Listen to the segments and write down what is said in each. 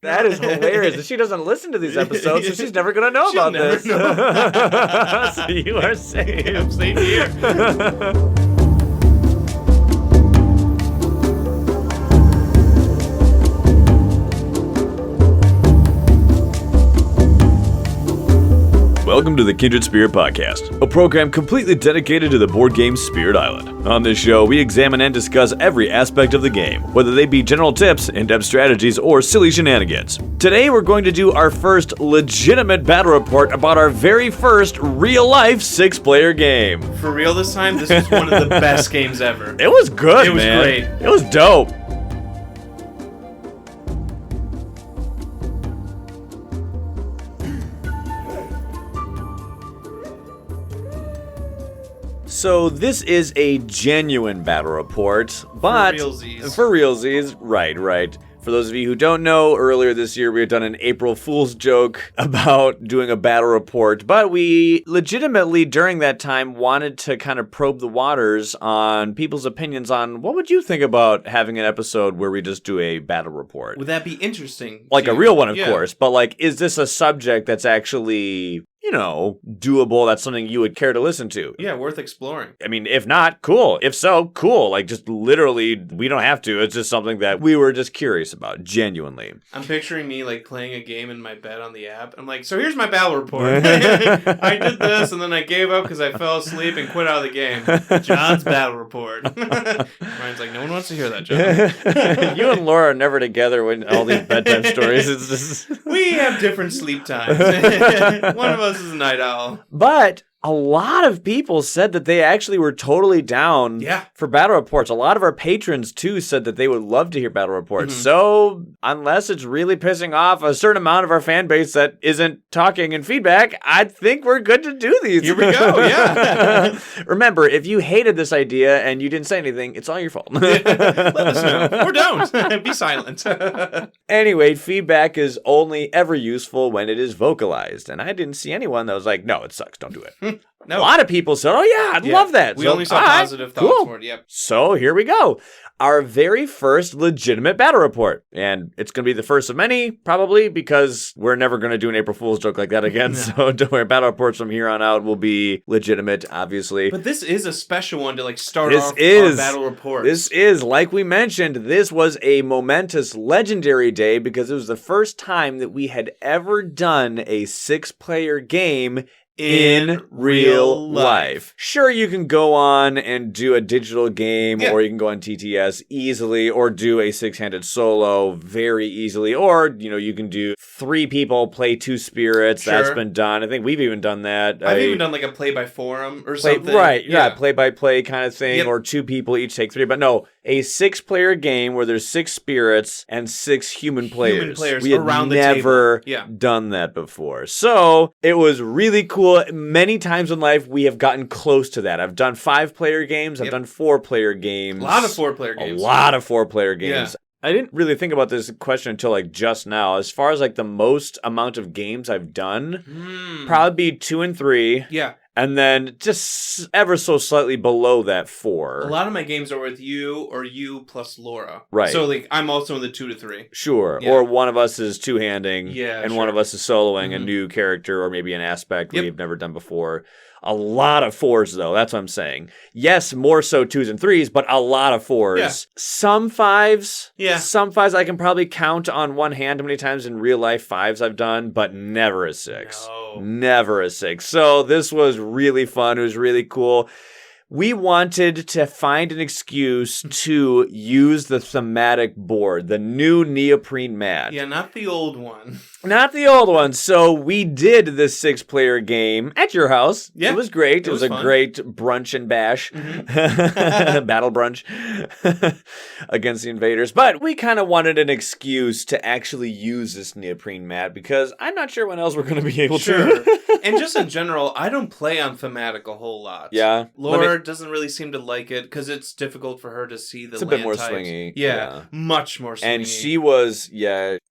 That is hilarious. She doesn't listen to these episodes, so she's never going to know She'll about never this. know. So you are safe. I'm safe here. Welcome to the Kindred Spirit Podcast, a program completely dedicated to the board game Spirit Island. On this show, we examine and discuss every aspect of the game, whether they be general tips, in-depth strategies, or silly shenanigans. Today, we're going to do our first legitimate battle report about our very first real-life 6-player game. For real this time, this was one of the best games ever. It was good, It was man. great. It was dope. So this is a genuine battle report, but realsies. For realsies, right. For those of you who don't know, earlier this year we had done an April Fool's joke about doing a battle report, but we legitimately during that time wanted to kind of probe the waters on people's opinions on what would you think about having an episode where we just do a battle report? Would that be interesting? Like a real one, of Yeah. course, but like, is this a subject that's actually, doable? That's something you would care to listen to? Yeah, worth exploring. I mean, if not, cool. If so, cool. Like, just literally, we don't have to. It's just something that we were just curious about, genuinely. I'm picturing me, like, playing a game in my bed on the app. I'm like, so here's my battle report. I did this, and then I gave up because I fell asleep and quit out of the game. John's battle report. Ryan's like, no one wants to hear that, John. You and Laura are never together when all these bedtime stories. It's just... We have different sleep times. One of us is a night owl. But a lot of people said that they actually were totally down for battle reports. A lot of our patrons, too, said that they would love to hear battle reports. Mm-hmm. So, unless it's really pissing off a certain amount of our fan base that isn't talking in feedback, I think we're good to do these. Here we go, yeah. Remember, if you hated this idea and you didn't say anything, it's all your fault. Let us know. Or don't. Be silent. Anyway, feedback is only ever useful when it is vocalized. And I didn't see anyone that was like, no, it sucks, don't do it. No. A lot of people said, oh yeah, I'd love that. We only saw positive thoughts for it, yep. So here we go. Our very first legitimate battle report. And it's going to be the first of many, probably, because we're never going to do an April Fool's joke like that again. No. So don't worry, battle reports from here on out will be legitimate, obviously. But this is a special one to start off our battle reports. This is, like we mentioned, this was a momentous, legendary day because it was the first time that we had ever done a 6-player game in real life. Sure, you can go on and do a digital game, or you can go on TTS easily, or do a 6-handed solo very easily, or, you can do 3 people play 2 spirits. Sure. That's been done. I think we've even done that. I've even done a play-by-forum or something. Right, play-by-play kind of thing, or 2 people each take 3. But no, a 6-player game where there's 6 spirits and 6 human players. We had around never the table. done that before. So it was really cool. Many times in life, we have gotten close to that. I've done 5-player games. I've done 4-player games. A lot of 4-player games. A lot of 4-player games. Yeah. I didn't really think about this question until just now. As far as the most amount of games I've done, probably be 2 and 3. Yeah. And then just ever so slightly below that 4. A lot of my games are with you or you plus Laura. Right. So I'm also in the 2 to 3. Sure. Yeah. Or one of us is 2-handing and one of us is soloing a new character or maybe an aspect we've never done before. A lot of 4s, though. That's what I'm saying. Yes, more so 2s and 3s, but a lot of 4s. Yeah. Some 5s. Yeah. Some 5s I can probably count on one hand how many times in real life 5s I've done, but never a 6. No. Never a 6. So this was really fun. It was really cool. We wanted to find an excuse to use the thematic board, the new neoprene mat. Yeah, not the old one. Not the old one. So we did this 6-player game at your house. Yeah. It was great. It was a fun. great brunch and bash. Mm-hmm. Battle brunch against the invaders. But we kind of wanted an excuse to actually use this neoprene mat because I'm not sure when else we're going to be able to. And just in general, I don't play on thematic a whole lot. Yeah. Laura doesn't really seem to like it because it's difficult for her to see the land It's a bit more types. swingy. Yeah, much more swingy. And she was,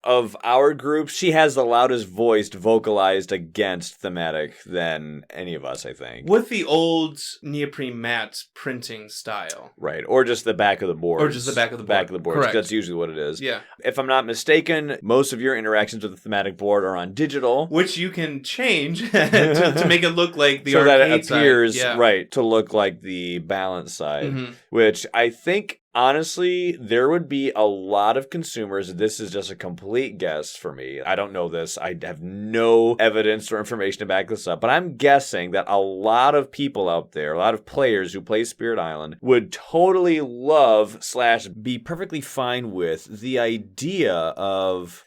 of our group, she has the loudest voice vocalized against thematic than any of us, I think. With the old neoprene matte printing style. Right. Or just the back of the board. Or just the back of the board. Back of the board. Correct. That's usually what it is. Yeah. If I'm not mistaken, most of your interactions with the thematic board are on digital. Which you can change to make it look like the so arcade that it appears, side. Yeah. right, to look like the balance side. Which I think... Honestly, there would be a lot of consumers. This is just a complete guess for me. I don't know this. I have no evidence or information to back this up. But I'm guessing that a lot of people out there, a lot of players who play Spirit Island would totally love / be perfectly fine with the idea of...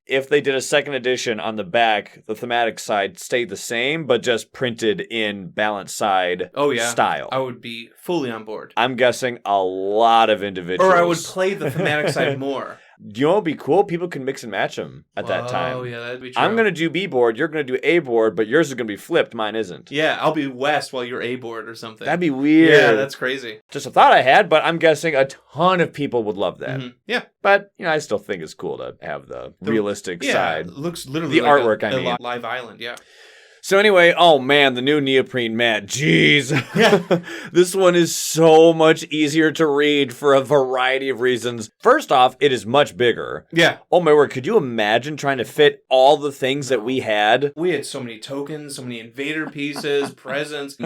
If they did a second edition on the back, the thematic side stayed the same, but just printed in balance side style. I would be fully on board. I'm guessing a lot of individuals. Or I would play the thematic side more. You know what would be cool? People can mix and match them at that time. Oh, yeah, that'd be true. I'm going to do B board, you're going to do A board, but yours is going to be flipped, mine isn't. Yeah, I'll be West while you're A board or something. That'd be weird. Yeah, that's crazy. Just a thought I had, but I'm guessing a ton of people would love that. Yeah. But, I still think it's cool to have the realistic side. It looks literally the like artwork, a live island, yeah. So anyway, oh man, the new neoprene mat. Jeez. This one is so much easier to read for a variety of reasons. First off, it is much bigger. Yeah. Oh my word, could you imagine trying to fit all the things that we had? We had so many tokens, so many invader pieces, presents.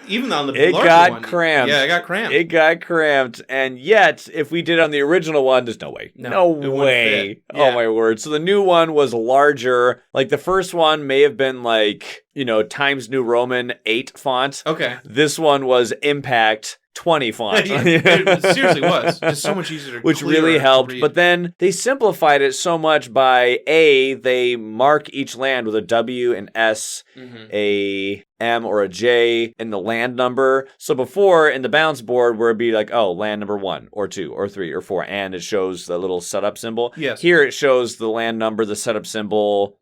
Even on the it larger got one. cramped. Yeah, it got cramped. It got cramped. And yet, if we did on the original one, there's no way. No way. Yeah. Oh my word. So the new one was larger. Like the first one may have been like, Times New Roman 8 font. Okay. This one was Impact 20 font. It seriously was. Just so much easier to Which really helped. But then they simplified it so much by they mark each land with a W, an S, a M or a J in the land number. So before in the balance board where it'd be like, land number 1 or 2 or 3 or 4, and it shows the little setup symbol. Yes. Here it shows the land number, the setup symbol,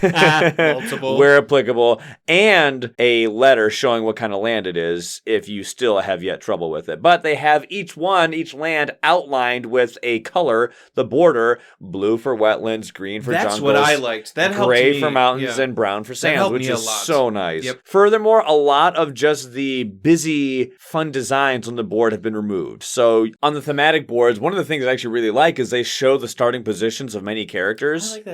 multiple, where applicable, and a letter showing what kind of land it is if you still have yet trouble with it. But they have each land outlined with a color, the border, blue for wetlands, green for jungles. That's what I liked. That helped gray me. for mountains and brown for sands, which is so nice. Yep. Furthermore, a lot of just the busy, fun designs on the board have been removed. So on the thematic boards, one of the things I actually really like is they show the starting positions of many characters. I like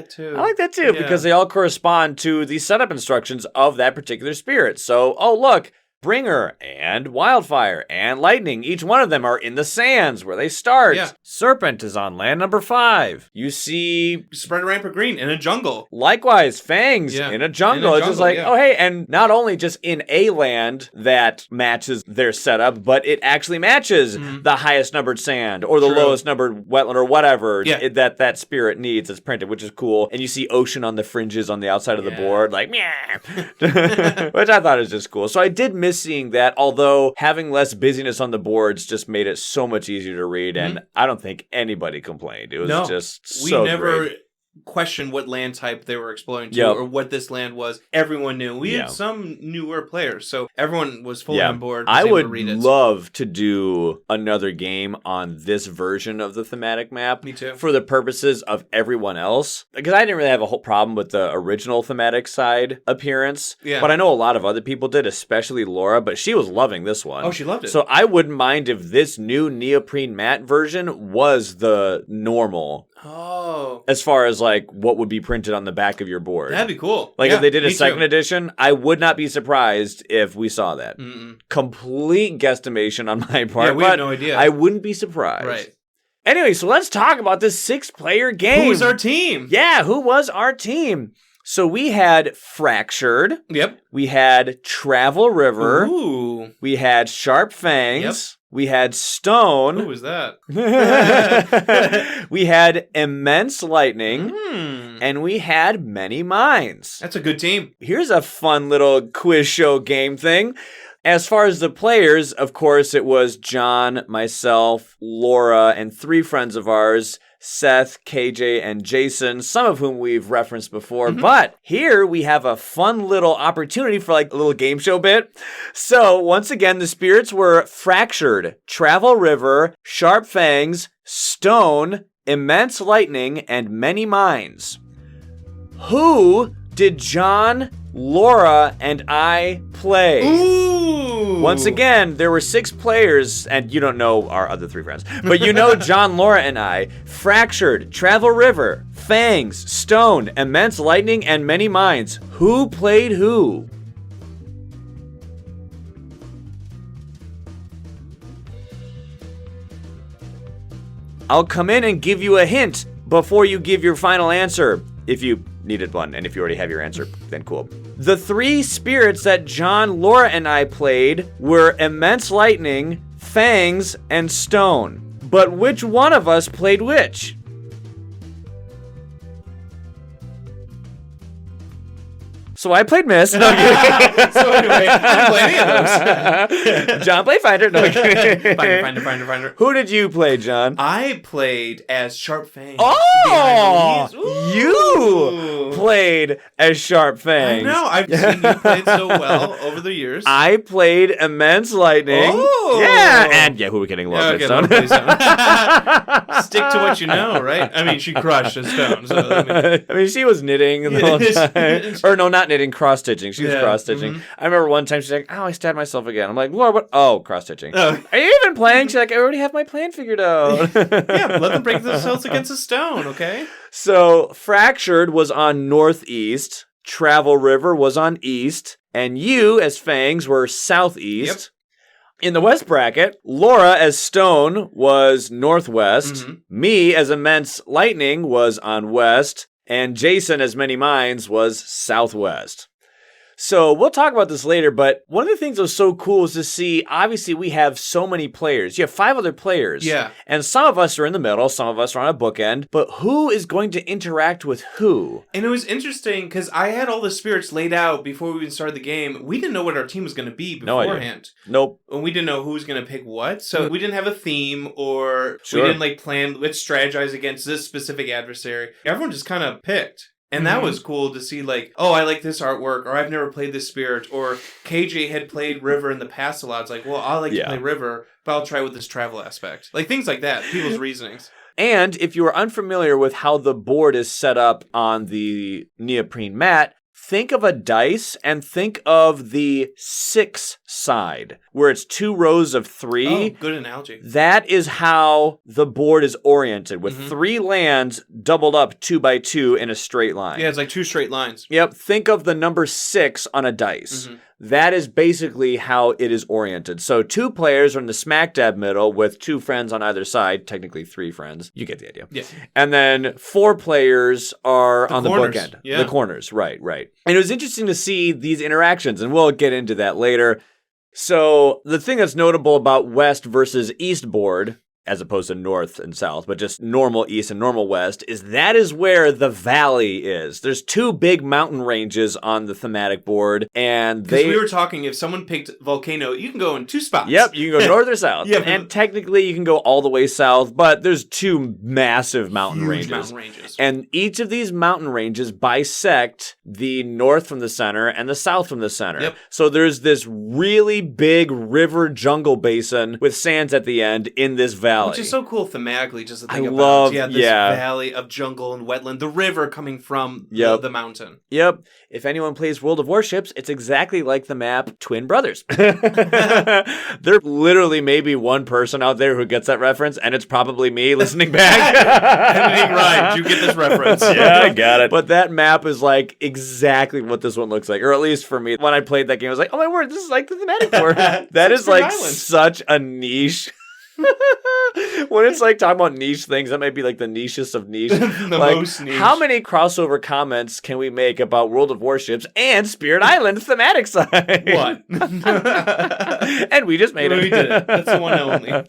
that too. Because they all correspond to the setup instructions of that particular spirit. So, look. Bringer and Wildfire and Lightning. Each one of them are in the sands where they start. Yeah. Serpent is on land number 5. You see... Spread Ramper Green in a jungle. Likewise, Fangs in a jungle. It's just like, and not only just in a land that matches their setup, but it actually matches the highest numbered sand or the lowest numbered wetland or whatever that spirit needs that's printed, which is cool. And you see Ocean on the fringes on the outside of the board, like, meow. Which I thought was just cool. So I did miss seeing that, although having less busyness on the boards just made it so much easier to read, and I don't think anybody complained. It was just so we never great. Question what land type they were exploring to or what this land was. Everyone knew. We had some newer players, so everyone was fully on board. I would love to do another game on this version of the thematic map. Me too. For the purposes of everyone else. Because I didn't really have a whole problem with the original thematic side appearance. Yeah. But I know a lot of other people did, especially Laura, but she was loving this one. Oh, she loved it. So I wouldn't mind if this new neoprene matte version was the normal. Oh. As far as like what would be printed on the back of your board. That'd be cool. Like if they did a second edition, I would not be surprised if we saw that. Complete guesstimation on my part. Yeah, we have no idea. I wouldn't be surprised. Right. Anyway, so let's talk about this 6-player game. Who was our team? Yeah, who was our team? So we had Fractured. Yep. We had Travel River. Ooh. We had Sharp Fangs. Yep. We had Stone. Who was that? We had Immense Lightning. And we had Many Minds. That's a good team. Here's a fun little quiz show game thing. As far as the players, of course, it was John, myself, Laura, and 3 friends of ours, Seth, KJ, and Jason, some of whom we've referenced before. But here we have a fun little opportunity for like a little game show bit. So once again, the spirits were Fractured, Travel River, Sharp Fangs, Stone, immense lightning, and many mines. Who did John, Laura, and I play? Ooh! Once again, there were 6 players, and you don't know our other 3 friends, but you know John, Laura, and I. Fractured, Travel River, Fangs, Stone, Immense Lightning, and Many Mines. Who played who? I'll come in and give you a hint before you give your final answer, if you needed one, and if you already have your answer, then cool. The 3 spirits that John, Laura, and I played were Immense Lightning, Fangs, and Stone. But which one of us played which? So I played Miss. No, So anyway, I didn't play any of those. John played Finder. No, Finder. Who did you play, John? I played as Sharp Fangs. Oh, you played as Sharp Fangs. I know. I've seen you played so well over the years. I played Immense Lightning. Oh. Yeah, and who are we kidding? Love Okay, Stone. Stick to what you know, right? I mean, she crushed a stone. So, I mean, she was knitting the whole time. Or no, not knitting, cross-stitching. She was cross-stitching. Mm-hmm. I remember one time she's like, oh, I stabbed myself again. I'm like, Laura, what? Oh, cross-stitching. Oh. Are you even playing? She's like, I already have my plan figured out. Yeah, let them break themselves against a stone, okay? So, Fractured was on northeast, Travel River was on east, and you, as Fangs, were southeast. Yep. In the west bracket, Laura as Stone was northwest, Mm-hmm. me as Immense Lightning was on west, and Jason as Many Minds was southwest. So we'll talk about this later, but one of the things that was so cool is to see, obviously we have so many players. You have 5 other players. Yeah. And some of us are in the middle, some of us are on a bookend, but who is going to interact with who? And it was interesting because I had all the spirits laid out before we even started the game. We didn't know what our team was going to be beforehand. Nope. And we didn't know who was going to pick what. So we didn't have a theme or Sure. we didn't plan, let's strategize against this specific adversary. Everyone just kind of picked. And that was cool to see, oh, I like this artwork, or I've never played this spirit, or KJ had played River in the past a lot. It's like, well, I like to play River, but I'll try with this travel aspect. Things like that, people's reasonings. And if you are unfamiliar with how the board is set up on the neoprene mat, think of a dice and think of the 6 side, where it's 2 rows of 3. Oh, good analogy. That is how the board is oriented, with 3 lands doubled up 2 by 2 in a straight line. Yeah, it's like 2 straight lines. Yep, think of the number 6 on a dice. That is basically how it is oriented. So 2 players are in the smack dab middle with 2 friends on either side, technically 3 friends. You get the idea. Yeah. And then 4 players are on corners. the bookend. Yeah. The corners, right. And it was interesting to see these interactions, and we'll get into that later. So the thing that's notable about West versus East board, as opposed to North and South, but just normal East and normal West, is that is where the valley is. There's 2 big mountain ranges on the thematic board, and Because we were talking, if someone picked Volcano, you can go in 2 spots. Yep, you can go north or south. Yeah, and technically you can go all the way south, but there's 2 massive mountain ranges. And each of these mountain ranges bisect the north from the center and the south from the center. Yep. So there's this really big river jungle basin with sands at the end in this valley. Which is so cool thematically, just to think about. love- this valley of jungle and wetland, the river coming from the mountain. Yep. If anyone plays World of Warships, it's exactly like the map Twin Brothers. There literally may be one person out there who gets that reference, and it's probably me listening back. Right, you get this reference. Yeah, I got it. But that map is like exactly what this one looks like, or at least for me. When I played that game, I was like, oh my word, this is like the thematic board. That is like such a niche. When it's like talking about niche things, that might be like the nichest of niche. The most niche. How many crossover comments can we make about World of Warships and Spirit Island thematic side? What? And we just made it. We did it. That's the one and only.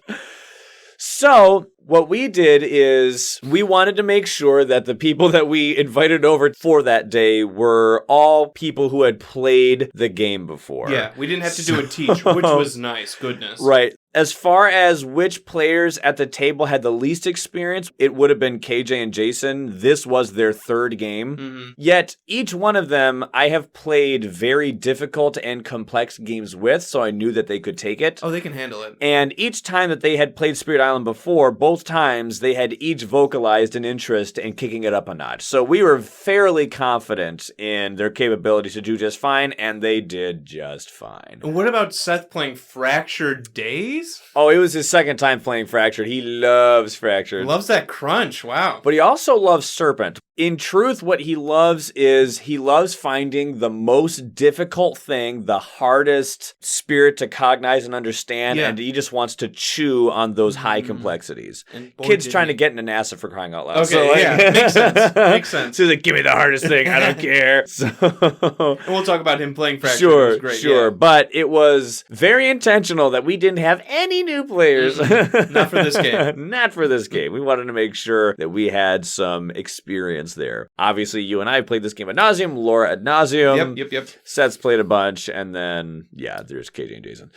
So what we did is we wanted to make sure that the people that we invited over for that day were all people who had played the game before. Yeah, we didn't have to do a teach, which was nice. Goodness. Right. As far as which players at the table had the least experience, it would have been KJ and Jason. This was their 3rd game. Mm-hmm. Yet, each one of them I have played very difficult and complex games with, so I knew that they could take it. Oh, they can handle it. And each time that they had played Spirit Island before, both both times they had each vocalized an interest in kicking it up a notch. So we were fairly confident in their capability to do just fine, and they did just fine. And what about Seth playing Fractured Days? Oh, it was his second time playing Fractured. He loves Fractured. Loves that crunch. Wow. But he also loves Serpent. In truth, what he loves is he loves finding the most difficult thing, the hardest spirit to cognize and understand, and he just wants to chew on those high complexities. Kid's trying to get into NASA for crying out loud. Okay, so, yeah, makes sense. Makes sense. So he's like, give me the hardest thing, I don't care. So, and we'll talk about him playing Fractured. Sure, great, sure. Yeah. But it was very intentional that we didn't have any new players. Not for this game. Not for this game. We wanted to make sure that we had some experience there. Obviously, you and I played this game ad nauseum, Laura ad nauseum. Yep. Seth's played a bunch, and then, there's KJ and Jason.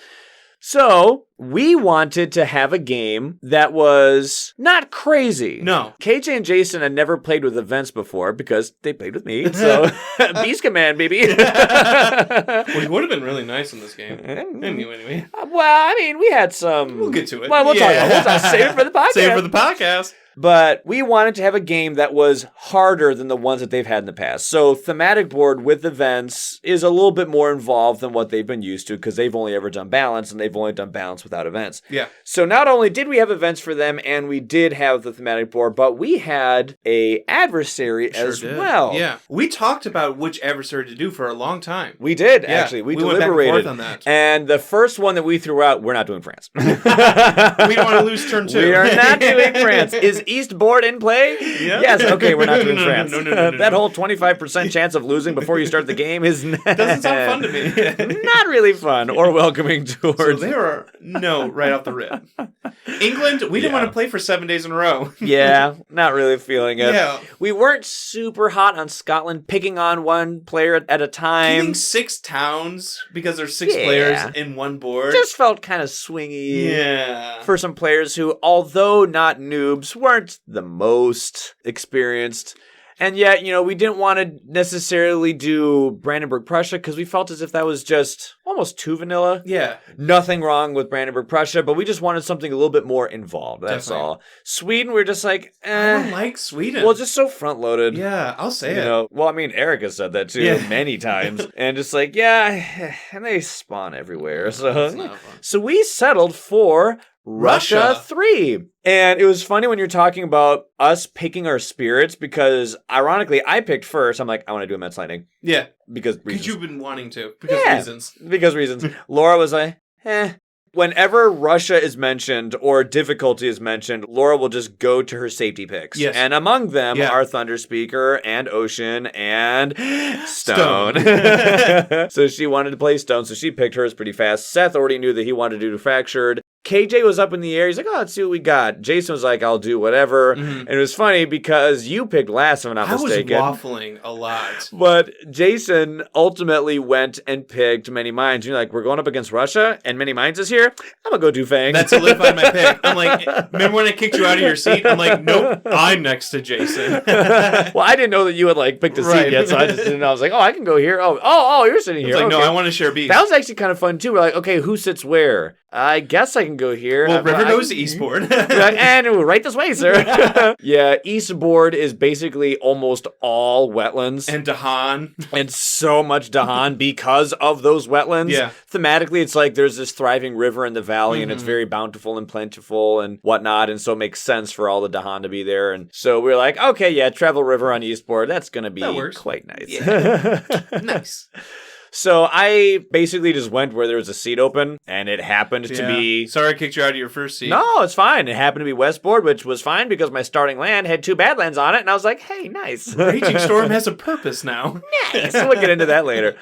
So, we wanted to have a game that was not crazy. No. KJ and Jason had never played with events before because they played with me. So, Beast Command, baby. Well, he would have been really nice in this game. Anyway. Well, I mean, we had some... We'll get to it. Well, we'll talk about it. We'll save it for the podcast. Save it for the podcast. But we wanted to have a game that was harder than the ones that they've had in the past. So thematic board with events is a little bit more involved than what they've been used to because they've only ever done balance, and they've only done balance without events. Yeah. So not only did we have events for them, and we did have the thematic board, but we had a adversary as well. Yeah. We talked about which adversary to do for a long time. We did, actually. We deliberated. Went back and forth on that. And the first one that we threw out, we're not doing France. We don't want to lose turn 2. We are not doing France. Is East board in play? Yeah. Yes. Okay, we're not doing France. No. That whole 25% chance of losing before you start the game is doesn't sound fun to me. Not really fun or welcoming towards. So they were right off the rip. England, we didn't want to play for 7 days in a row. Yeah, not really feeling it. Yeah. We weren't super hot on Scotland, picking on one player at a time. Keeping 6 towns because there's 6 players in one board. Just felt kind of swingy. Yeah. For some players who, although not noobs, weren't the most experienced. And yet, we didn't want to necessarily do Brandenburg Prussia because we felt as if that was just almost too vanilla. Yeah. Nothing wrong with Brandenburg Prussia, but we just wanted something a little bit more involved. That's all. Sweden, we're just like, I don't like Sweden. Well, just so front-loaded. Yeah, I'll say it. Well, I mean, Erica said that too many times. And just like, and they spawn everywhere. So we settled for Russia 3. And it was funny when you're talking about us picking our spirits because, ironically, I picked first. I'm like, I want to do Immense Lightning. Yeah. Because you've been wanting to. Reasons. Because reasons. Laura was like, Whenever Russia is mentioned or difficulty is mentioned, Laura will just go to her safety picks. Yes. And among them are Thunder Speaker and Ocean and Stone. So she wanted to play Stone, so she picked hers pretty fast. Seth already knew that he wanted to do Fractured. KJ was up in the air. He's like, let's see what we got. Jason was like, I'll do whatever. Mm-hmm. And it was funny because you picked last, if I'm not mistaken. I was waffling a lot. But Jason ultimately went and picked Many Minds. You're like, we're going up against Russia, and Many Minds is here? I'm going to go do Fang. That solidified my pick. I'm like, remember when I kicked you out of your seat? I'm like, nope, I'm next to Jason. Well, I didn't know that you had picked a seat yet, so I just didn't know. I was like, I can go here. Oh, you're sitting here. I was like, no, I want to share beats. That was actually kind of fun, too. We're like, okay, who sits where? I guess I can go here. Well, River goes to Eastboard. And right this way, sir. Yeah, Eastboard is basically almost all wetlands. And Dahan. And so much Dahan because of those wetlands. Yeah. Thematically, it's like there's this thriving river in the valley, and it's very bountiful and plentiful and whatnot, and so it makes sense for all the Dahan to be there. And so we're like, okay, travel river on Eastboard. That's going to be quite nice. Yeah. Nice. So I basically just went where there was a seat open, and it happened to be... Sorry I kicked you out of your first seat. No, it's fine. It happened to be Westboard, which was fine because my starting land had 2 Badlands on it, and I was like, hey, nice. Raging Storm has a purpose now. Nice. We'll get into that later.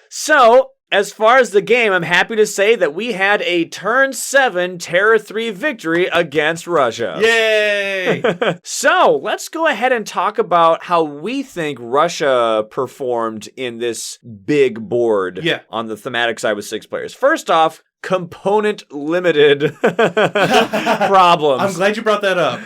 So... as far as the game, I'm happy to say that we had a turn 7 Terror 3 victory against Russia. Yay! So, let's go ahead and talk about how we think Russia performed in this big board on the thematic side with 6 players. First off, component limited problems. I'm glad you brought that up.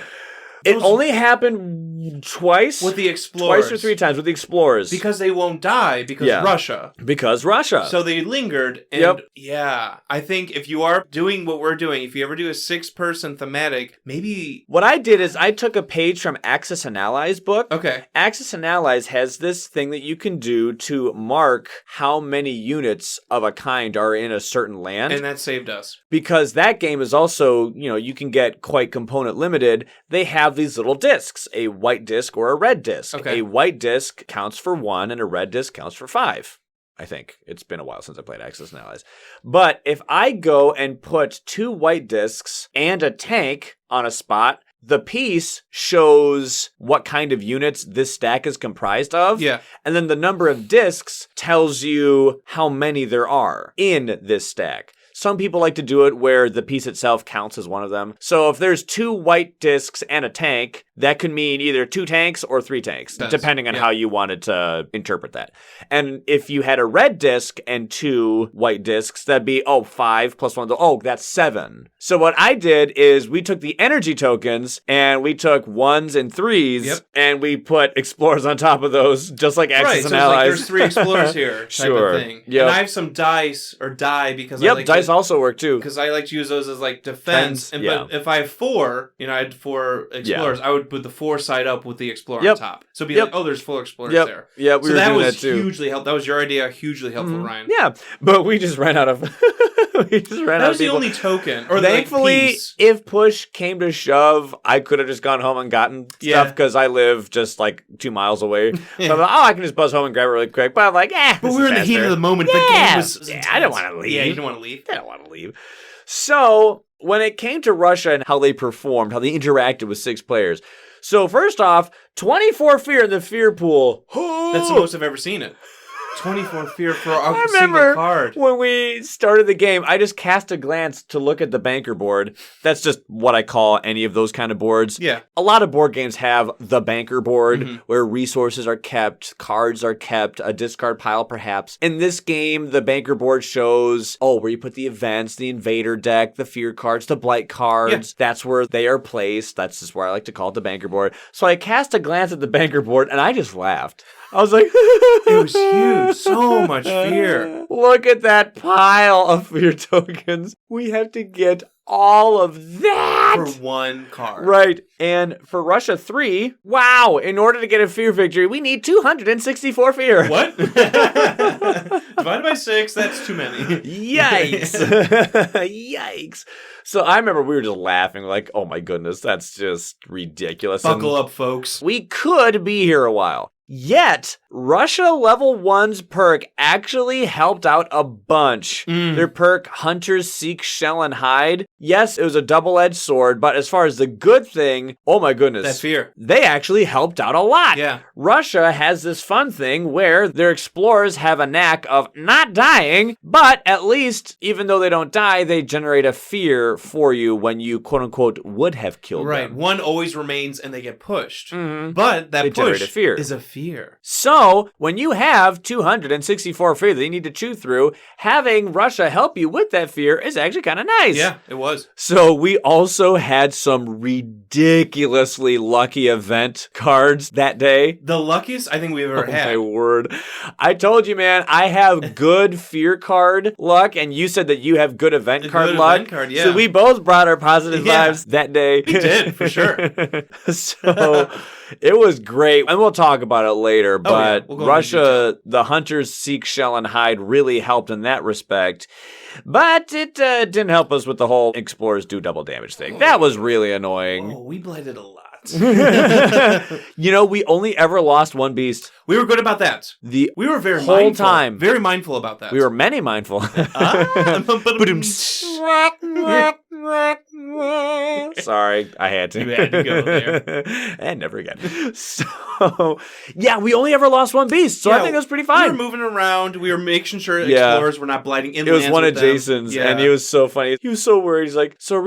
It only happened Twice? With the explorers. Twice or 3 times with the explorers. Because they won't die because Russia. Because Russia. So they lingered. And yeah, I think if you are doing what we're doing, if you ever do a 6-person thematic, maybe... What I did is I took a page from Axis and Allies book. Okay. Axis and Allies has this thing that you can do to mark how many units of a kind are in a certain land. And that saved us. Because that game is also, you can get quite component limited. They have these little discs, a white disc or a red disc. Okay. A white disc counts for 1 and a red disc counts for 5. I think. It's been a while since I played Axis and Allies. But if I go and put 2 white discs and a tank on a spot, the piece shows what kind of units this stack is comprised of. Yeah. And then the number of discs tells you how many there are in this stack. Some people like to do it where the piece itself counts as one of them. So if there's 2 white discs and a tank, that could mean either 2 tanks or 3 tanks, depending on how you wanted to interpret that. And if you had a red disc and 2 white discs, that'd be, 5 plus 1. That's 7. So what I did is we took the energy tokens and we took 1s and 3s and we put explorers on top of those, just like Axis and Allies. Like there's 3 explorers here type of thing. Yep. And I have some dice because I like dice also work too. Because I like to use those as like defense. But if I have 4, I had 4 explorers, I would put the 4 side up with the explorer on top. So it'd be like, there's 4 explorers there. Yeah, we were doing that too. Hugely helpful. That was your idea, hugely helpful, Ryan. Yeah, but we just ran out of That was the only token. Or thankfully, if push came to shove, I could have just gone home and gotten stuff because I live just like 2 miles away. So I'm like, I can just buzz home and grab it really quick. But I'm like, But we were in the heat of the moment. Yeah. The game was I don't want to leave. Yeah, you don't want to leave. I don't want to leave. So when it came to Russia and how they performed, how they interacted with 6 players. So first off, 24 fear in the fear pool. That's the most I've ever seen it. 24 fear for a single remember card. When we started the game, I just cast a glance to look at the banker board. That's just what I call any of those kind of boards. Yeah. A lot of board games have the banker board where resources are kept, cards are kept, a discard pile perhaps. In this game, the banker board shows, where you put the events, the invader deck, the fear cards, the blight cards. Yeah. That's where they are placed. That's just where I like to call it the banker board. So I cast a glance at the banker board and I just laughed. I was like, it was huge. So much fear. Look at that pile of fear tokens. We have to get all of that for 1 card. Right. And for Russia 3, wow, in order to get a fear victory, we need 264 fear. What? Divided by 6, that's too many. Yikes. Yikes. So I remember we were just laughing like, oh my goodness, that's just ridiculous. Buckle up, folks. We could be here a while. Yet, Russia level 1's perk actually helped out a bunch. Their perk, Hunters Seek Shell and Hide. Yes, it was a double-edged sword, but as far as the good thing, oh my goodness. That fear. They actually helped out a lot. Yeah. Russia has this fun thing where their explorers have a knack of not dying, but at least, even though they don't die, they generate a fear for you when you, quote-unquote, would have killed them. Right. 1 always remains and they get pushed. But that push is a fear. So, when you have 264 fear that you need to chew through, having Russia help you with that fear is actually kind of nice. Yeah, it was. So, we also had some ridiculously lucky event cards that day. The luckiest I think we've ever had. Oh, my word. I told you, man, I have good fear card luck, and you said that you have good event card luck. Event card, yeah. So, we both brought our positive vibes that day. We did, for sure. So... It was great, and we'll talk about it later, but we'll Russia, the Hunters Seek Shell and Hide really helped in that respect, but it didn't help us with the whole Explorers do double damage thing. That was really annoying. We blighted a lot. We only ever lost 1 beast. We were good about that. We were very whole mindful, time. Very mindful about that. We were many mindful. Sorry, I had to. You had to go there. And never again. So, yeah, we only ever lost 1 beast, so I think it was pretty fine. We were moving around. We were making sure explorers were not blighting inland. It was one of Jason's, and he was so funny. He was so worried. He's like, so are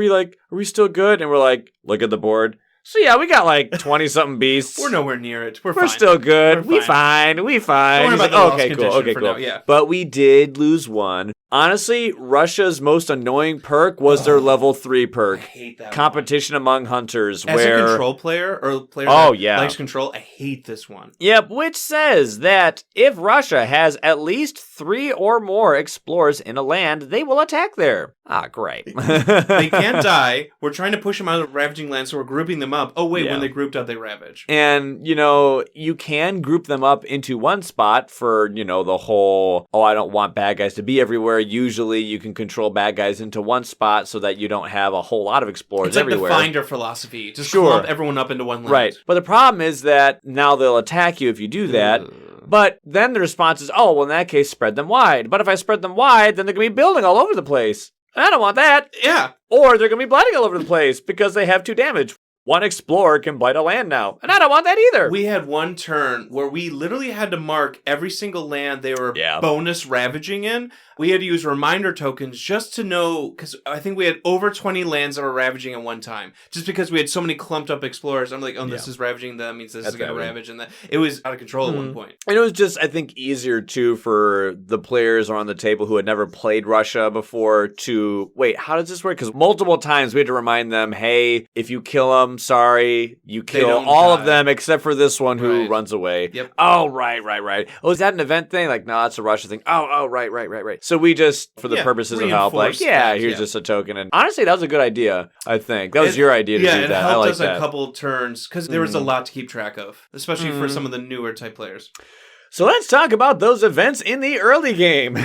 we still good? And we're like, look at the board. So yeah, we got like 20-something beasts. We're nowhere near it. We're fine. Still good. We fine. Don't worry about the okay, cool. Now, yeah. But we did lose 1. Honestly, Russia's most annoying perk was their level 3 perk. I hate that Competition among hunters. As where... a control player, or a player that likes control, I hate this one. Yep, which says that if Russia has at least 3 or more explorers in a land, they will attack there. Ah, great. They can't die. We're trying to push them out of ravaging land, so we're grouping them up. Oh, wait, when they grouped up, they ravage. And, you can group them up into one spot for, the whole, I don't want bad guys to be everywhere. Usually you can control bad guys into one spot so that you don't have a whole lot of explorers everywhere. It's like the Finder philosophy. Just clump everyone up into one land. Right. But the problem is that now they'll attack you if you do that. But then the response is, in that case, spread them wide. But if I spread them wide, then they're going to be building all over the place. And I don't want that. Yeah. Or they're going to be blighting all over the place because they have 2 damage. One explorer can blight a land now. And I don't want that either. We had one turn where we literally had to mark every single land they were bonus ravaging in. We had to use reminder tokens just to know, because I think we had over 20 lands that were ravaging at one time. Just because we had so many clumped up explorers. I'm like, this is ravaging, that means this is going to ravage. And that it was out of control at one point. And it was just, I think, easier, too, for the players around the table who had never played Russia before to, wait, how does this work? Because multiple times we had to remind them, hey, if you kill them, sorry, you kill all of them except for this one who runs away. Yep. Oh, right. Oh, is that an event thing? Like, no, that's a Russia thing. Oh, right. So we just, for the purposes of help, here's just a token. And honestly, that was a good idea, I think. That was your idea to do that. It helped us a couple turns, because there was a lot to keep track of, especially for some of the newer type players. So let's talk about those events in the early game.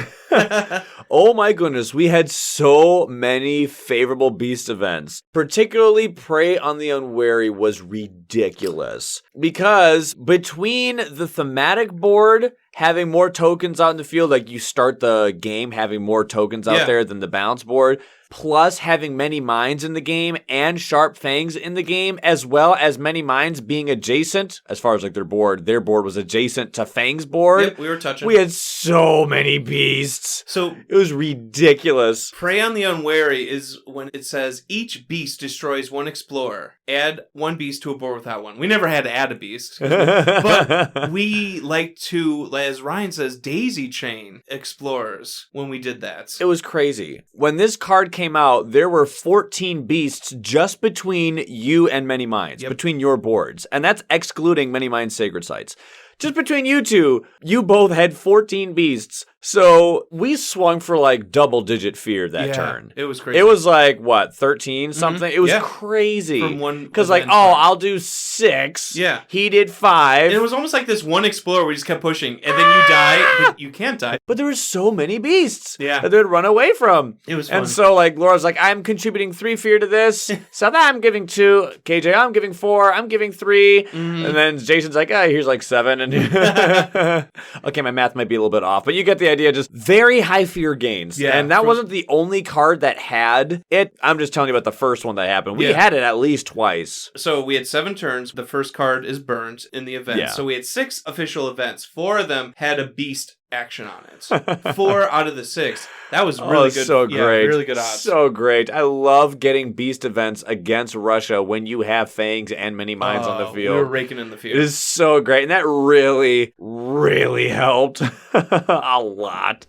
Oh my goodness, we had so many favorable beast events. Particularly Prey on the Unwary was ridiculous. Because between the thematic board having more tokens out in the field, like you start the game having more tokens out there than the balance board, plus having many mines in the game and sharp fangs in the game, as well as many mines being adjacent, as far as like their board was adjacent to Fang's board. Yep, we were touching. We had so many beasts. So it was ridiculous. Prey on the Unwary is when it says each beast destroys one explorer. Add one beast to a board without one. We never had to add a beast. But we like to, as Ryan says, daisy chain explorers when we did that. It was crazy. When this card came out, there were 14 beasts just between you and Many Minds, between your boards. And that's excluding Many Minds Sacred Sites. Just between you two, you both had 14 beasts. So we swung for like double-digit fear that turn. It was crazy. It was like, 13 something? It was crazy. From one because I'll do 6. Yeah. He did 5. And it was almost like this one explorer we just kept pushing. And then you die, but you can't die. But there were so many beasts that they'd run away from. It was fun. And so Laura's like, I'm contributing 3 fear to this. So I'm giving 2. KJ, I'm giving 4. I'm giving 3. And then Jason's like, here's like 7. And okay, my math might be a little bit off, but you get the idea. Just very high fear gains. Yeah, and that wasn't the only card that had it. I'm just telling you about the first one that happened. We had it at least twice. So we had 7 turns. The first card is burned in the event. So we had 6 official events. 4 of them had a beast action on it. 4 out of the 6. That was really good. So great. Really good odds. So great. I love getting beast events against Russia when you have Fangs and Many Minds on the field. We were raking in the field. It is so great. And that really, really helped a lot.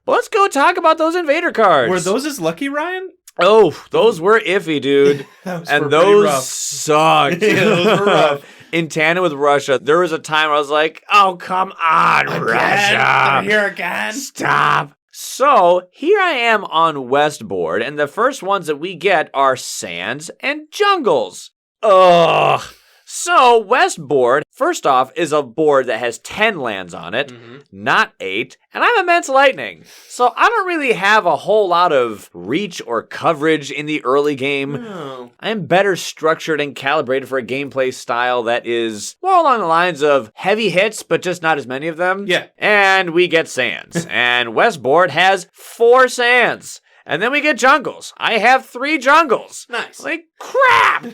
But let's go talk about those invader cards. Were those as lucky, Ryan? Oh, those were iffy, dude. And those sucked. Those were rough. In tandem with Russia, there was a time where I was like, oh, come on, Russia. I'm here again. Stop. So here I am on West board, and the first ones that we get are sands and jungles. Ugh. So West board, first off, is a board that has 10 lands on it, not 8, and I'm Immense Lightning. So I don't really have a whole lot of reach or coverage in the early game. No. I am better structured and calibrated for a gameplay style that is more along the lines of heavy hits, but just not as many of them. Yeah. And we get sands. And West board has 4 sands. And then we get jungles. I have 3 jungles. Nice. Like, crap!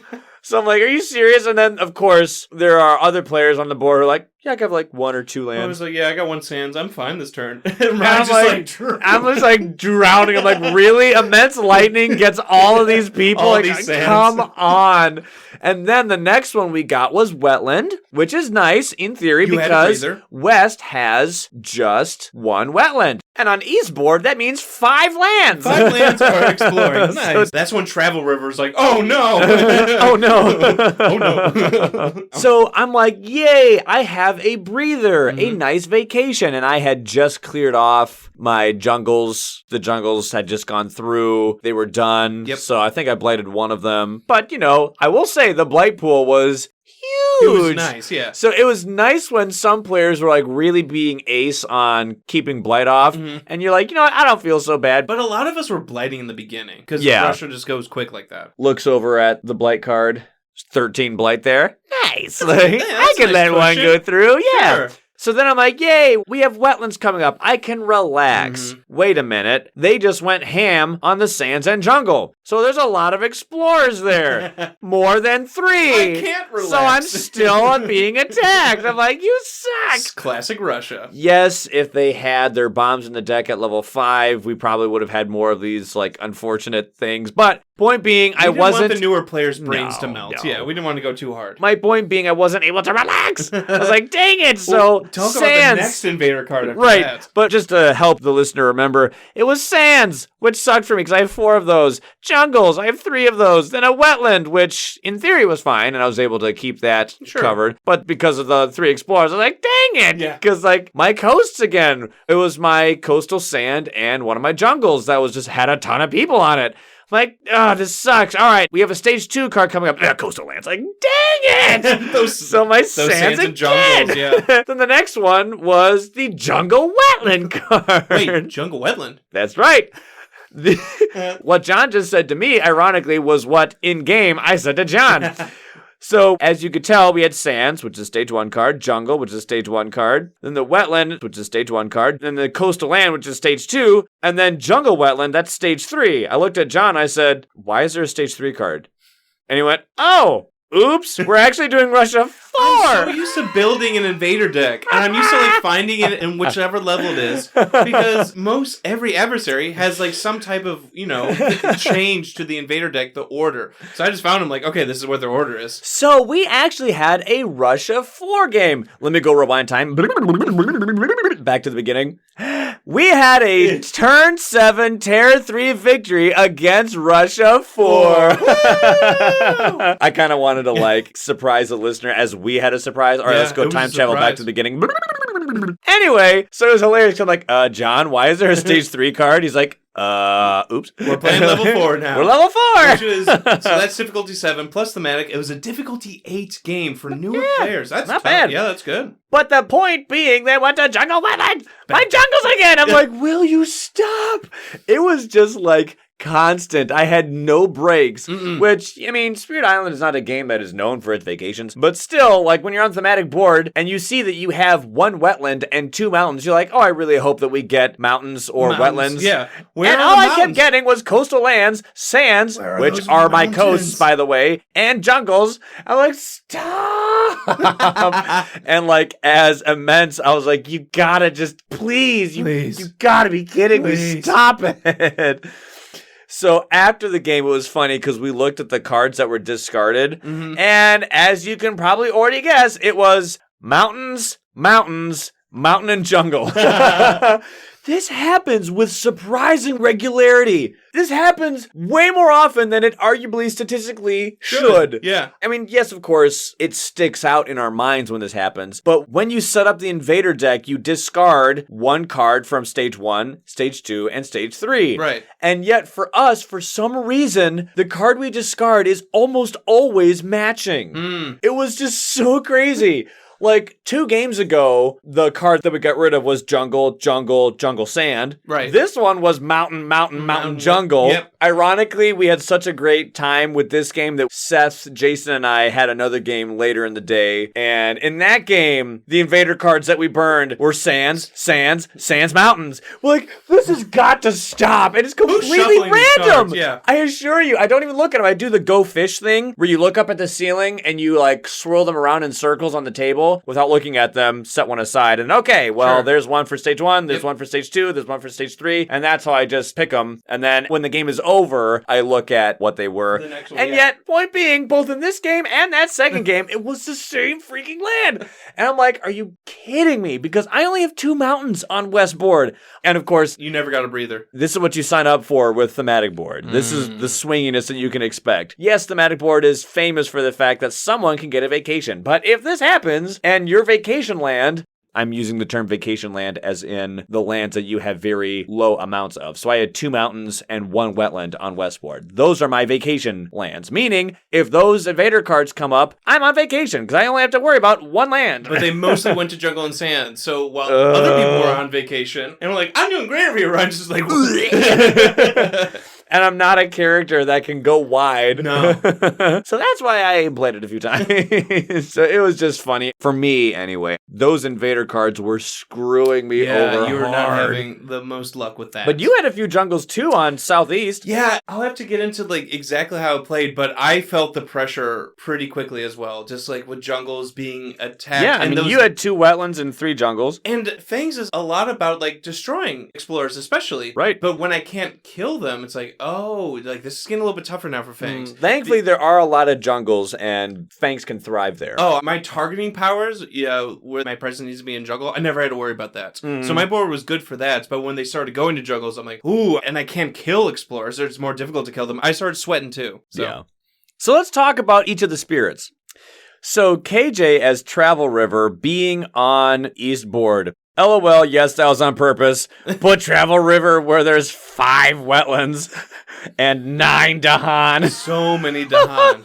So I'm like, are you serious? And then, of course, there are other players on the board who are like, yeah, I got like 1 or 2 lands. I was like, yeah, I got 1 sands. I'm fine this turn. I'm just like drowning. I'm like, really? Immense Lightning gets all of these people? All like, these sands. come on. And then the next one we got was Wetland, which is nice in theory because West has just 1 wetland. And on East board, that means 5 lands. 5 lands are exploring. Nice. So that's when Travel River's like, oh no. Oh no. Oh no. So I'm like, yay, I have a breather, a nice vacation. And I had just cleared off my jungles. The jungles had just gone through. They were done. Yep. So I think I blighted one of them. But, you know, I will say the blight pool was huge. It was nice, yeah. So it was nice when some players were like really being ace on keeping blight off. And you're like, you know what? I don't feel so bad. But a lot of us were blighting in the beginning because Russia just goes quick like that. Looks over at the blight card. 13 blight there. Nice. Like, I can let one go through. Yeah. Sure. So then I'm like, yay, we have wetlands coming up. I can relax. Wait a minute. They just went ham on the sands and jungle. So there's a lot of explorers there. More than 3. I can't relax. So I'm still being attacked. I'm like, you suck. It's classic Russia. Yes, if they had their bombs in the deck at level 5, we probably would have had more of these like unfortunate things. But point being, I wasn't... want the newer players' brains to melt. Yeah, we didn't want to go too hard. My point being, I wasn't able to relax. I was like, dang it. So talk Sands. About the next invader card after that. But just to help the listener remember, it was Sands, which sucked for me because I have 4 of those. Jungles, I have 3 of those. Then a wetland, which in theory was fine, and I was able to keep that covered. But because of the 3 explorers, I was like, dang it. Because like my coasts again, it was my coastal sand and one of my jungles that was just had a ton of people on it. Like, oh, this sucks. All right, we have a stage 2 card coming up. Coastal lands. Like, dang it! So my sands and jungles, Then the next one was the jungle wetland card. Wait, jungle wetland? That's right. What John just said to me, ironically, was what in game I said to John. So, as you could tell, we had Sands, which is a stage 1 card, Jungle, which is a stage 1 card, then the Wetland, which is a stage 1 card, then the Coastal Land, which is stage 2, and then Jungle Wetland, that's stage 3. I looked at John, I said, why is there a stage 3 card? And he went, oh, oops, we're actually doing Russia 4. I'm so used to building an invader deck, and I'm used to like finding it in whichever level it is, because every adversary has like some type of, you know, change to the invader deck, the order. So I just found them like, okay, this is what their order is. So we actually had a Russia 4 game. Let me go rewind time. Back to the beginning. We had a turn 7 Terror 3 victory against Russia 4. I kind of wanted to like surprise the listener as we had a surprise. All right, let's go time travel back to the beginning. Anyway, so it was hilarious. I'm like, John, why is there a stage 3 card? He's like, oops. We're playing level 4 now. We're level 4. Which is, so that's difficulty 7 plus thematic. It was a difficulty 8 game for newer players. That's not bad. Yeah, that's good. But the point being, they went to Jungle Wetland. My jungles again. I'm like, will you stop? It was just like constant. I had no breaks, which, I mean, Spirit Island is not a game that is known for its vacations, but still, like when you're on thematic board and you see that you have 1 wetland and 2 mountains, you're like, oh, I really hope that we get mountains or wetlands. Yeah. And all I kept getting was coastal lands, sands, which are my coasts, by the way, and jungles. I'm like, stop. And like, as immense, I was like, you gotta just, please. You gotta be kidding me. Stop it. So after the game, it was funny because we looked at the cards that were discarded. And as you can probably already guess, it was mountains, mountains, mountain and jungle. This happens with surprising regularity. This happens way more often than it arguably statistically should. Yeah. I mean, yes, of course, it sticks out in our minds when this happens. But when you set up the invader deck, you discard 1 card from stage 1, stage 2, and stage 3. Right. And yet for us, for some reason, the card we discard is almost always matching. It was just so crazy. Like 2 games ago, the card that we got rid of was jungle, jungle, jungle, sand. Right. This one was mountain, mountain, mountain, jungle. Yep. Ironically, we had such a great time with this game that Seth, Jason, and I had another game later in the day. And in that game, the invader cards that we burned were sands, sands, sands, mountains. We're like, this has got to stop. And it's completely random. Yeah. I assure you, I don't even look at them. I do the go fish thing where you look up at the ceiling and you like swirl them around in circles on the table without looking at them, set one aside. And okay, well, there's one for stage 1, there's one for stage 2, there's one for stage 3. And that's how I just pick them. And then when the game is over, I look at what they were. The next one, and yet, point being, both in this game and that second game, it was the same freaking land. And I'm like, are you kidding me? Because I only have 2 mountains on West board. And of course, you never got a breather. This is what you sign up for with thematic board. This is the swinginess that you can expect. Yes, thematic board is famous for the fact that someone can get a vacation. But if this happens and your vacation land, I'm using the term vacation land as in the lands that you have very low amounts of. So I had 2 mountains and 1 wetland on Westboard. Those are my vacation lands, meaning if those invader cards come up, I'm on vacation because I only have to worry about 1 land. But they mostly went to jungle and sand. So while other people were on vacation, and we're like, I'm doing great over here, Ryan's just like, and I'm not a character that can go wide. No. So that's why I played it a few times. So it was just funny. For me, anyway. Those invader cards were screwing me over you were hard. not having the most luck with that. But you had a few jungles, too, on Southeast. Yeah, I'll have to get into, like, exactly how it played, but I felt the pressure pretty quickly as well. Just, like, with jungles being attacked. Yeah, I mean, you had 2 wetlands and 3 jungles. And Fangs is a lot about, like, destroying explorers, especially. Right. But when I can't kill them, it's like, oh, like, this is getting a little bit tougher now for Fangs. Thankfully, there are a lot of jungles, and Fangs can thrive there. Oh, my targeting powers, where my presence needs to be in jungle, I never had to worry about that. So my board was good for that, but when they started going to jungles, I'm like, ooh, and I can't kill explorers, so it's more difficult to kill them. I started sweating too. So. Yeah. So let's talk about each of the spirits. So KJ as Travel River being on East board. LOL, yes, that was on purpose. Put Travel River where there's 5 wetlands and 9 Dahan. So many Dahan.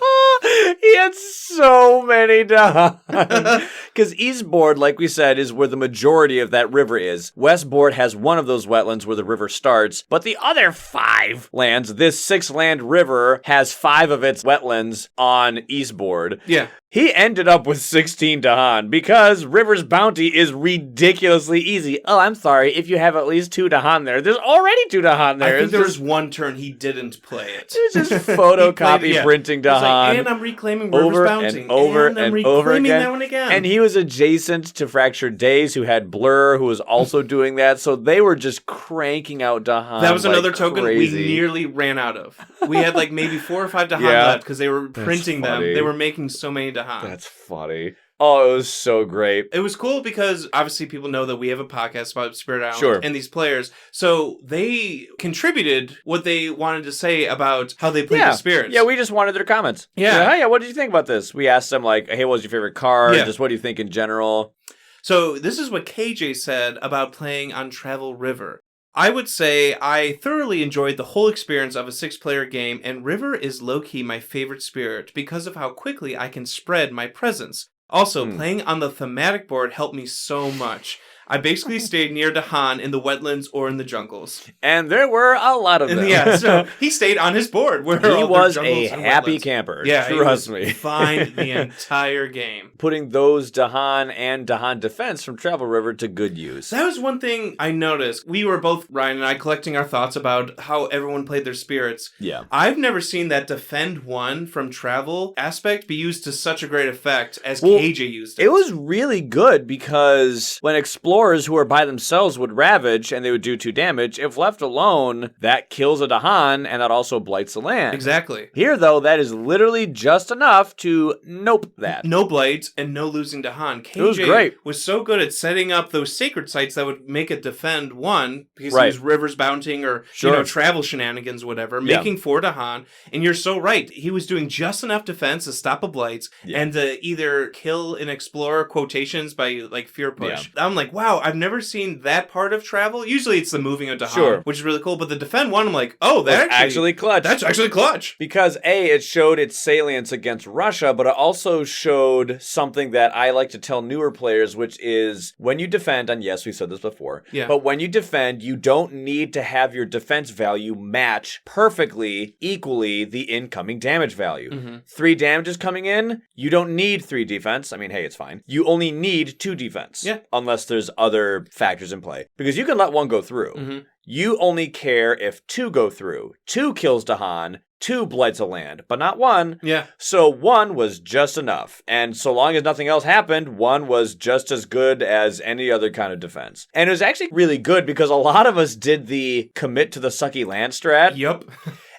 He had so many Dahan. Because East board, like we said, is where the majority of that river is. West board has one of those wetlands where the river starts, but the other 5 lands, this 6-land river, has 5 of its wetlands on East board. Yeah. He ended up with 16 Dahan because River's Bounty is ridiculously easy. Oh, I'm sorry. If you have at least 2 Dahan there, there's already 2 Dahan there. I think there was one turn he didn't play it. It was just photocopy printing Dahan. Like, and I'm reclaiming River's Bounty. And over and over again. That one again. And he was adjacent to Fractured Days, who had Blur, who was also doing that. So they were just cranking out Dahan. That was another token crazy. we nearly ran out of. We had like maybe 4 or 5 Dahan left because they were printing them. They were making so many Dahan. That's funny. Oh, it was so great. It was cool because obviously people know that we have a podcast about Spirit Island and these players. So they contributed what they wanted to say about how they played the spirits. Yeah, we just wanted their comments. Yeah. Hey, what did you think about this? We asked them like, hey, what was your favorite card? Yeah. Just what do you think in general? So this is what KJ said about playing on Travel River. I would say I thoroughly enjoyed the whole experience of a 6-player game, and River is low-key my favorite spirit because of how quickly I can spread my presence. Also, playing on the thematic board helped me so much. I basically stayed near Dahan in the wetlands or in the jungles. And there were a lot of them. Yeah, so he stayed on his board. Where he was a happy camper. Yeah, trust me. Fine the entire game. Putting those Dahan and Dahan Defense from Travel River to good use. That was one thing I noticed. We were both, Ryan and I, collecting our thoughts about how everyone played their spirits. Yeah. I've never seen that Defend 1 from Travel aspect be used to such a great effect as KJ used it. It was really good because when explorers who are by themselves would ravage and they would do 2 damage, if left alone, that kills a Dahan and that also blights the land. Exactly. Here, though, that is literally just enough to nope that. No blights and no losing Dahan. KJ it was great. Was so good at setting up those sacred sites that would make it Defend 1 because he was Rivers Bounting or travel shenanigans, whatever, making 4 Dahan. And you're so right. He was doing just enough defense to stop a blights and to either kill an explorer, quotations, by like fear push. Yeah. I'm like, wow. wow, I've never seen that part of travel. Usually it's the moving out to Sure. Han, which is really cool. But the defend one, I'm like, oh, that's actually clutch. That's actually clutch. Because it showed its salience against Russia, but it also showed something that I like to tell newer players, which is when you defend, and yes, we said this before, but when you defend, you don't need to have your defense value match perfectly, equally the incoming damage value. 3 damage is coming in, you don't need 3 defense. I mean, hey, it's fine. You only need 2 defense. Yeah. Unless there's other factors in play. Because you can let 1 go through. You only care if 2 go through. 2 kills to Han, 2 blights a land, but not 1. Yeah. So 1 was just enough. And so long as nothing else happened, 1 was just as good as any other kind of defense. And it was actually really good because a lot of us did the commit to the sucky land strat. Yep.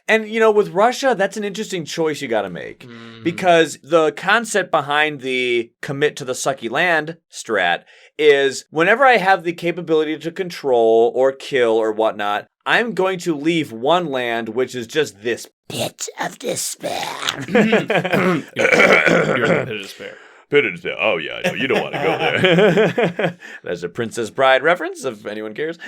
And, with Russia, that's an interesting choice you got to make. Because the concept behind the commit to the sucky land strat is whenever I have the capability to control or kill or whatnot, I'm going to leave 1 land, which is just this pit of despair. You're in the pit of despair. Pit of despair. Oh, yeah, I know. You don't want to go there. That's a Princess Bride reference, if anyone cares.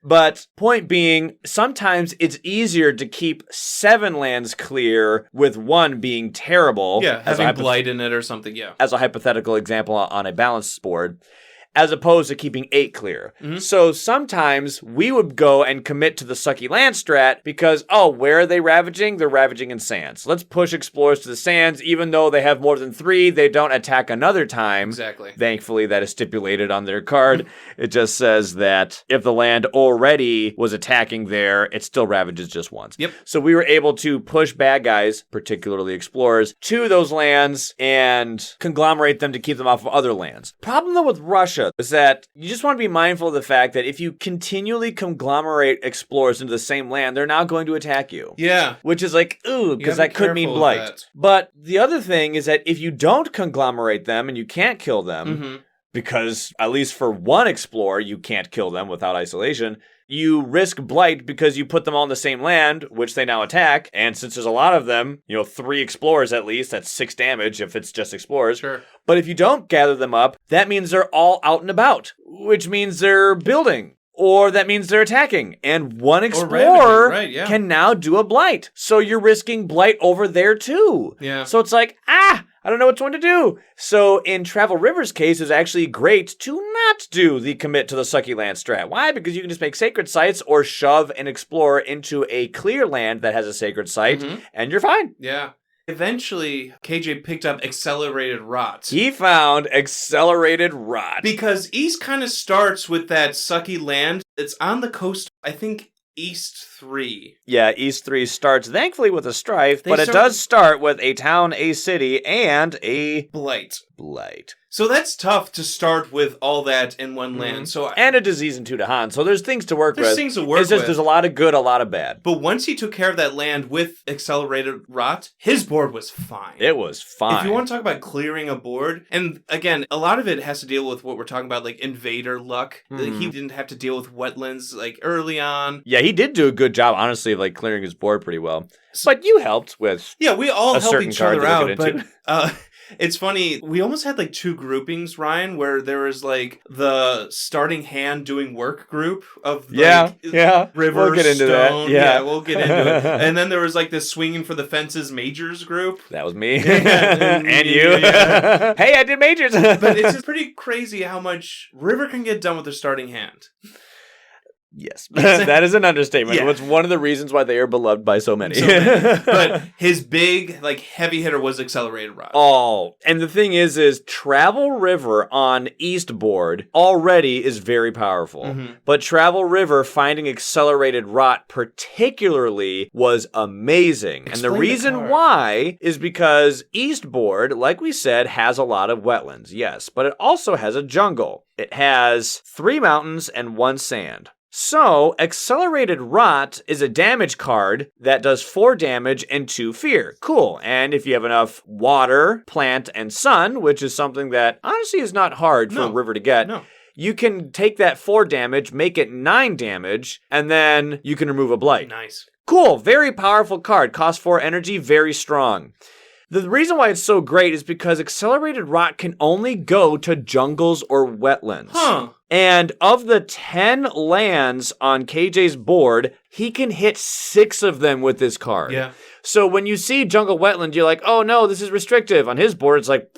But point being, sometimes it's easier to keep 7 lands clear with 1 being terrible. Yeah, having blight in it or something, yeah. As a hypothetical example on a balance board, as opposed to keeping 8 clear. So sometimes we would go and commit to the sucky land strat because, where are they ravaging? They're ravaging in sands. Let's push explorers to the sands. Even though they have more than 3, they don't attack another time. Exactly. Thankfully, that is stipulated on their card. It just says that if the land already was attacking there, it still ravages just once. Yep. So we were able to push bad guys, particularly explorers, to those lands and conglomerate them to keep them off of other lands. Problem though with Russia is that you just want to be mindful of the fact that if you continually conglomerate explorers into the same land, they're now going to attack you. Yeah. Which is like, ooh, because that could mean blight. But the other thing is that if you don't conglomerate them and you can't kill them, because at least for 1 explorer, you can't kill them without isolation, you risk blight because you put them all in the same land, which they now attack. And since there's a lot of them, 3 explorers at least, that's 6 damage if it's just explorers. Sure. But if you don't gather them up, that means they're all out and about, which means they're building. Or that means they're attacking. And 1 explorer can now do a blight. So you're risking blight over there too. Yeah. So it's like, I don't know which one to do. So in Travel River's case, it's actually great to not do the commit to the sucky land strat. Why? Because you can just make sacred sites or shove an explorer into a clear land that has a sacred site, and you're fine. Yeah. Eventually, KJ picked up Accelerated Rot. He found Accelerated Rot. Because East kind of starts with that sucky land. It's on the coast, I think, East 3. Yeah, East 3 starts, thankfully, with a strife, but it does start with a town, a city, and a blight. Blight. So that's tough to start with all that in 1 land. And a disease and 2 to Han. So there's things to work with. There's things to work it's just, with. There's a lot of good, a lot of bad. But once he took care of that land with Accelerated Rot, his board was fine. It was fine. If you want to talk about clearing a board, and again, a lot of it has to deal with what we're talking about, like invader luck. He didn't have to deal with wetlands like early on. Yeah, he did do a good job, honestly, of like clearing his board pretty well. But you helped with we all help each other out. But It's funny, we almost had like two groupings, Ryan, where there was like the starting hand doing work group of like river, we'll get into stone. that. Yeah, we'll get into it. And then there was like this swinging for the fences majors group. That was me. and you. Yeah. Hey, I did majors. But it's just pretty crazy how much river can get done with their starting hand. Yes, that is an understatement. Yeah. It's one of the reasons why they are beloved by so many. But his big, like, heavy hitter was Accelerated Rot. Oh, and the thing is Travel River on East board already is very powerful. Mm-hmm. But Travel River finding Accelerated Rot particularly was amazing. Explain and the the reason card. why is because East board, like we said, has a lot of wetlands, yes, but it also has a jungle. It has 3 mountains and 1 sand. So, Accelerated Rot is a damage card that does 4 damage and 2 fear. Cool. And if you have enough water, plant, and sun, which is something that honestly is not hard for a river to get, you can take that 4 damage, make it 9 damage, and then you can remove a blight. Nice. Cool. Very powerful card. Cost 4 energy, very strong. The reason why it's so great is because accelerated rot can only go to jungles or wetlands. Huh. And of the 10 lands on KJ's board, he can hit 6 of them with this card. Yeah. So when you see jungle wetland, you're like, oh no, this is restrictive. On his board, it's like,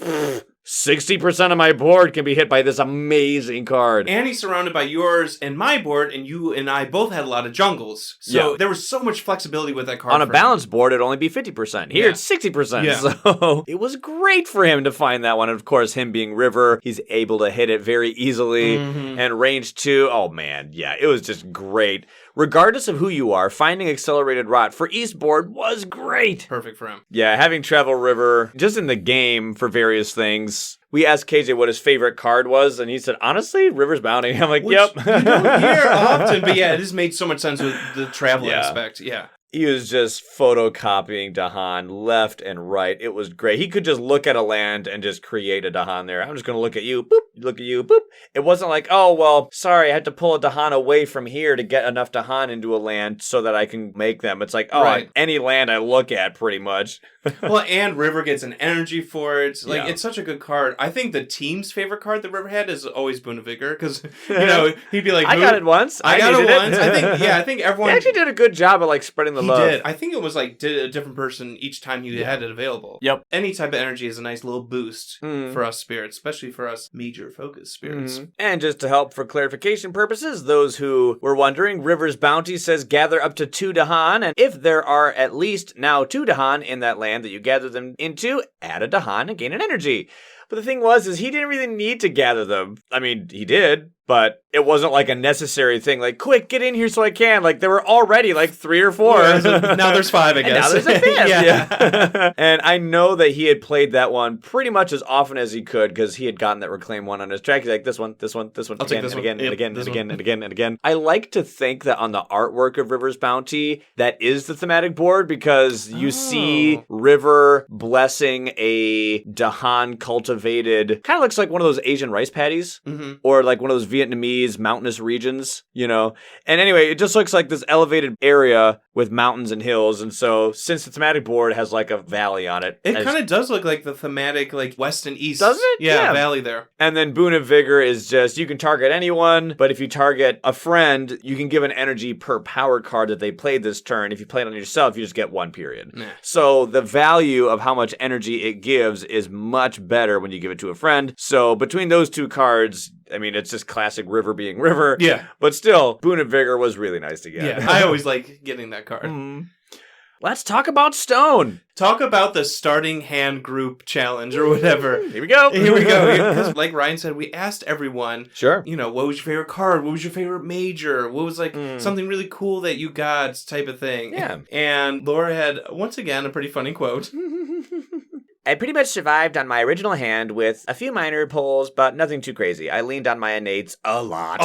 60% of my board can be hit by this amazing card. And he's surrounded by yours and my board, and you and I both had a lot of jungles. So there was so much flexibility with that card. On a balanced board, it'd only be 50%. Here, it's 60%. Yeah. So it was great for him to find that one. And of course, him being River, he's able to hit it very easily. And range 2, oh man, yeah, it was just great. Regardless of who you are, finding accelerated rot for East board was great. Perfect for him. Yeah, having Travel River just in the game for various things. We asked KJ what his favorite card was, and he said, honestly, River's Bounty. I'm like, yep. You don't hear often, but yeah, it just made so much sense with the travel aspect. Yeah. He was just photocopying Dahan left and right. It was great. He could just look at a land and just create a Dahan there. I'm just going to look at you, boop, look at you, boop. It wasn't like, oh, well, sorry, I had to pull a Dahan away from here to get enough Dahan into a land so that I can make them. It's like, oh, any land I look at, pretty much. Well, and River gets an energy for it. Like, it's such a good card. I think the team's favorite card that River had is always Boon of Vigor, because, you know, he'd be like, I got it once. I got it once. I think everyone... He actually did a good job of, like, spreading the love. He did. I think it was, like, did a different person each time you had it available. Yep. Any type of energy is a nice little boost for us spirits, especially for us major focus spirits. And just to help for clarification purposes, those who were wondering, River's Bounty says gather up to 2 Dahan, and if there are at least now 2 Dahan in that land that you gather them into, add a Dahan and gain an energy. But the thing was, is he didn't really need to gather them. I mean, he did, but it wasn't like a necessary thing. Like, quick, get in here so I can. Like, there were already like 3 or 4. Now there's 5, I guess. And now there's a 5th. Yeah. And I know that he had played that one pretty much as often as he could because he had gotten that reclaim one on his track. He's like, this one, I'll again, this and one. again, and again, and again, and again, and again. I like to think that on the artwork of River's Bounty, that is the thematic board because you see River blessing a Dahan cultivated, kind of looks like one of those Asian rice paddies or like one of those Vietnamese mountainous regions, you know. And anyway, it just looks like this elevated area with mountains and hills. And so since the thematic board has like a valley on it. It kind of does look like the thematic like west and east. Doesn't it? Yeah, valley there. And then Boon of Vigor is just, you can target anyone, but if you target a friend, you can give an energy per power card that they played this turn. If you play it on yourself, you just get 1 period. Nah. So the value of how much energy it gives is much better when you give it to a friend. So between those 2 cards, I mean, it's just classic River being River. Yeah. But still, Boon of Vigor was really nice to get. Yeah, I always like getting that card. Let's talk about Stone. Talk about the starting hand group challenge or whatever. Here we go. Because like Ryan said, we asked everyone, sure, you know, what was your favorite card? What was your favorite major? What was like something really cool that you got type of thing? Yeah. And Laura had, once again, a pretty funny quote. I pretty much survived on my original hand with a few minor pulls, but nothing too crazy. I leaned on my innates a lot.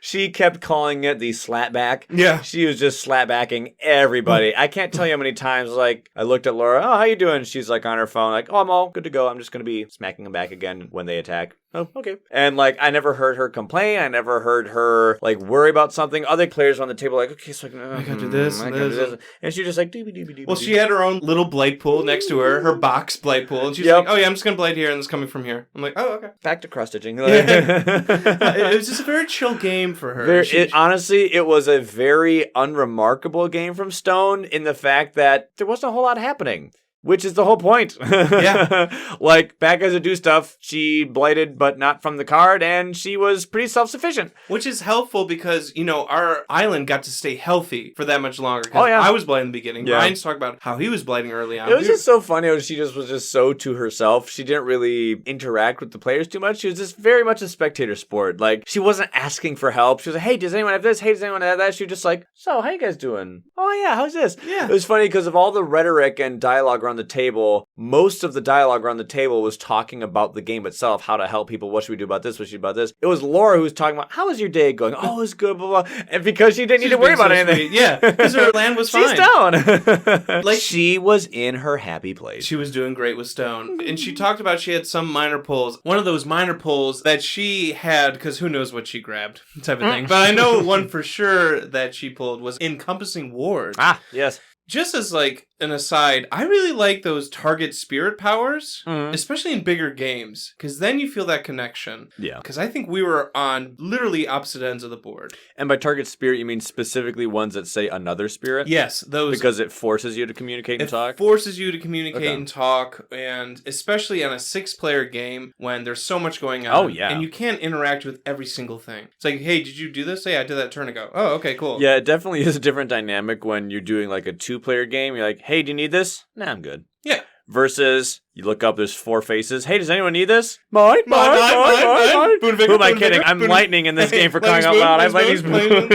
She kept calling it the slapback. Yeah. She was just slapbacking everybody. I can't tell you how many times, like, I looked at Laura, oh, how you doing? She's, like, on her phone, like, oh, I'm all good to go. I'm just going to be smacking them back again when they attack. Oh, okay. And, like, I never heard her complain. I never heard her, like, worry about something. Other players on the table, like, okay, so I gotta do this, I gotta do this. And she was just like, doobie. Well, she had her own little blight pool next to her box blight pool. And she's like, oh, yeah, I'm just going to blight here and it's coming from here. I'm like, oh, okay. Back to cross-stitching. It was just a very chill game for her. Honestly, it was a very unremarkable game from Stone in the fact that there wasn't a whole lot happening. Which is the whole point. Yeah. Like, bad guys that do stuff, she blighted, but not from the card, and she was pretty self-sufficient. Which is helpful because, you know, our island got to stay healthy for that much longer. Oh, yeah. I was blighting in the beginning. Yeah. Ryan's talking about how he was blighting early on. It was just so funny how she just was just so to herself. She didn't really interact with the players too much. She was just very much a spectator sport. Like, she wasn't asking for help. She was like, hey, does anyone have this? Hey, does anyone have that? She was just like, so, how you guys doing? Oh, yeah, how's this? Yeah. It was funny because of all the rhetoric and dialogue around the table, most of the dialogue around the table was talking about the game itself, how to help people, what should we do about this, what should we do about this. It was Laura who was talking about, how was your day going? Oh, it's good, blah, blah. And because she didn't need to worry about anything. Sweet. Yeah, because her land was fine. She's down. Like, she was in her happy place. She was doing great with Stone. And she talked about she had some minor pulls. One of those minor pulls that she had, because who knows what she grabbed, type of thing. But I know one for sure that she pulled was Encompassing Ward. Ah, yes. just as like an aside, I really like those target spirit powers, especially in bigger games, because then you feel that connection. Yeah. Because I think we were on literally opposite ends of the board. And by target spirit, you mean specifically ones that say another spirit? Yes, those. Because it forces you to communicate and talk? It forces you to communicate and talk, and especially on a 6-player game when there's so much going on. Oh, yeah. And you can't interact with every single thing. It's like, hey, did you do this? Hey, I did that turn ago. Oh, okay, cool. Yeah, it definitely is a different dynamic when you're doing like a 2-player game. You're like, hey, do you need this? Nah, I'm good. Yeah. Versus, you look up, there's 4 faces. Hey, does anyone need this? Mine. Who am I kidding? I'm lightning in this game for crying out loud. I'm lightning spoon.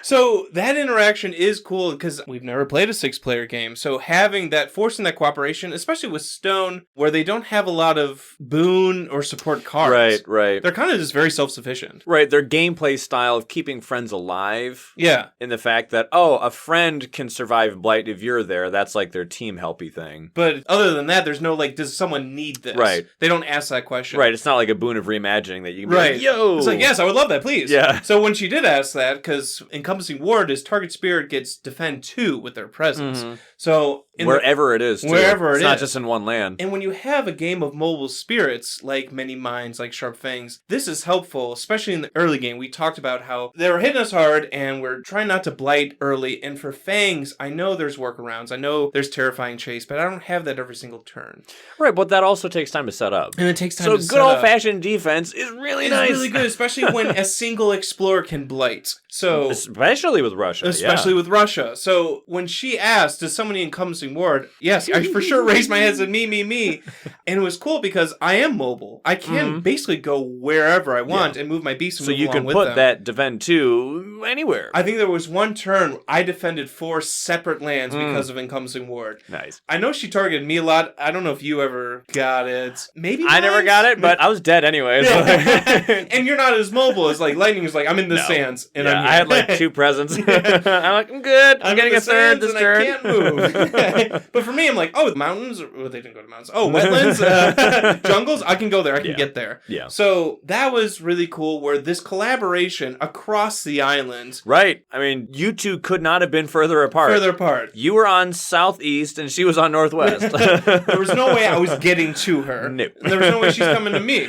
So that interaction is cool because we've never played a 6-player game. So having that, forcing that cooperation, especially with Stone, where they don't have a lot of boon or support cards. Right. They're kind of just very self-sufficient. Right, their gameplay style of keeping friends alive. Yeah. In the fact that, a friend can survive blight if you're there. That's like their team helpy thing. But other than that, there's no like, does someone need this? Right. They don't ask that question. Right, it's not like a boon of reimagining that you can be like, yo! It's like, yes, I would love that, please. Yeah. So when she did ask that, because Encompassing Ward is target spirit gets defend 2 with their presence. So wherever it is, too. It's not just in one land. And when you have a game of mobile spirits, like Many Minds, like Sharp Fangs, this is helpful, especially in the early game. We talked about how they were hitting us hard, and we're trying not to blight early. And for Fangs, I know there's workarounds. I know there's Terrifying Chase, but I don't have that every single turn. Right, but that also takes time to set up. And it takes time to set up. So good old-fashioned defense is really nice. It's really good, especially when a single explorer can blight. So especially with Russia. With Russia. So when she asked, does somebody Encompassing Ward? Yes, I for sure raised my hands and me. And it was cool because I am mobile. I can basically go wherever I want and move my beast and so move you along can with put them. that defend 2 anywhere. I think there was one turn I defended 4 separate lands because of Encompassing Ward. Nice. I know she targeted me a lot. I don't know if you ever got it. Maybe I never got it, but I was dead anyway. And you're not as mobile as like Lightning is like, I'm in the sands. And I'm I had like 2 presents. I'm like, I'm good. I'm getting a third this turn. I can't move. But for me, I'm like, the mountains. Well, they didn't go to mountains. Wetlands, jungles. I can go there. I can get there. Yeah. So that was really cool. Where this collaboration across the island. Right. I mean, you two could not have been further apart. You were on southeast, and she was on northwest. There was no way I was getting to her. No. And there was no way she's coming to me.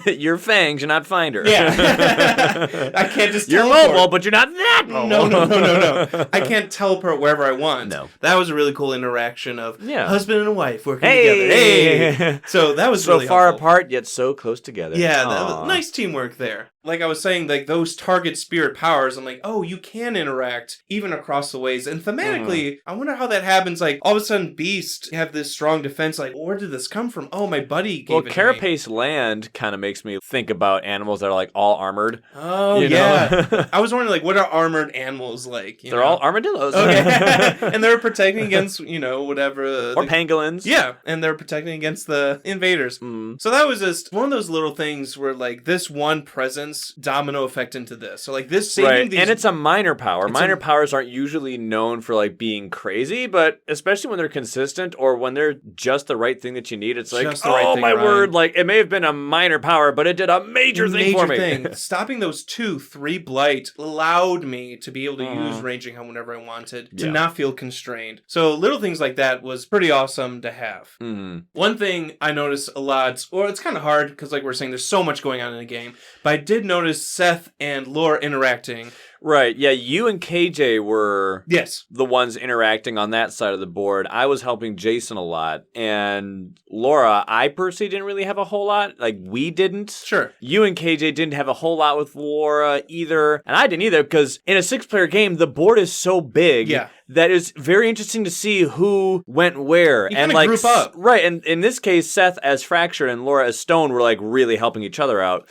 You're Fangs. You're not Finder. Yeah. I can't just. You're teleport. mobile, but you're not that mobile. No. I can't teleport wherever I want. No. That was a really cool interaction of husband and wife working together. Hey. So that was so really far helpful. apart yet so close together. Yeah, that was nice teamwork there. Like I was saying, like those target spirit powers, I'm like, you can interact even across the ways. And thematically, I wonder how that happens. Like all of a sudden, Beast have this strong defense. Like, where did this come from? Oh, my buddy gave it to me. Carapace land kind of makes me think about animals that are like all armored. Oh, yeah. I was wondering, like, what are armored animals like? They're all armadillos. Okay. And they're protecting against, whatever. Or pangolins. Yeah. And they're protecting against the invaders. So that was just one of those little things where, like, this one presence domino effect into this. So, like, this saving these... And it's a minor power. Minor powers aren't usually known for, like, being crazy, but especially when they're consistent or when they're just the right thing that you need, it's like, my word, like, it may have been a minor power, but it did a major thing for me. Stopping those 2-3 blight allowed me to be able to use ranging whenever I wanted, to not feel constrained. So little things like that was pretty awesome to have. One thing I noticed a lot, or it's kind of hard, because like we're saying, there's so much going on in the game, but I did notice Seth and Laura interacting. Right, yeah, you and KJ were the ones interacting on that side of the board. I was helping Jason a lot, and Laura, I personally didn't really have a whole lot. Like, we didn't. Sure. You and KJ didn't have a whole lot with Laura either, and I didn't either, because in a 6-player game, the board is so big that it's very interesting to see who went where. You and like group up. Right, and in this case, Seth as Fractured and Laura as Stone were like really helping each other out.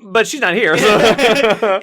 But she's not here. So,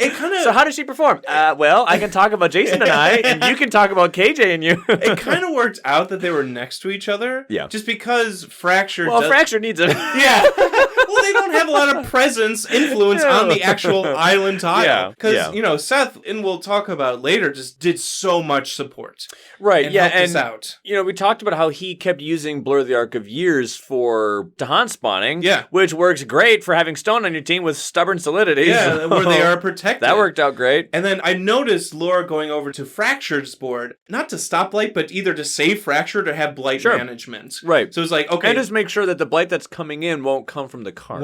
so how does she perform? Well, I can talk about Jason and I, and you can talk about KJ and you. It kind of worked out that they were next to each other. Yeah. Just because Fractured... Fractured needs it. Yeah. Well, Well, they don't have a lot of presence, influence on the actual island tile. Because, Seth, and we'll talk about later, just did so much support. Right, and helped us out. We talked about how he kept using Blur the Arc of Years for Dahan spawning, which works great for having Stone on your team with stubborn solidity. Yeah, where they are protected. That worked out great. And then I noticed Laura going over to Fractured's board, not to stop Blight, but either to save Fractured or have Blight management. Right. So it's like, okay. And just make sure that the Blight that's coming in won't come from the card.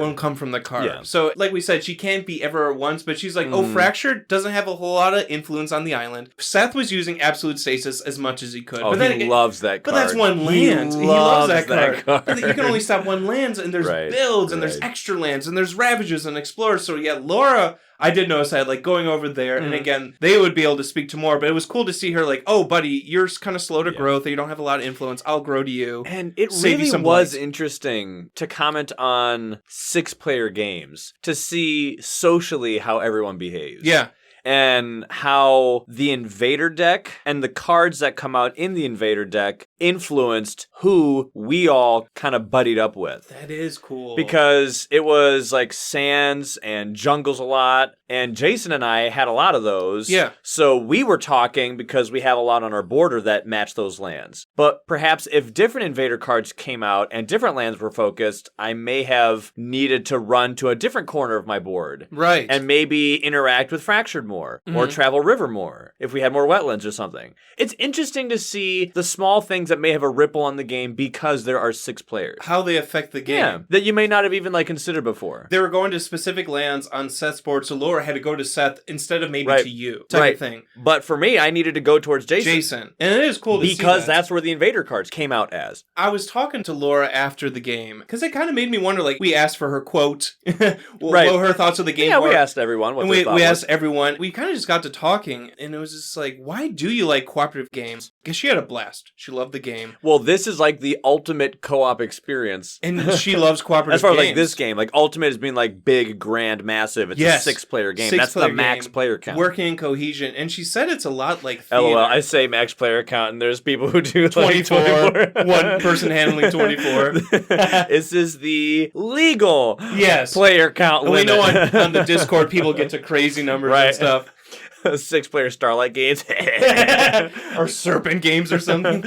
Yeah. So, like we said, she can't be ever at once, but she's like, Fractured doesn't have a whole lot of influence on the island. Seth was using Absolute Stasis as much as he could. Oh, but he loves that card. But that's one land. He loves that card. But you can only stop one land, and there's builds, and there's extra lands, and there's Ravages and Explorers. So, Laura... I did notice that, like, going over there, and again, they would be able to speak to more, but it was cool to see her, like, oh, buddy, you're kind of slow to growth, you don't have a lot of influence, I'll grow to you. And it really was interesting to comment on 6-player games, to see socially how everyone behaves. Yeah. And how the Invader deck and the cards that come out in the Invader deck influenced who we all kind of buddied up with. That is cool. Because it was like Sands and Jungles a lot, and Jason and I had a lot of those. Yeah. So we were talking because we have a lot on our border that match those lands. But perhaps if different Invader cards came out and different lands were focused, I may have needed to run to a different corner of my board. Right. And maybe interact with Fractured more. Or travel river more if we had more wetlands or something. It's interesting to see the small things that may have a ripple on the game because there are 6 players. How they affect the game. Yeah, that you may not have even considered before. They were going to specific lands on Seth's board, so Laura had to go to Seth instead of maybe to you type of thing. But for me, I needed to go towards Jason. And it is cool to see because that's where the Invader cards came out as. I was talking to Laura after the game, because it kind of made me wonder, like, we asked for her quote, what her thoughts of the game were. Yeah, we asked everyone what they thought. We asked everyone. We kind of just got to talking, and it was just like, why do you like cooperative games? Because she had a blast. She loved the game. Well, this is like the ultimate co-op experience. And she loves cooperative games. As far as like this game, like Ultimate is being like big, grand, massive. It's a 6-player game. That's the max player count. Working in cohesion. And she said it's a lot like theater. LOL, I say max player count, and there's people who do 24. Like 24. One person handling 24. This is the legal player count limit. We know on the Discord people get to crazy numbers and stuff. 6-player Starlight games. Or Serpent games or something.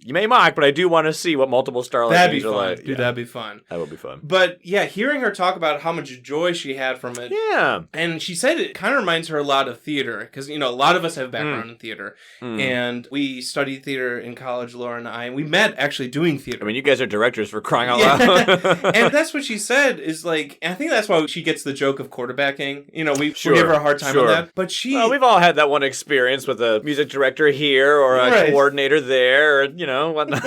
You may mock, but I do want to see what multiple Starlight games are like. Dude, that'd be fun. That would be fun. But yeah, hearing her talk about how much joy she had from it. Yeah. And she said it kind of reminds her a lot of theater. Because, a lot of us have background in theater. And we studied theater in college, Laura and I. And we met actually doing theater. I mean, you guys are directors for crying out loud. And that's what she said is like, I think that's why she gets the joke of quarterbacking. We give her a hard time on that. But well, we've all had that one experience with a music director here or a coordinator there, or, whatnot.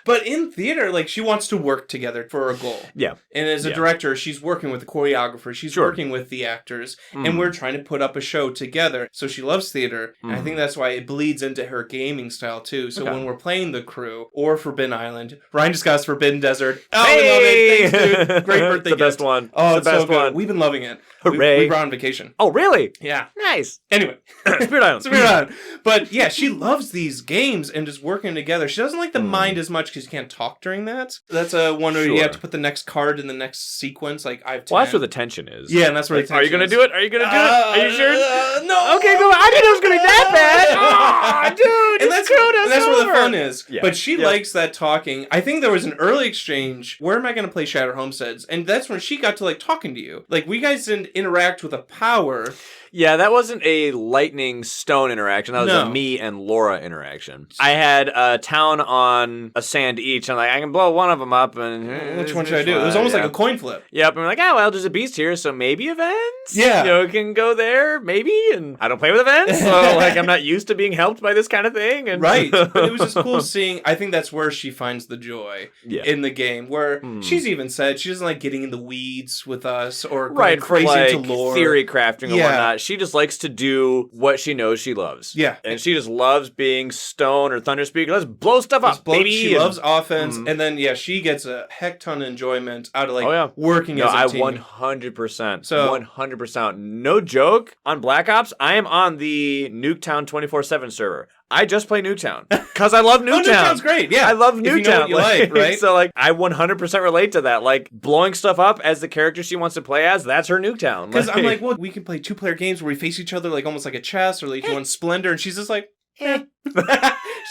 But in theater, like, she wants to work together for a goal. Yeah. And as a director, she's working with the choreographer. She's working with the actors. And we're trying to put up a show together. So she loves theater. And I think that's why it bleeds into her gaming style, too. So when we're playing The Crew or Forbidden Island, Ryan just got us Forbidden Desert. Oh, we love it. Thanks, dude. Great birthday gift. The best one. Oh, it's so good. We've been loving it. Hooray. We brought on vacation. Oh, really? Yeah. Nice. Anyway. Spirit Island. Spirit Island. But yeah, she loves these games and just working together. She doesn't like the mind as much because you can't talk during that. That's a one where you have to put the next card in the next sequence. Like, I have 10. Well, that's where the tension is. Yeah, and that's where the tension is. Are you going to do it? Are you going to do it? Are you sure? No. Okay, go. I didn't know it was going to be that bad. Dude, and that's where the fun is. Yeah. But she likes that talking. I think there was an early exchange. Where am I going to play Shattered Homesteads? And that's when she got to, like, talking to you. Like, we guys didn't interact with a power. Yeah, that wasn't a lightning stone interaction. That was a me and Laura interaction. I had a town on a sand each. I'm like, I can blow one of them up. And which one should I do? It was almost like a coin flip. Yep. And we're like, there's a beast here, so maybe events? Yeah. Can go there, maybe. And I don't play with events, so I'm not used to being helped by this kind of thing. And right. But it was just cool seeing, I think that's where she finds the joy in the game, where she's even said she doesn't like getting in the weeds with us or going crazy into lore. Theory crafting and whatnot. She just likes to do what she knows she loves. Yeah. And she just loves being Stone or Thunderspeak. Let's blow stuff up, baby. She loves offense. And then, she gets a heck ton of enjoyment out of, working as a team. 100%. So 100%. No joke. On Black Ops, I am on the Nuketown 24/7 server. I just play Newtown because I love Newtown. Newtown's great. Yeah, I love Newtown. If you know what you like, right? So like, I 100% relate to that. Like blowing stuff up as the character she wants to play as. That's her Newtown. Because I'm like, well, we can play 2-player games where we face each other like almost like a chess, or like you want Splendor, and she's just like, eh. She's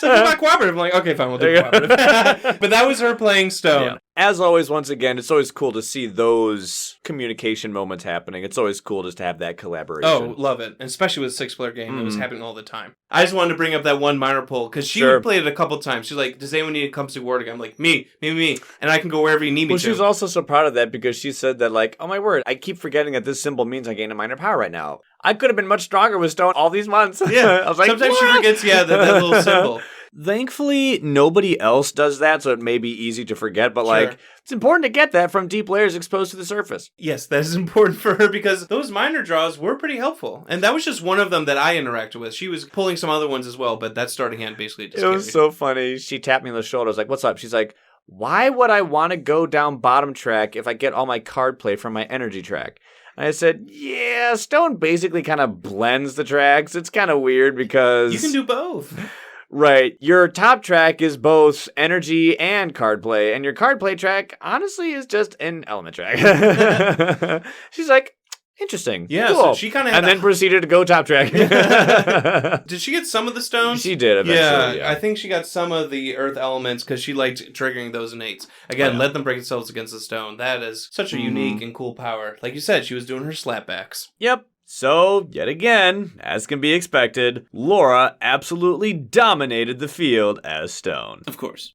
like, we're not cooperative. I'm like, okay, fine, we'll do cooperative. But that was her playing Stone. Yeah. As always, once again, it's always cool to see those communication moments happening. It's always cool just to have that collaboration. Oh, love it. And especially with a 6-player game, it was happening all the time. I just wanted to bring up that one minor poll, because she would play it a couple times. She's like, does anyone need to come to Word again? I'm like, me. And I can go wherever you need me to. Well, she was also so proud of that because she said that, like, oh my word, I keep forgetting that this symbol means I gain a minor power right now. I could have been much stronger with Stone all these months. Yeah. I was like, sometimes what? she forgets, that little symbol. Thankfully, nobody else does that, so it may be easy to forget, but like, it's important to get that from deep layers exposed to the surface. Yes, that is important for her because those minor draws were pretty helpful. And that was just one of them that I interacted with. She was pulling some other ones as well, but that starting hand basically just It was so funny. She tapped me on the shoulder. I was like, what's up? She's like, why would I want to go down bottom track if I get all my card play from my energy track? And I said, yeah, Stone basically kind of blends the tracks. It's kind of weird because... You can do both. Right. Your top track is both energy and card play, and your card play track, honestly, is just an element track. She's like, interesting. Yeah, cool. so she kind of and then proceeded to go top track. Did she get some of the stones? She did eventually. Yeah, I think she got some of the earth elements because she liked triggering those innates. Again, let them break themselves against the stone. That is such a unique and cool power. Like you said, she was doing her slapbacks. Yep. So, yet again, as can be expected, Laura absolutely dominated the field as Stone. Of course.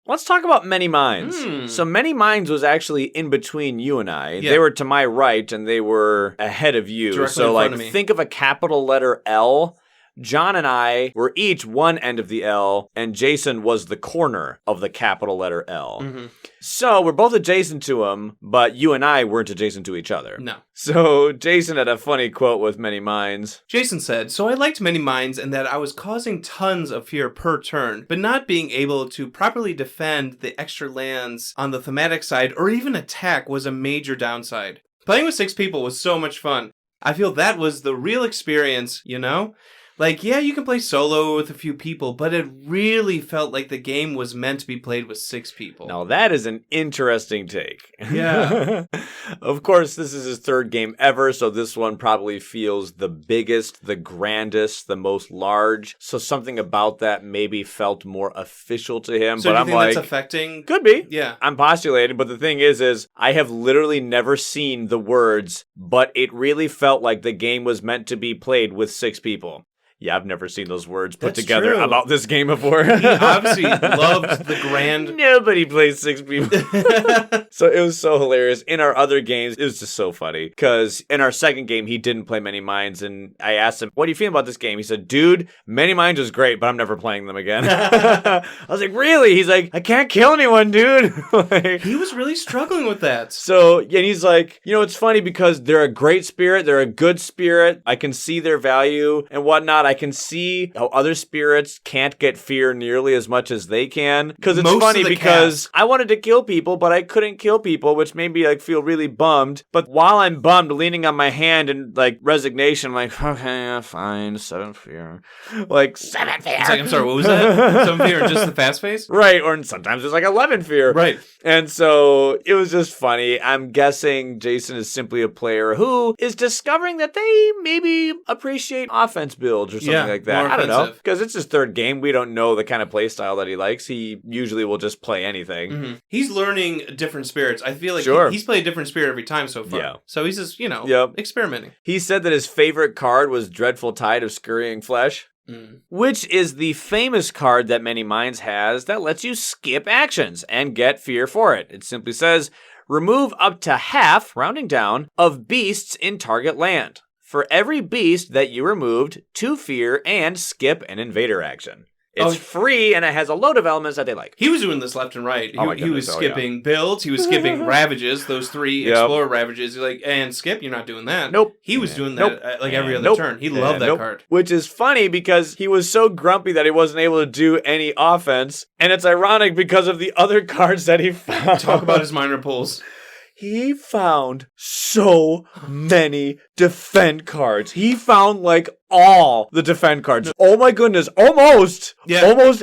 Let's talk about Many Minds. So Many Minds was actually in between you and I. Yeah. They were to my right, and they were ahead of you. Directly so, in front of like, me. think of a capital letter L. John and I were each one end of the L, and Jason was the corner of the capital letter L. Mm-hmm. So we're both adjacent to him, but you and I weren't adjacent to each other. No. So Jason had a funny quote with Many Minds. Jason said, so I liked Many Minds in that I was causing tons of fear per turn, but not being able to properly defend the extra lands on the thematic side or even attack was a major downside. Playing with 6 people was so much fun. I feel that was the real experience, you know? Like, yeah, you can play solo with a few people, but it really felt like the game was meant to be played with 6 people. Now, that is an interesting take. Yeah. Of course, this is his 3rd game ever, so this one probably feels the biggest, the grandest, the most large. So something about that maybe felt more official to him. So but do you I'm think like, that's affecting? Could be. Yeah. I'm postulating, but the thing is I have literally never seen the words, but it really felt like the game was meant to be played with 6 people. Yeah, I've never seen those words put together about this game before. He obviously loved the grand... Nobody plays 6 people. So it was so hilarious. In our other games, it was just so funny. Because in our second game, he didn't play Many Minds. And I asked him, what do you feel about this game? He said, dude, Many Minds was great, but I'm never playing them again. I was like, really? He's like, I can't kill anyone, dude. Like, he was really struggling with that. So, and he's like, you know, it's funny because they're a great spirit. They're a good spirit. I can see their value and whatnot. I can see how other spirits can't get fear nearly as much as they can. Because it's funny because I wanted to kill people, but I couldn't kill people, which made me like feel really bummed. But while I'm bummed, leaning on my hand in like resignation, I'm like, okay, fine, 7 fear. Like, 7 fear. It's like, I'm sorry, what was that? 7 fear, just the fast face? Right, or sometimes it's like 11 fear. Right. And so it was just funny. I'm guessing Jason is simply a player who is discovering that they maybe appreciate offense builds or something like that. I don't know. Because it's his 3rd game. We don't know the kind of play style that he likes. He usually will just play anything. Mm-hmm. He's learning different spirits. I feel like he's played a different spirit every time so far. Yeah. So he's just, experimenting. He said that his favorite card was Dreadful Tide of Scurrying Flesh. Which is the famous card that Many Minds has that lets you skip actions and get fear for it. It simply says, remove up to half, rounding down, of beasts in target land. For every beast that you removed, 2 fear and skip an invader action. It's free, and it has a load of elements that they like. He was doing this left and right. He was skipping builds. He was skipping Ravages, those 3 Explorer Ravages. He's like, and skip, you're not doing that. Nope. He was doing that every other turn. He loved that card. Which is funny because he was so grumpy that he wasn't able to do any offense. And it's ironic because of the other cards that he found. Talk about his minor pulls. He found so many defend cards. He found like all the defend cards. Oh my goodness, almost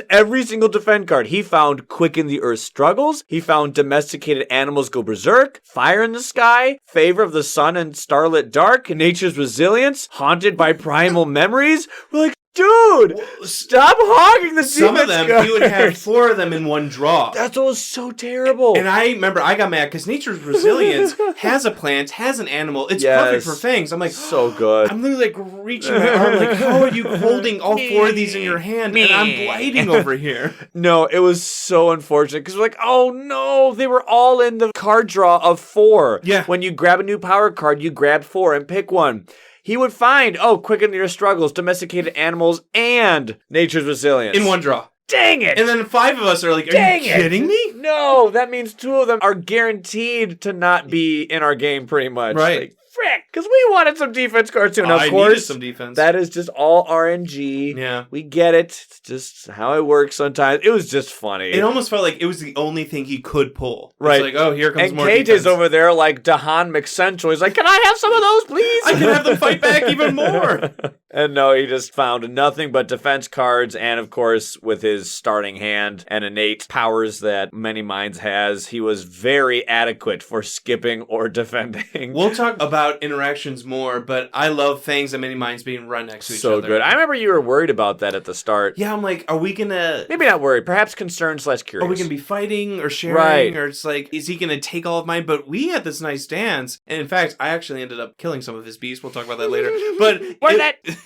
every single defend card. He found Quicken the Earth Struggles. He found Domesticated Animals Go Berserk, Fire in the Sky, Favor of the Sun and Starlit Dark, Nature's Resilience, Haunted by Primal Memories. We're like, dude, stop hogging the Some of them, cards. he would have 4 of them in one draw. That's what was so terrible. And I remember I got mad because Nature's Resilience has a plant, has an animal. It's perfect for fangs. I'm like, so good. I'm literally like reaching my arm like, how are you holding all 4 of these in your hand? And I'm blighting over here. No, it was so unfortunate because we're like, oh no, they were all in the card draw of 4. Yeah. When you grab a new power card, you grab 4 and pick one. He would find, Quicken Your Struggles, Domesticated Animals, and Nature's Resilience. In one draw. Dang it! And then 5 of us are like, are you kidding me? No, that means 2 of them are guaranteed to not be in our game pretty much. Right. Like, frick, because we wanted some defense cards too. Now, of course, needed some defense. That is just all RNG. Yeah. We get it. It's just how it works sometimes. It was just funny. It almost felt like it was the only thing he could pull. Right. It's like, oh, here comes and more KJ's defense. over there like Dahan McCentral. He's like, can I have some of those, please? I can have them fight back even more. And no, he just found nothing but defense cards. And of course, with his starting hand and innate powers that Many Minds has, he was very adequate for skipping or defending. We'll talk about interactions more, but I love Fangs and Many Minds being run next to each So other. good. I remember you were worried about that at the start. Yeah, I'm like, are we gonna... Maybe not worried. Perhaps concerned / curious. Are we gonna be fighting or sharing? Right. Or it's like, is he gonna take all of mine? But we had this nice dance. And in fact, I actually ended up killing some of his beasts. We'll talk about that later. But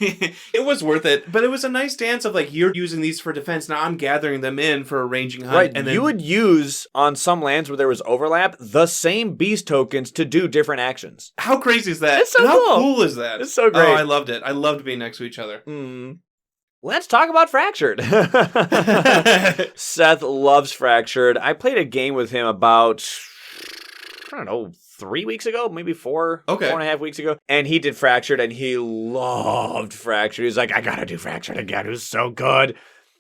it was worth it. But it was a nice dance of like, you're using these for defense. Now I'm gathering them in for a ranging hunt. Right. And then you would use, on some lands where there was overlap, the same beast tokens to do different actions. How crazy is that? It's so and how cool. cool is that? It's so great. Oh, I loved it. I loved being next to each other. Let's talk about Fractured. Seth loves Fractured. I played a game with him about, 3 weeks ago, maybe 4.5 weeks ago. And he did Fractured and he loved Fractured. He's like, I gotta do Fractured again. It was so good.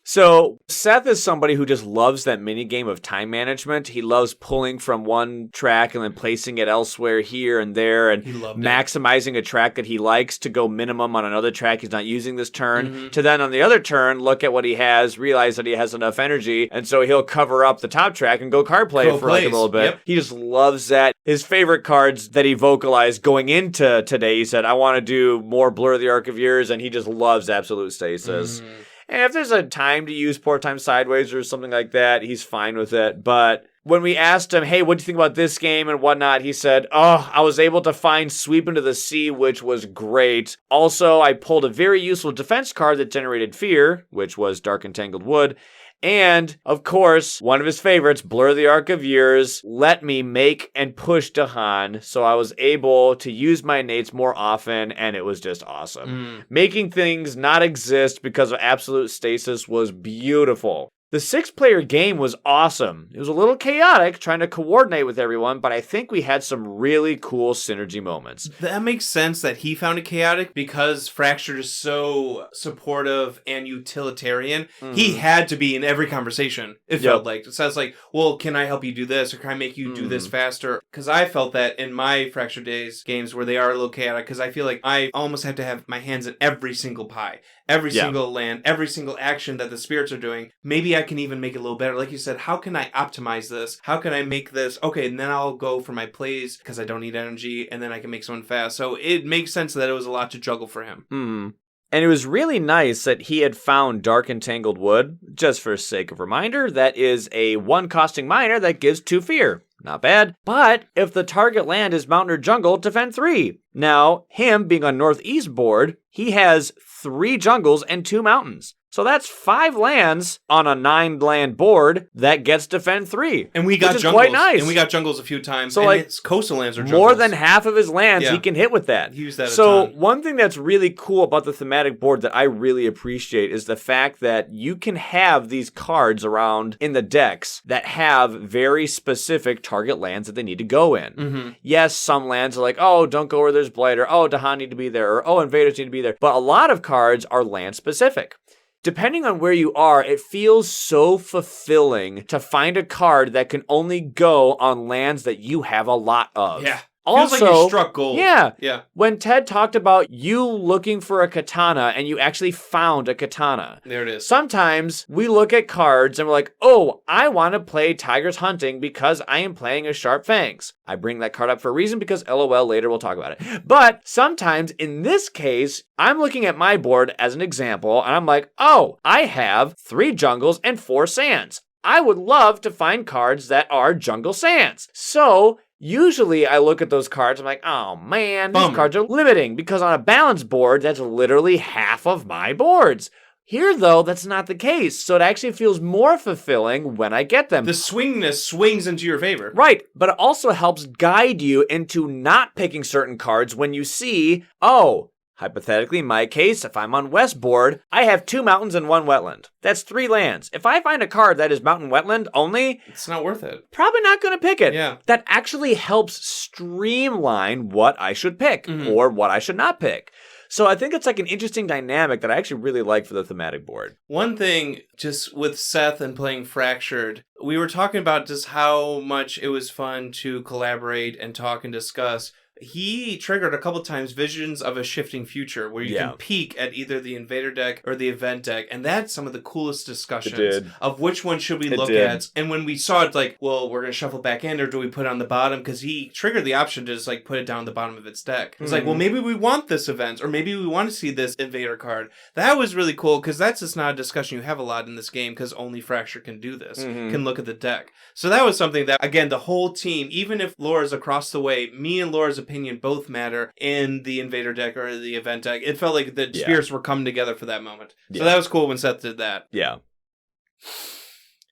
So Seth is somebody who just loves that mini game of time management. He loves pulling from one track and then placing it elsewhere here and there and maximizing a track that he likes to go minimum on another track he's not using this turn, to then on the other turn look at what he has, realize that he has enough energy, and so he'll cover up the top track and go card play for like a little bit. Yep. He just loves that. His favorite cards that he vocalized going into today, he said, I want to do more Blur the Arc of Years, and he just loves Absolute Stasis. And if there's a time to use Port Time Sideways or something like that, he's fine with it. But when we asked him, hey, what do you think about this game and whatnot, he said, I was able to find Sweep into the Sea, which was great. Also, I pulled a very useful defense card that generated fear, which was Dark and Tangled Wood. And, of course, one of his favorites, Blur the Arc of Years, let me make and push Dahan, so I was able to use my innates more often, and it was just awesome. Making things not exist because of Absolute Stasis was beautiful. The 6-player game was awesome. It was a little chaotic trying to coordinate with everyone, but I think we had some really cool synergy moments. That makes sense that he found it chaotic because Fractured is so supportive and utilitarian. He had to be in every conversation, it felt like. So it's like, well, can I help you do this? Or can I make you do this faster? Because I felt that in my Fractured Days games where they are a little chaotic, because I feel like I almost have to have my hands in every single pie. Every single land, every single action that the spirits are doing. Maybe I can even make it a little better. Like you said, how can I optimize this? How can I make this? Okay, and then I'll go for my plays because I don't need energy, and then I can make someone fast. So it makes sense that it was a lot to juggle for him. And it was really nice that he had found Dark and Tangled Wood. Just for sake of reminder, that is a 1-costing miner that gives 2 fear. Not bad. But if the target land is mountain or jungle, defend 3. Now, him being on Northeast board, he has 3 jungles and 2 mountains. So that's 5 lands on a 9-land board that gets defend 3. And we got jungles. Quite nice. And we got jungles a few times. So and like it's coastal lands or jungles. More than half of his lands he can hit with that. He used that so a ton. One thing that's really cool about the thematic board that I really appreciate is the fact that you can have these cards around in the decks that have very specific target lands that they need to go in. Yes, some lands are like, oh, don't go where there's Blight, or oh, Dahan need to be there, or oh, Invaders need to be there. But a lot of cards are land specific. Depending on where you are, it feels so fulfilling to find a card that can only go on lands that you have a lot of. Yeah. Feels Also, like you struck gold. Yeah. When Ted talked about you looking for a katana and you actually found a katana. There it is. Sometimes we look at cards and we're like, oh, I want to play Tiger's Hunting because I am playing a Sharp Fangs. I bring that card up for a reason because LOL, later we'll talk about it. But sometimes in this case, I'm looking at my board as an example and I'm like, oh, I have 3 jungles and 4 sands. I would love to find cards that are jungle sands. So usually I look at those cards, I'm like, oh man, these cards are limiting because on a balanced board, that's literally half of my boards. Here, though, that's not the case, so it actually feels more fulfilling when I get them. The swingness swings into your favor. Right, but it also helps guide you into not picking certain cards when you see, oh, hypothetically, in my case, if I'm on West board, I have 2 mountains and 1 wetland. That's 3 lands. If I find a card that is mountain wetland only, it's not worth it. Probably not going to pick it. Yeah. That actually helps streamline what I should pick or what I should not pick. So I think it's like an interesting dynamic that I actually really like for the thematic board. One thing, just with Seth and playing Fractured, we were talking about just how much it was fun to collaborate and talk and discuss. He triggered a couple times visions of a shifting future where you can peek at either the Invader deck or the Event deck, and that's some of the coolest discussions of which one should we look at. And when we saw it, like, well, we're going to shuffle back in, or do we put it on the bottom? Because he triggered the option to just like put it down the bottom of its deck. It's like, well, maybe we want this event, or maybe we want to see this Invader card. That was really cool because that's just not a discussion you have a lot in this game because only Fracture can do this, can look at the deck. So that was something that, again, the whole team, even if Laura's across the way, me and Laura's opinion both matter in the Invader deck or the Event deck. It felt like the spirits were coming together for that moment. So that was cool when Seth did that. Yeah.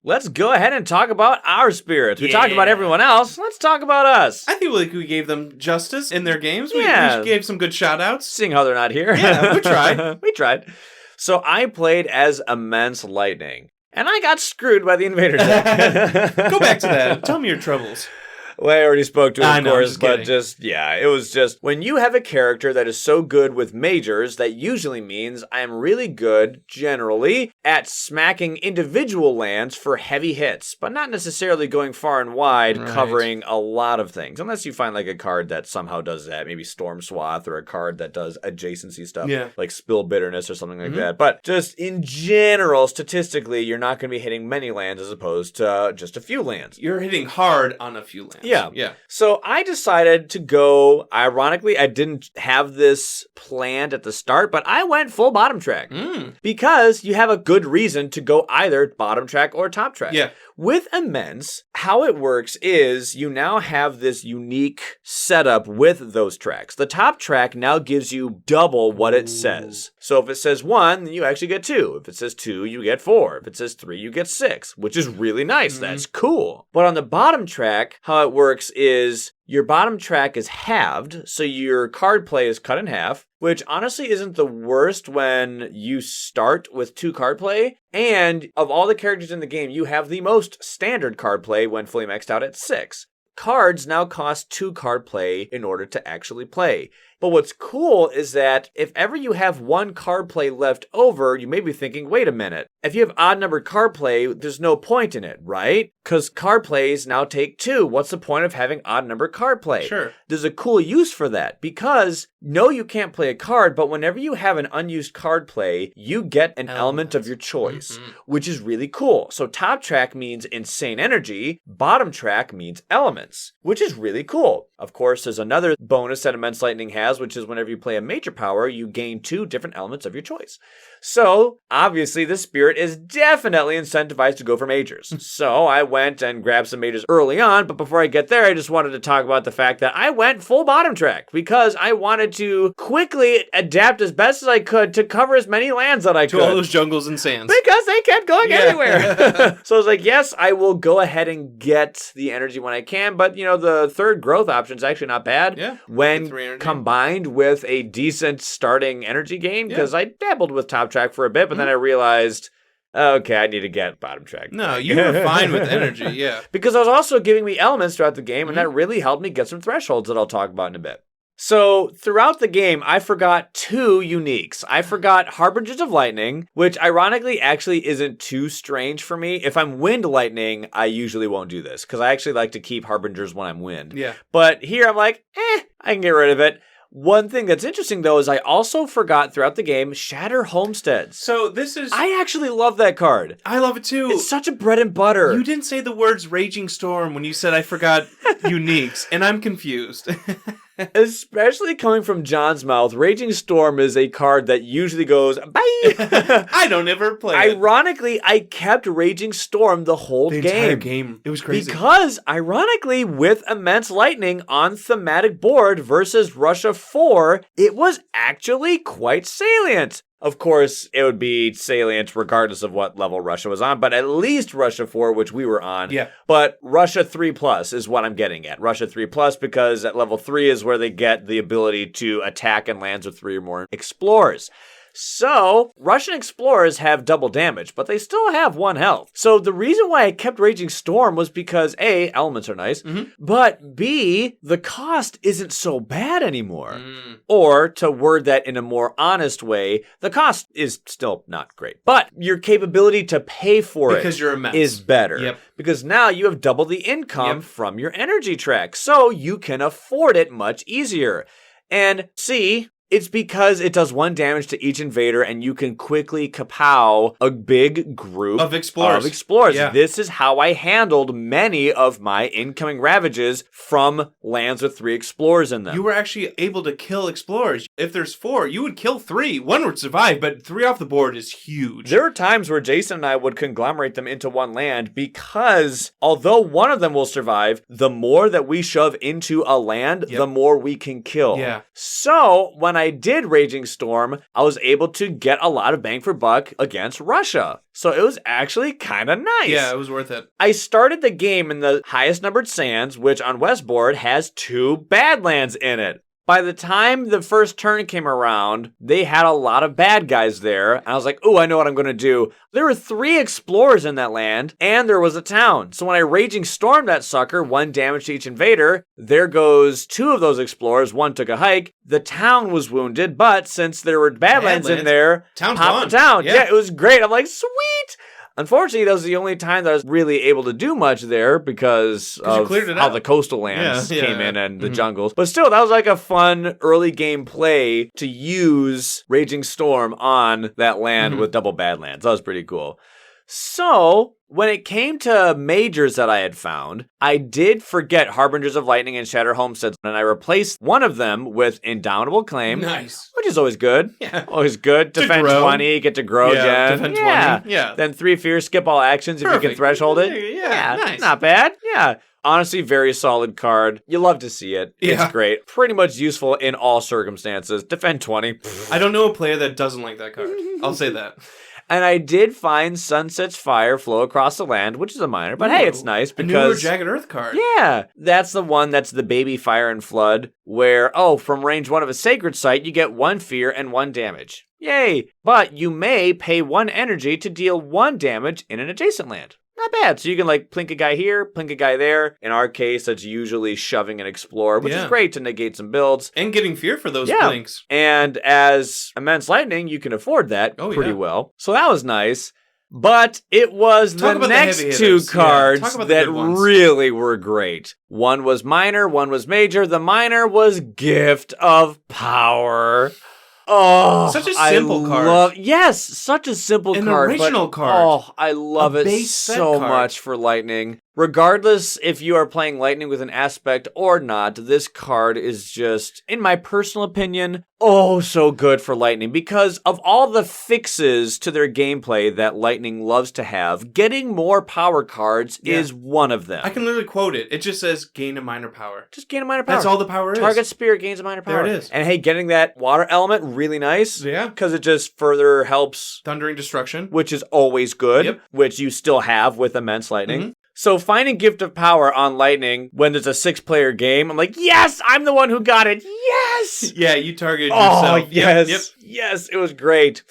Let's go ahead and talk about our spirits. We talked about everyone else. Let's talk about us. I feel like we gave them justice in their games. We gave some good shout-outs. Seeing how they're not here. Yeah, we tried. We tried. So I played as Immense Lightning. And I got screwed by the Invader deck. Go back to that. Tell me your troubles. Well, I already spoke to it, of course, but kidding. it was just, when you have a character that is so good with majors, that usually means I am really good, generally, at smacking individual lands for heavy hits, but not necessarily going far and wide, covering a lot of things, unless you find like a card that somehow does that, maybe Storm Swath, or a card that does adjacency stuff, like Spill Bitterness or something like that. But just in general, statistically, you're not going to be hitting many lands as opposed to just a few lands. You're hitting hard on a few lands. Yeah. So I decided to go, ironically, I didn't have this planned at the start, but I went full bottom track. Because you have a good reason to go either bottom track or top track. Yeah. With Immense, how it works is you now have this unique setup with those tracks. The top track now gives you double what it says. So if it says 1, then you actually get 2. If it says 2, you get 4. If it says 3, you get 6, which is really nice. That's cool. But on the bottom track, how it works is your bottom track is halved, so your card play is cut in half, which honestly isn't the worst when you start with 2 card play. And of all the characters in the game, you have the most standard card play when fully maxed out at 6. Cards now cost 2 card play in order to actually play. But what's cool is that if ever you have 1 card play left over, you may be thinking, wait a minute. If you have odd numbered card play, there's no point in it, right? Because card plays now take 2. What's the point of having odd numbered card play? Sure. There's a cool use for that because no, you can't play a card, but whenever you have an unused card play, you get an element of your choice, which is really cool. So top track means insane energy, bottom track means elements, which is really cool. Of course, there's another bonus that Immense Lightning has, which is whenever you play a major power, you gain 2 different elements of your choice. So, obviously, the spirit is definitely incentivized to go for majors. So, I went and grabbed some majors early on, but before I get there, I just wanted to talk about the fact that I went full bottom track because I wanted to quickly adapt as best as I could to cover as many lands that I could. To all those jungles and sands. Because they kept going everywhere. So I was like, yes, I will go ahead and get the energy when I can, but, the third growth option is actually not bad. Yeah. When combined with a decent starting energy gain, because I dabbled with top track for a bit, but then I realized, okay, I need to get bottom track. No, you were fine with energy, yeah. Because I was also giving me elements throughout the game, and that really helped me get some thresholds that I'll talk about in a bit. So throughout the game, I forgot 2 uniques. I forgot Harbingers of Lightning, which ironically actually isn't too strange for me. If I'm Wind Lightning, I usually won't do this because I actually like to keep Harbingers when I'm Wind. Yeah. But here I'm like, I can get rid of it. One thing that's interesting, though, is I also forgot throughout the game Shatter Homesteads. So this is... I actually love that card. I love it too. It's such a bread and butter. You didn't say the words Raging Storm when you said I forgot uniques, and I'm confused. Especially coming from John's mouth, Raging Storm is a card that usually goes, bye! I don't ever play it. Ironically, I kept Raging Storm the whole The game. entire game. It was crazy. Because, ironically, with Immense Lightning on thematic board versus Russia 4, it was actually quite salient. Of course, it would be salient regardless of what level Russia was on, but at least Russia 4, which we were on. Yeah. But Russia 3+ is what I'm getting at. Russia 3+, because at level 3 is where they get the ability to attack in lands with 3 or more explorers. So, Russian explorers have double damage, but they still have 1 health. So the reason why I kept Raging Storm was because A, elements are nice, but B, the cost isn't so bad anymore. Or, to word that in a more honest way, the cost is still not great. But your capability to pay for because you're immense. is better. Yep. Because now you have double the income from your energy track, so you can afford it much easier. And C, it's because it does 1 damage to each invader, and you can quickly kapow a big group of explorers. Yeah. This is how I handled many of my incoming ravages from lands with 3 explorers in them. You were actually able to kill explorers. If there's 4, you would kill 3. 1 would survive, but 3 off the board is huge. There are times where Jason and I would conglomerate them into 1 land because although 1 of them will survive, the more that we shove into a land, the more we can kill. Yeah. So when I did Raging Storm, I was able to get a lot of bang for buck against Russia. So it was actually kind of nice. Yeah, it was worth it. I started the game in the highest numbered sands, which on Westboard has 2 Badlands in it. By the time the first turn came around, they had a lot of bad guys there. And I was like, ooh, I know what I'm going to do. There were 3 explorers in that land, and there was a town. So when I Raging Stormed that sucker, 1 damage to each invader, there goes 2 of those explorers. 1 took a hike. The town was wounded, but since there were Badlands in there, Town's pop gone. the town. Yeah. Yeah, it was great. I'm like, sweet! Unfortunately, that was the only time that I was really able to do much there because of how the coastal lands came in and the jungles. But still, that was like a fun early game play to use Raging Storm on that land with double Badlands. That was pretty cool. So, when it came to majors that I had found, I did forget Harbingers of Lightning and Shatter Homesteads, and I replaced one of them with Indomitable Claim. Nice. Which is always good. Yeah. Always good. Defend grow. 20, get to grow again. Defend 20. Yeah. Then 3 fear, skip all actions if you can threshold it. Yeah, nice. Not bad. Yeah. Honestly, very solid card. You love to see it. Yeah. It's great. Pretty much useful in all circumstances. Defend 20. I don't know a player that doesn't like that card. I'll say that. And I did find Sunset's Fire flow across the land, which is a minor, but hey, it's nice because... A newer Jagged Earth card. Yeah, that's the one that's the baby Fire and Flood, where, from range 1 of a Sacred Site, you get 1 fear and 1 damage. Yay! But you may pay 1 energy to deal 1 damage in an adjacent land. Not bad. So you can plink a guy here, plink a guy there. In our case, that's usually shoving an Explorer, which is great to negate some builds. And getting fear for those blinks. And as Immense Lightning, you can afford that pretty well. So that was nice. But it was the next 2 cards that really were great. One was minor, one was major. The minor was Gift of Power. Oh, such a simple card. Yes, such a simple card. An original card. Oh, I love it so much for Lightning. Regardless if you are playing Lightning with an aspect or not, this card is just, in my personal opinion, so good for Lightning. Because of all the fixes to their gameplay that Lightning loves to have, getting more power cards is one of them. I can literally quote it. It just says, gain a minor power. Just gain a minor power. That's all the power is. Target spirit gains a minor power. There it is. And hey, getting that water element, really nice. Yeah. Because it just further helps. Thundering Destruction. Which is always good. Which you still have with Immense Lightning. So finding Gift of Power on Lightning when there's a 6-player game, I'm like, yes, I'm the one who got it. Yes. Yeah, you targeted yourself. Oh, yes. Yes, it was great.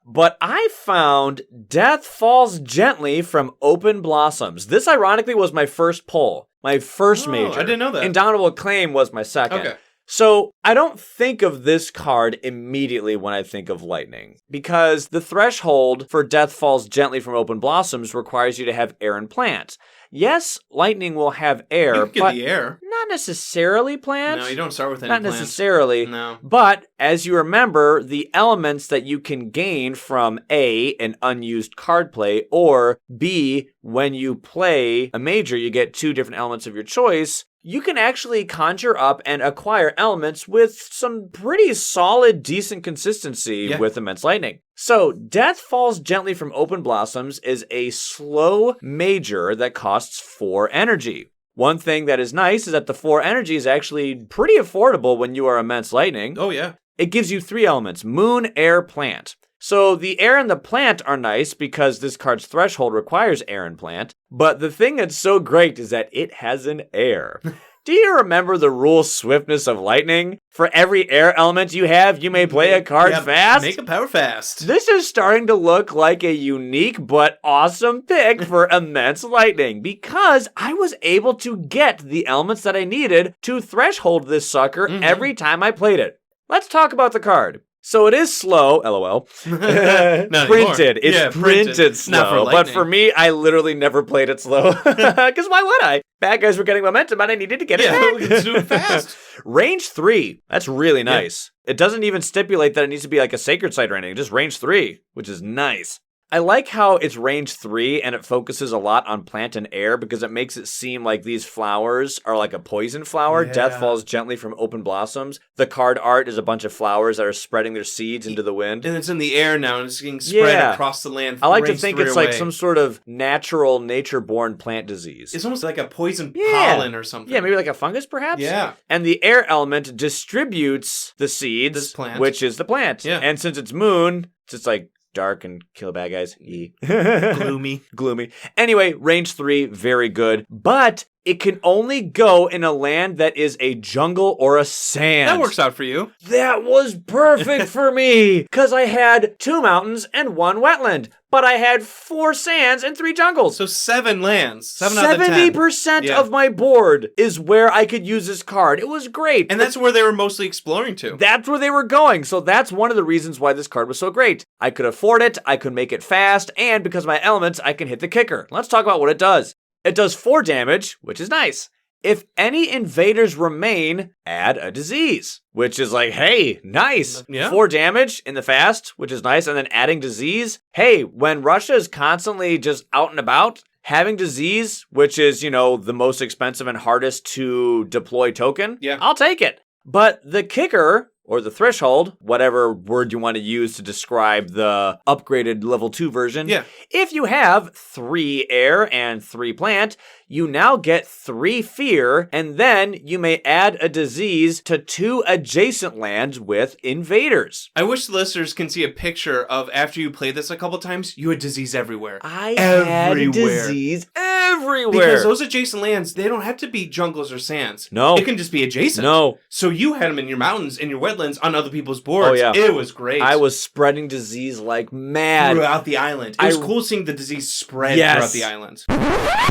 But I found Death Falls Gently from Open Blossoms. This, ironically, was my first pull. My first major. I didn't know that. Indomitable Claim was my second. Okay. So I don't think of this card immediately when I think of lightning, because the threshold for Death Falls Gently from Open Blossoms requires you to have air and plant. Yes, lightning will have air, You can get but the air. not necessarily plant. No, you don't start with any Not plant. necessarily. No. But as you remember, the elements that you can gain from A, an unused card play, or B, when you play a major, you get 2 different elements of your choice. You can actually conjure up and acquire elements with some pretty solid, decent consistency with Immense Lightning. So, Death Falls Gently from Open Blossoms is a slow major that costs 4 energy. One thing that is nice is that the 4 energy is actually pretty affordable when you are Immense Lightning. Oh, yeah. It gives you 3 elements, moon, air, plant. So the air and the plant are nice because this card's threshold requires air and plant. But the thing that's so great is that it has an air. Do you remember the rule Swiftness of Lightning? For every air element you have, you may play a card fast? Make a power fast. This is starting to look like a unique but awesome pick for Immense Lightning because I was able to get the elements that I needed to threshold this sucker every time I played it. Let's talk about the card. So it is slow, LOL. Printed. It's printed slow. But for me, I literally never played it slow. Because why would I? Bad guys were getting momentum and I needed to get it back. Let's do it fast. Range 3. That's really nice. It doesn't even stipulate that it needs to be like a sacred site or anything. Just range 3, which is nice. I like how it's range 3 and it focuses a lot on plant and air because it makes it seem like these flowers are like a poison flower. Yeah. Death Falls Gently from Open Blossoms. The card art is a bunch of flowers that are spreading their seeds into the wind. And it's in the air now and it's getting spread across the land. I like to think it's like some sort of natural, nature-born plant disease. It's almost like a poison pollen or something. Yeah, maybe like a fungus perhaps? Yeah. And the air element distributes the seeds, which is the plant. Yeah. And since it's moon, it's just like dark and kill bad guys. Gloomy. Anyway, range 3, very good. But it can only go in a land that is a jungle or a sand. That works out for you. That was perfect for me. Because I had 2 mountains and 1 wetland. But I had 4 sands and 3 jungles. So 7 lands. 7 out of 10. 70% of my board is where I could use this card. It was great. And that's where they were mostly exploring to. That's where they were going. So that's one of the reasons why this card was so great. I could afford it, I could make it fast, and because of my elements, I can hit the kicker. Let's talk about what it does. It does 4 damage, which is nice. If any invaders remain, add a disease, which is like, hey, nice. 4 damage in the fast, which is nice. And then adding disease. Hey, when Russia is constantly just out and about, having disease, which is, you know, the most expensive and hardest to deploy token, I'll take it. But the kicker, or the threshold, whatever word you want to use to describe the upgraded level 2 version, if you have 3 air and 3 plant, you now get 3 fear, and then you may add a disease to 2 adjacent lands with invaders. I wish the listeners can see a picture of after you played this a couple times, you had disease everywhere. I had disease everywhere. Because those adjacent lands, they don't have to be jungles or sands. No. It can just be adjacent. No. So you had them in your mountains, in your wetlands, on other people's boards. Oh, yeah. It was great. I was spreading disease like mad. Throughout the island. It was cool seeing the disease spread throughout the island.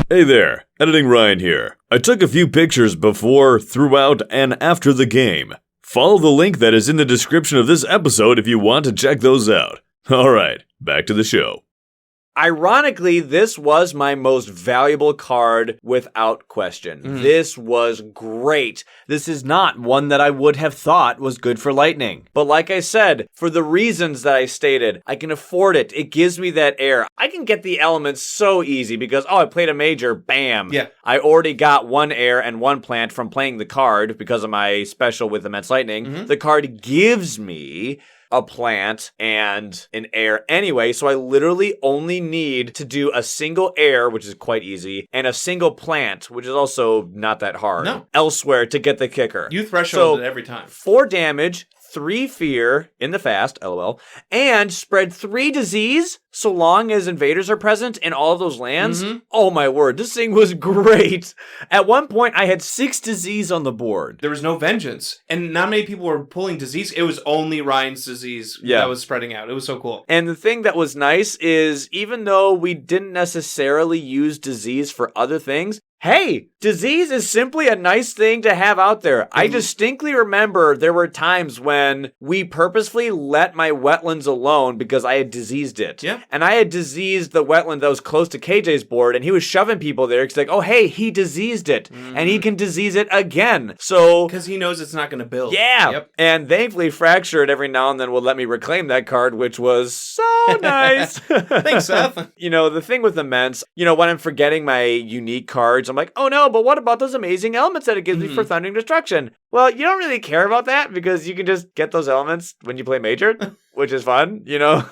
Hey there, Editing Ryan here. I took a few pictures before, throughout, and after the game. Follow the link that is in the description of this episode if you want to check those out. Alright, back to the show. Ironically, this was my most valuable card without question. This was great. This is not one that I would have thought was good for Lightning. But like I said, for the reasons that I stated, I can afford it. It gives me that air. I can get the elements so easy because, I played a major, bam. Yeah. I already got 1 air and 1 plant from playing the card because of my special with Immense Lightning. The card gives me a plant and an air anyway, so I literally only need to do a single air, which is quite easy, and a single plant, which is also not that hard, elsewhere to get the kicker. You threshold it every time. 4 damage, 3 fear in the fast, LOL, and spread 3 disease so long as invaders are present in all of those lands. Oh my word, this thing was great. At one point, I had 6 disease on the board. There was no vengeance, and not many people were pulling disease. It was only Ryan's disease that was spreading out. It was so cool. And the thing that was nice is even though we didn't necessarily use disease for other things, hey, disease is simply a nice thing to have out there. I distinctly remember there were times when we purposefully let my wetlands alone because I had diseased it. Yeah. And I had diseased the wetland that was close to KJ's board, and he was shoving people there because like, oh, hey, he diseased it, and he can disease it again. So Because he knows it's not going to build. yeah. Yep. And thankfully, Fractured every now and then will let me reclaim that card, which was so nice. Thanks, Seth. You know, the thing with Immense, you know, when I'm forgetting my unique cards, I'm like, oh no, but what about those amazing elements that it gives me for Thundering Destruction? Well, you don't really care about that because you can just get those elements when you play Major, which is fun, you know?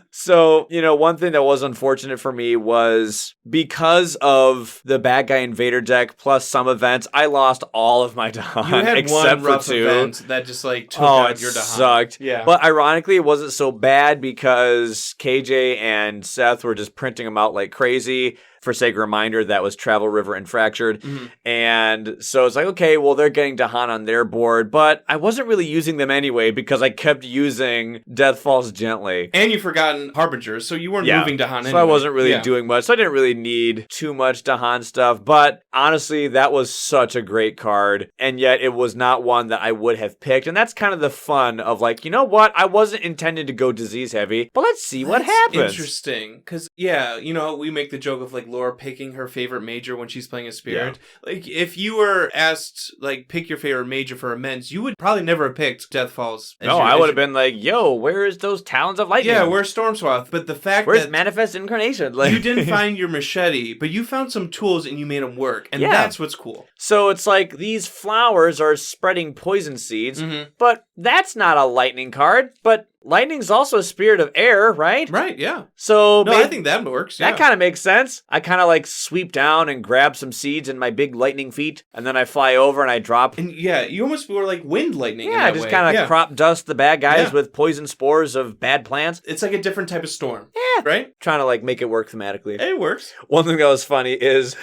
So, you know, one thing that was unfortunate for me was because of the bad guy invader deck plus some events, I lost all of my Dahan You had except one for rough 2. event that just like took Oh, out it your Dahan. sucked. Yeah. But ironically, it wasn't so bad because KJ and Seth were just printing them out like crazy. For sake of reminder, that was Travel River and Fractured. And so it's like, okay, well, they're getting Dahan on their board, but I wasn't really using them anyway because I kept using Death Falls Gently. And you've forgotten Harbingers, so you weren't moving Dahan anyway. So I wasn't really doing much. So I didn't really need too much Dahan stuff. But honestly, that was such a great card. And yet it was not one that I would have picked. And that's kind of the fun of like, you know what? I wasn't intended to go disease heavy, but let's see what happens. Interesting. Because, yeah, you know, we make the joke of like Laura picking her favorite major when she's playing a spirit. Yeah. Like, if you were asked, like, pick your favorite major for Immense, you would probably never have picked Death Falls. No, I would have been like, yo, where's those Talons of Lightning? Yeah, where's Stormswath? But the fact where's that Manifest Incarnation? Like, you didn't find your machete, but you found some tools and you made them work. And that's what's cool. So it's like these flowers are spreading poison seeds, but that's not a lightning card. But lightning's also a spirit of air, right? Right, yeah. So I think that works. Yeah. That kind of makes sense. I kind of like sweep down and grab some seeds in my big lightning feet, and then I fly over and I drop. And yeah, you almost were like wind lightning. Yeah, in that just way. kind of crop dust the bad guys with poison spores of bad plants. It's like a different type of storm. Yeah. Right? Trying to like make it work thematically. It works. One thing that was funny is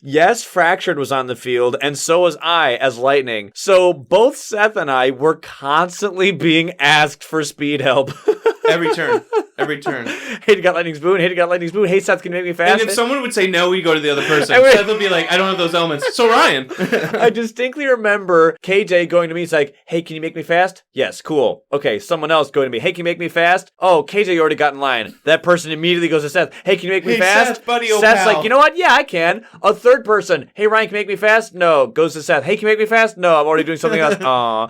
yes, Fractured was on the field, and so was I as Lightning. So both Seth and I were constantly being asked for speed help. Every turn. Every turn. Hey, you got Lightning's Boon? Hey, you got Lightning's Boon? Hey, Seth, can you make me fast? And if someone would say no, we go to the other person. Seth would be like, I don't have those elements. So Ryan. I distinctly remember KJ going to me. He's like, hey, can you make me fast? Yes, cool. Okay, someone else going to me. Hey, can you make me fast? Oh, KJ already got in line. That person immediately goes to Seth. Hey, can you make me fast? Seth, buddy, Seth's like, you know what? Yeah, I can. A third person. Hey, Ryan, can you make me fast? No. Goes to Seth. Hey, can you make me fast? No, I'm already doing something else. I'll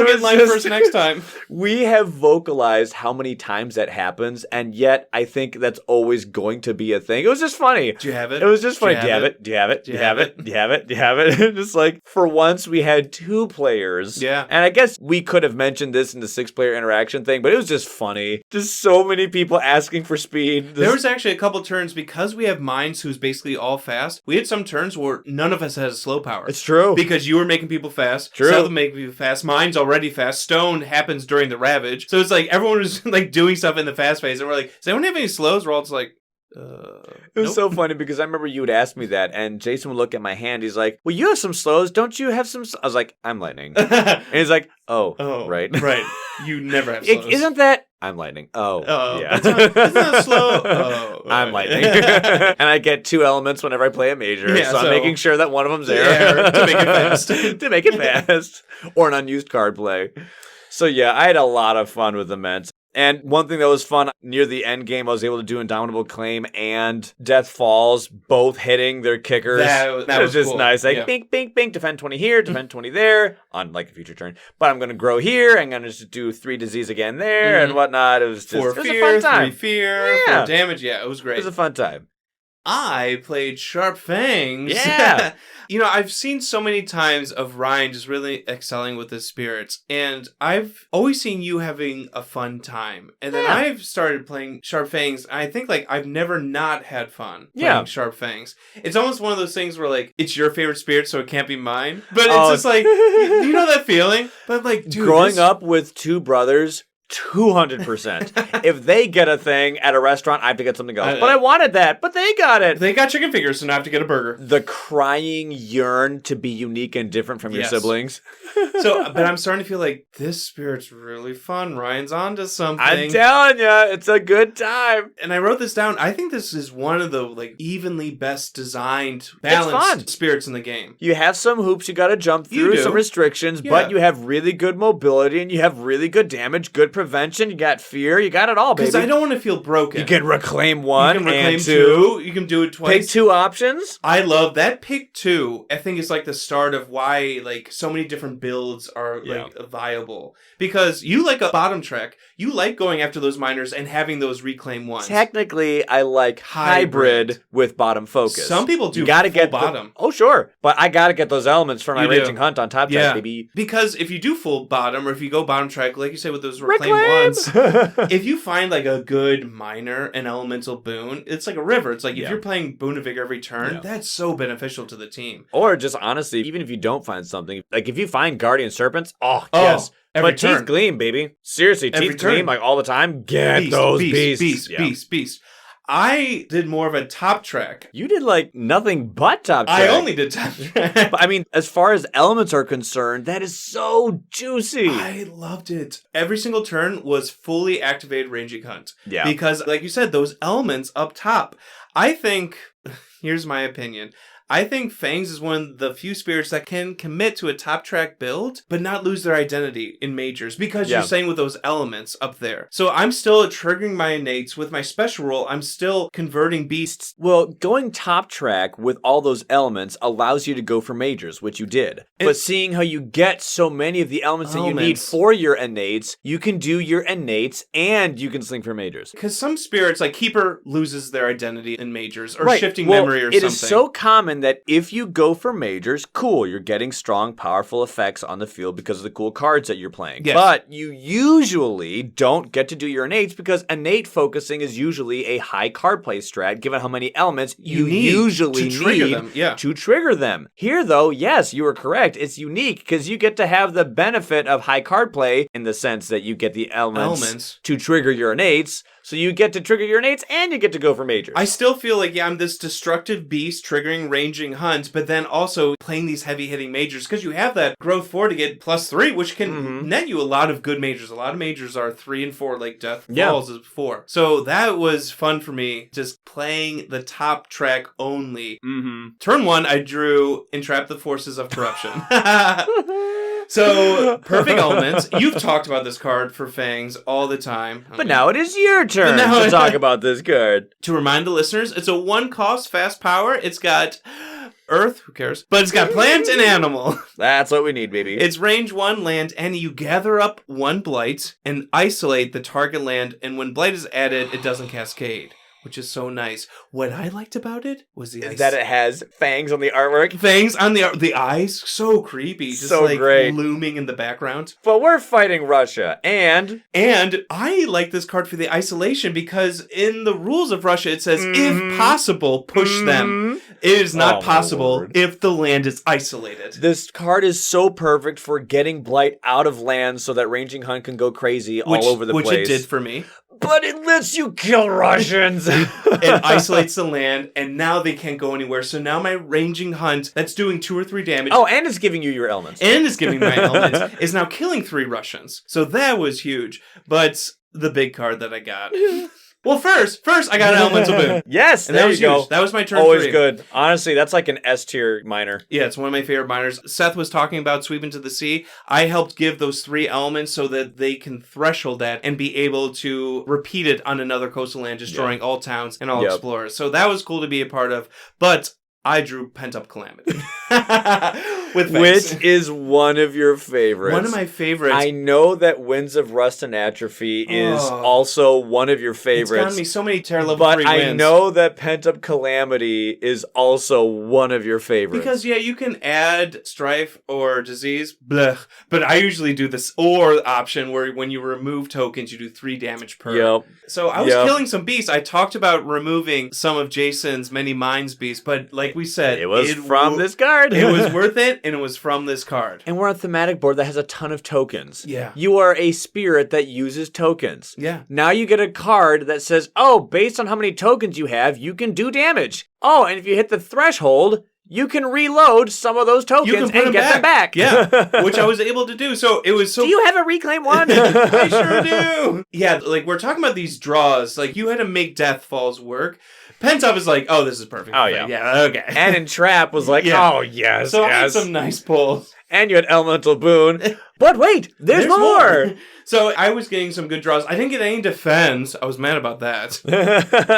get in line first next time. We have vocalized how many times that happens, and yet I think that's always going to be a thing. It was just funny. Do you have it? It was just funny. Do you have it? Do you have it? Do you have it? Do you have it? Do you have it? Just like, for once, we had 2 players. Yeah. And I guess we could have mentioned this in the 6-player interaction thing, but it was just funny. Just so many people asking for speed. There was actually a couple turns, because we have Minds who's basically all fast, we had some turns where none of us has slow power. It's true. Because you were making people fast. True. Seth would make people fast. Mine's already fast. Stone happens during the Ravage. So it's like everyone was like doing stuff in the fast phase, and we're like, does anyone have any slows? We're all just like, it was so funny because I remember you would ask me that, and Jason would look at my hand. He's like, well, you have some slows. Don't you have some? I was like, I'm Lightning. And he's like, oh, right. Right. You never have slows. Isn't that? I'm Lightning. Oh, yeah. Isn't that slow? Oh, I'm Lightning. And I get 2 elements whenever I play a major. Yeah, so I'm making sure that one of them's there. To make it fast. To make it fast. Or an unused card play. So yeah, I had a lot of fun with Immense. And one thing that was fun, near the end game, I was able to do Indomitable Claim and Death Falls, both hitting their kickers. That was just cool. nice. Like, bink, bink, bink, defend 20 here, defend 20 there, on like a future turn. But I'm going to grow here, I'm going to just do 3 disease again there, and whatnot. It was just 4 it was fear, a fun time. 3 fear, 4 damage. Yeah, it was great. It was a fun time. I played Sharp Fangs. Yeah. You know, I've seen so many times of Ryan just really excelling with his spirits, and I've always seen you having a fun time. And then I've started playing Sharp Fangs, and I think, like, I've never not had fun playing Sharp Fangs. It's almost one of those things where, like, it's your favorite spirit, so it can't be mine. But it's just like, you know that feeling? But, like, dude, growing up with 2 brothers 200%. If they get a thing at a restaurant, I have to get something else. But I wanted that, but they got it. They got chicken fingers, so now I have to get a burger. The crying yearn to be unique and different from your siblings. But I'm starting to feel like this spirit's really fun. Ryan's onto something. I'm telling you, it's a good time. And I wrote this down. I think this is one of the like evenly best designed, balanced spirits in the game. You have some hoops you got to jump through, some restrictions, but you have really good mobility and you have really good damage, good prevention. You got fear. You got it all, baby. Because I don't want to feel broken. You can reclaim one. You can reclaim and two. You can do it twice. Pick two options. I love that. Pick two. I think is like the start of why like so many different builds are like viable. Because you like a bottom track. You like going after those miners and having those reclaim ones. Technically, I like hybrid with bottom focus. Some people do. You gotta get bottom. Oh, sure. But I gotta get those elements for my raging hunt on top track, baby. Because if you do full bottom, or if you go bottom track, like you say with those reclaim ones, if you find like a good miner, an elemental boon, it's like a river. It's like if you're playing Boon of Vigor every turn, that's so beneficial to the team. Or just honestly, even if you don't find something, like if you find Guardian Serpents, yes. Every but turn. Teeth Gleam, baby. Seriously, Every Teeth turn. Gleam, like all the time. Get those beasts. Beast. I did more of a top track. You did like nothing but top track. I only did top track. But I mean, as far as elements are concerned, that is so juicy. I loved it. Every single turn was fully activated ranging hunt. Yeah. Because, like you said, those elements up top. I think, here's my opinion. I think Fangs is one of the few spirits that can commit to a top track build, but not lose their identity in majors, because you're saying with those elements up there. So I'm still triggering my innates. With my special roll, I'm still converting beasts. Well, going top track with all those elements allows you to go for majors, which you did. But seeing how you get so many of the elements that you need for your innates, you can do your innates and you can sling for majors. Because some spirits, like Keeper, loses their identity in majors, or shifting memory or something. It is so common that if you go for majors, cool, you're getting strong, powerful effects on the field because of the cool cards that you're playing. Yes. But you usually don't get to do your innates because innate focusing is usually a high card play strat, given how many elements you usually need to trigger them. Here, though, yes, you are correct. It's unique because you get to have the benefit of high card play in the sense that you get the elements to trigger your innates. So you get to trigger your innates and you get to go for majors. I still feel like, I'm this destructive beast triggering ranging hunt, but then also playing these heavy-hitting majors, because you have that growth 4 to get +3, which can net you a lot of good majors. A lot of majors are 3 and 4, like Death Falls is 4. So that was fun for me, just playing the top track only. Turn 1, I drew Entrap the Forces of Corruption. So, perfect elements. You've talked about this card for Fangs all the time. But now it is your turn to talk about this card. To remind the listeners, it's a 1-cost fast power. It's got Earth, who cares? But it's got plant and animal. That's what we need, baby. It's range 1 land, and you gather up 1 blight and isolate the target land, and when blight is added, it doesn't cascade, which is so nice. What I liked about it was that it has fangs on the artwork. Fangs on the eyes, so creepy, just so like great. Looming in the background. But we're fighting Russia, and I like this card for the isolation because in the rules of Russia it says if possible, push them. It is not possible if the land is isolated. This card is so perfect for getting blight out of land so that ranging hunt can go crazy all over the place. Which it did for me. But it lets you kill Russians. It isolates the land, and now they can't go anywhere. So now my ranging hunt, that's doing 2 or 3 damage. Oh, and it's giving you your elements. And it's giving my elements, is now killing 3 Russians. So that was huge. But the big card that I got... Well, first I got an elemental boon. Yes, and there that was you go. Huge. That was my turn. Always 3. good. Honestly, that's like an S tier miner. Yeah, it's one of my favorite miners. Seth was talking about sweeping to the sea. I helped give those 3 elements so that they can threshold that and be able to repeat it on another coastal land, destroying all towns and all explorers. So that was cool to be a part of. But I drew Pent-Up Calamity. Which is one of your favorites. One of my favorites. I know that Winds of Rust and Atrophy is also one of your favorites. It's gotten me so many Terror level 3 wins. But I know that Pent-Up Calamity is also one of your favorites. Because, you can add Strife or Disease. Blech. But I usually do this or option where when you remove tokens, you do 3 damage per. Yep. So I was killing some beasts. I talked about removing some of Jason's many Mines beasts, but like we said, it was from this card. It was worth it. it, and it was from this card. And we're on a thematic board that has a ton of tokens. Yeah. You are a spirit that uses tokens. Yeah. Now you get a card that says, oh, based on how many tokens you have, you can do damage. Oh, and if you hit the threshold, you can reload some of those tokens and get them back. Yeah, which I was able to do. So it was so... Do you have a reclaim one? I sure do. Yeah, like we're talking about these draws. Like you had to make Death Falls work. Pentop is like, oh, this is perfect. Oh, yeah. Yeah, okay. And Entrap was like, Yeah. oh, yes, So I had yes. some nice pulls. And you had Elemental Boon. But wait, there's more. So I was getting some good draws. I didn't get any defense. I was mad about that.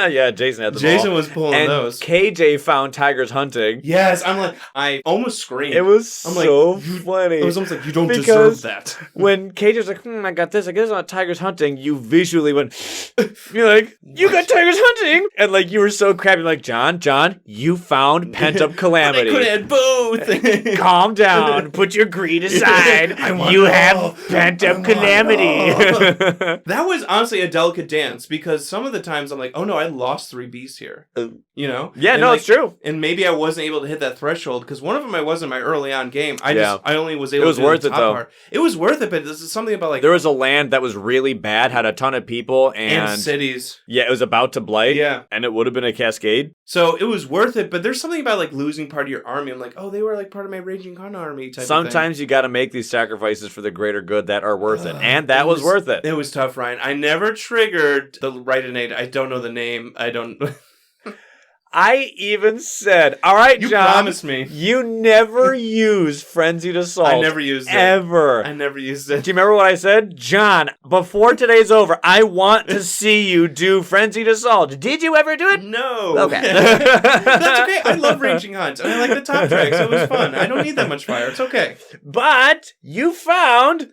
Yeah, Jason had the Jason ball. was pulling And those. KJ found Tigers Hunting. Yes, I'm like, I almost screamed. It was I'm so like, funny. It was almost like, you don't Because deserve that. when KJ was like, I got this, I guess on Tigers Hunting, you visually went, you're like, you got Tigers Hunting! And like, you were so crappy, like, John, you found Pent-Up Calamity. I could have had both. Calm down, put your greed aside. I want You it have all. Pent-Up Calamity. That was honestly a delicate dance because some of the times I'm like, oh no, I lost 3 beasts here. You know? Yeah, And no, like, it's true. And maybe I wasn't able to hit that threshold because one of them I was in my early on game. I only was able It was to do worth the it, top though. part. It was worth it, but this is something about like There was a land that was really bad, had a ton of people, and and cities. yeah, it was about to blight. Yeah. And it would have been a cascade. So it was worth it, but there's something about like losing part of your army. I'm like, oh, they were like part of my Raging Khan army type of thing. Sometimes you got to make these sacrifices for the greater good that are worth it. And that was worth it. It was tough, Ryan. I never triggered the right innate. I don't know the name. I don't. I even said, all right, You John. promised me. You never use Frenzied Assault. I never used it. Ever. I never used it. Do you remember what I said? John, before today's over, I want to see you do Frenzied Assault. Did you ever do it? No. Okay. That's okay. I love Raging Hunt. And I like the top track, so it was fun. I don't need that much fire. It's okay. But you found...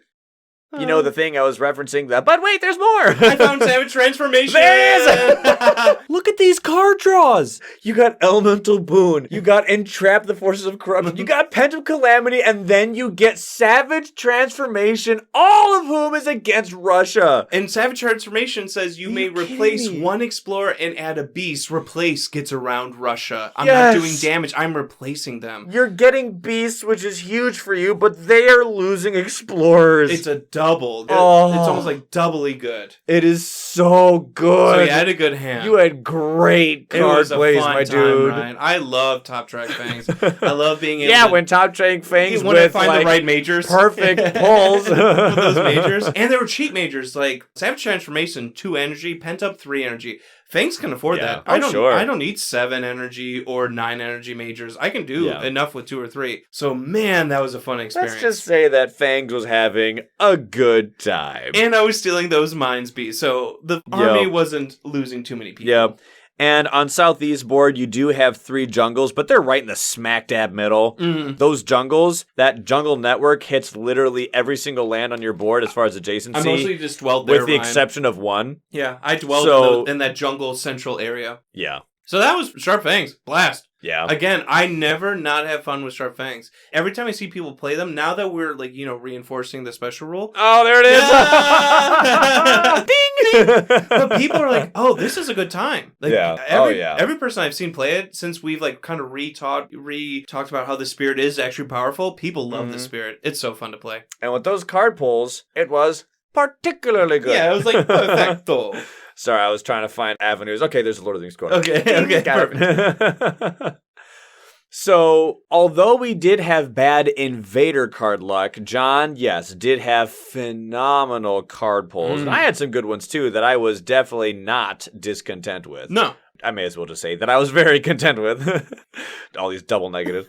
You know the thing I was referencing? But wait, there's more! I found Savage Transformation! There is! Look at these card draws! You got Elemental Boon, you got Entrap the Forces of Corruption, you got Pent-Up Calamity, and then you get Savage Transformation, all of whom is against Russia. And Savage Transformation says you may replace one explorer and add a beast. Replace gets around Russia. I'm not doing damage, I'm replacing them. You're getting beasts, which is huge for you, but they are losing explorers. It's a double. Oh. It's almost like doubly good. It is so good. So you had a good hand. You had great It card was a plays, fun my time, dude. Ryan. I love Top Track Fangs. I love being able to... when Top Track Fangs when I with find like, the right majors. perfect pulls. With those majors. And they were cheap majors. Like Savage Transformation, 2 energy. Pent Up, 3 energy. Fangs can afford that. I don't need 7 energy or 9 energy majors. I can do enough with 2 or 3. So man, that was a fun experience. Let's just say that Fangs was having a good time. And I was stealing those mines beasts. So the army wasn't losing too many people. Yep. And on Southeast board, you do have 3 jungles, but they're right in the smack dab middle. Those jungles, that jungle network hits literally every single land on your board as far as adjacency. I mostly just dwelled there, with the Ryan. exception of 1. Yeah, I dwelled in that jungle central area. Yeah. So that was Sharp Fangs. Blast. Yeah. Again, I never not have fun with Sharp Fangs. Every time I see people play them, now that we're like, reinforcing the special rule. Oh, there it is. Ding! But people are like, oh, this is a good time. Like, every person I've seen play it, since we've like kind of talked about how the spirit is actually powerful, people love the spirit. It's so fun to play. And with those card pulls, it was particularly good. Yeah, it was like perfecto. Sorry, I was trying to find avenues. Okay, there's a Lord of the Rings card. Okay, Got it. So, although we did have bad invader card luck, John, yes, did have phenomenal card pulls. And I had some good ones, too, that I was definitely not discontent with. No. I may as well just say that I was very content with. All these double negatives.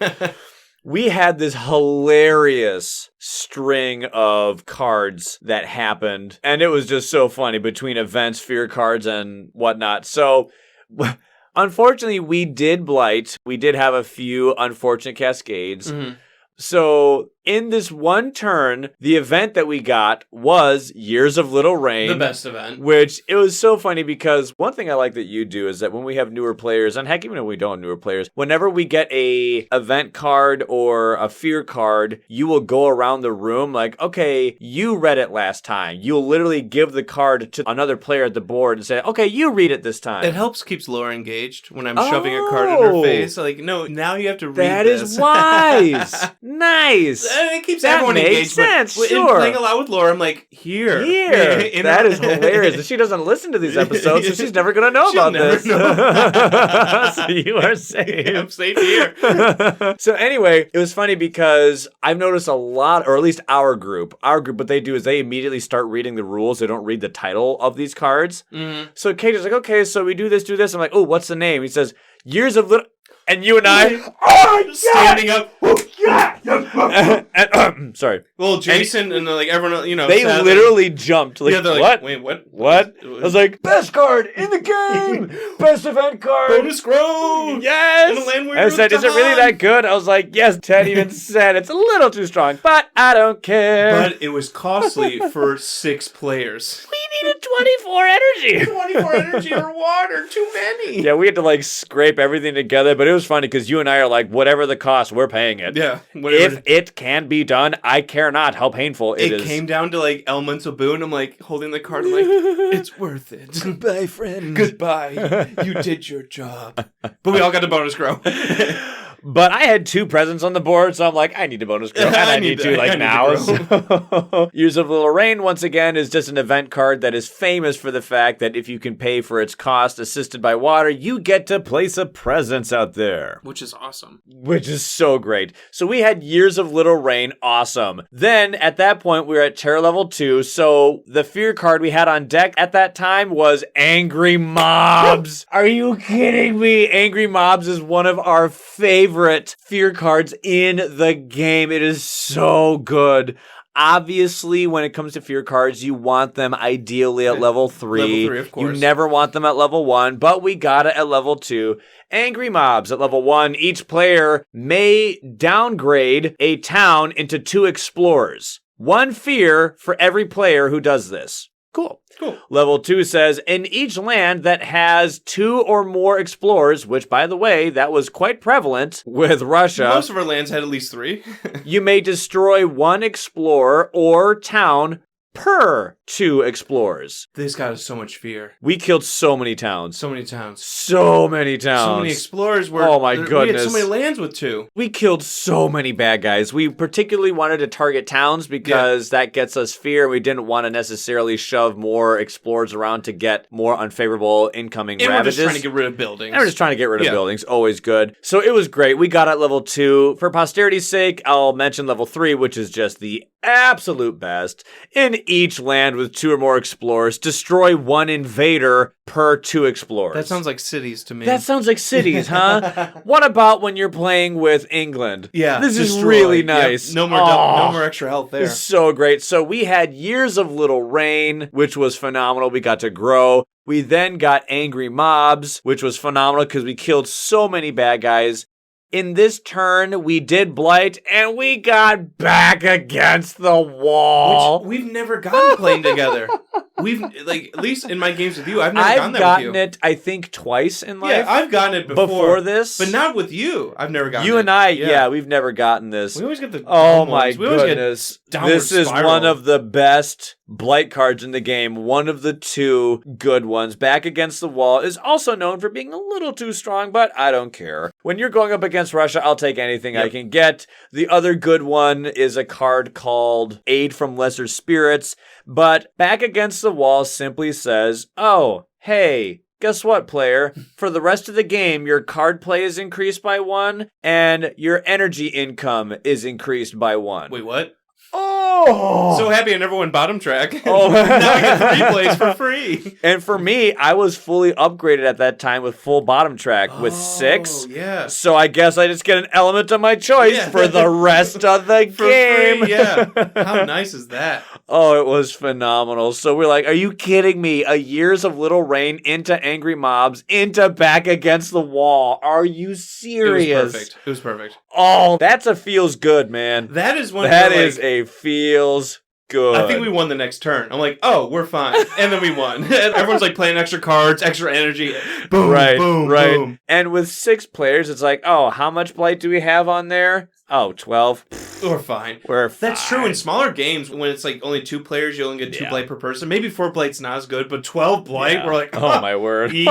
We had this hilarious string of cards that happened, and it was just so funny between events, fear cards, and whatnot. So, unfortunately, we did blight. We did have a few unfortunate cascades. So, in this one turn, the event that we got was Years of Little Rain. The best event. Which, it was so funny because one thing I like that you do is that when we have newer players, and heck, even if we don't have newer players, whenever we get a event card or a fear card, you will go around the room like, okay, you read it last time. You'll literally give the card to another player at the board and say, okay, you read it this time. It helps keeps Laura engaged when I'm shoving a card in her face. Like, no, now you have to read That this. is wise. Nice. And it keeps That everyone makes engaged. sense, but sure. In playing a lot with Laura, I'm like, here. That is hilarious. And she doesn't listen to these episodes, so she's never going to know She'll about never this. know. So you are safe. I'm safe here. So anyway, it was funny because I've noticed a lot, or at least our group, what they do is they immediately start reading the rules. They don't read the title of these cards. Mm-hmm. So Kate is like, okay, so we do this. I'm like, oh, what's the name? He says, Years of Little... And you and I... Standing up. Sorry. Well, Jason and like everyone, They sadly, literally jumped. Like, yeah, they're what? like, wait, what? What? I was like, best card in the game! Best event card! Bonus Grove! Yes! In a land where I you're said, is it really Dahan. that good? I was like, yes, Ted even said it's a little too strong, but I don't care. But it was costly for 6 players. We needed 24 energy. 24 energy or water, too many. Yeah, we had to like scrape everything together, but it was funny because you and I are like, whatever the cost, we're paying it. Yeah. Whatever. If it can be done, I care not how painful it is. It came down to like elemental boon. I'm like holding the card. I'm like, it's worth it. Goodbye, friend. Goodbye. You did your job. But we all got a bonus grow. But I had 2 presents on the board, so I'm like, I need a bonus grow, and I need to, like, now. So, Years of Little Rain, once again, is just an event card that is famous for the fact that if you can pay for its cost assisted by water, you get to place a presence out there. Which is awesome. Which is so great. So we had Years of Little Rain, awesome. Then, at that point, we were at Terror Level 2, so the fear card we had on deck at that time was Angry Mobs. Are you kidding me? Angry Mobs is one of our favorite fear cards in the game. It is so good. Obviously, when it comes to fear cards, you want them ideally at level 3. Level 3, of course. You never want them at level 1, but we got it at level 2. Angry Mobs at level 1. Each player may downgrade a town into 2 explorers. 1 fear for every player who does this. Cool. Level 2 says, in each land that has 2 or more explorers, which, by the way, that was quite prevalent with Russia. Most of our lands had at least 3. You may destroy 1 explorer or town per 2 explorers. This got us so much fear. We killed so many towns. So many towns. So many towns. So many explorers were. Oh my We had goodness. so many lands with 2. We killed so many bad guys. We particularly wanted to target towns because that gets us fear. We didn't want to necessarily shove more explorers around to get more unfavorable incoming And ravages. we're just trying to get rid of buildings. And we're just trying to get rid of buildings. Always good. So it was great. We got at level 2. For posterity's sake, I'll mention level 3, which is just the absolute best. In each land with 2 or more explorers, destroy 1 invader per 2 explorers. That sounds like cities to me. That sounds like cities, huh? What about when you're playing with England? Yeah, This is destroy. really Yep. nice. No more extra health there. It's so great. So we had Years of Little Rain, which was phenomenal. We got to grow. We then got Angry Mobs, which was phenomenal because we killed so many bad guys. In this turn, we did Blight, and we got back against the wall. Which we've never gotten playing together. We've, like, at least in my games with you, I've never gotten that with you. I've gotten it, I think, twice in life. Yeah, I've gotten it before this. But not with you. I've never gotten it. You and I, yeah, we've never gotten this. We always get the Oh dumb my ones. We always get goodness. downward This is spiral. one of the best Blight cards in the game. One of the 2 good ones. Back Against the Wall is also known for being a little too strong, but I don't care. When you're going up against Russia, I'll take anything I can get. The other good one is a card called Aid from Lesser Spirits, but Back Against the Wall simply says, oh, hey, guess what, player? For the rest of the game, your card play is increased by 1, and your energy income is increased by 1. Wait, what? Oh! Oh! So happy I never won bottom track. Oh. Now I get 3 plays for free. And for me, I was fully upgraded at that time with full bottom track with 6. Yeah. So I guess I just get an element of my choice for the rest of the game. Free, yeah. How nice is that? Oh, it was phenomenal. So we're like, are you kidding me? A years of little rain into angry mobs, into back against the wall. Are you serious? It was perfect. Oh, that's a feels good, man. That is one. That is a feels good. I think we won the next turn. I'm like, oh, we're fine. And then we won. And everyone's like playing extra cards, extra energy. Boom, boom, boom. And with 6 players, it's like, oh, how much blight do we have on there? Oh, 12. We're fine. We're fine. That's true. In smaller games, when it's like only 2 players, you only get 2 blight per person. Maybe 4 blight's not as good, but 12 blight, we're like, oh my word. Easy.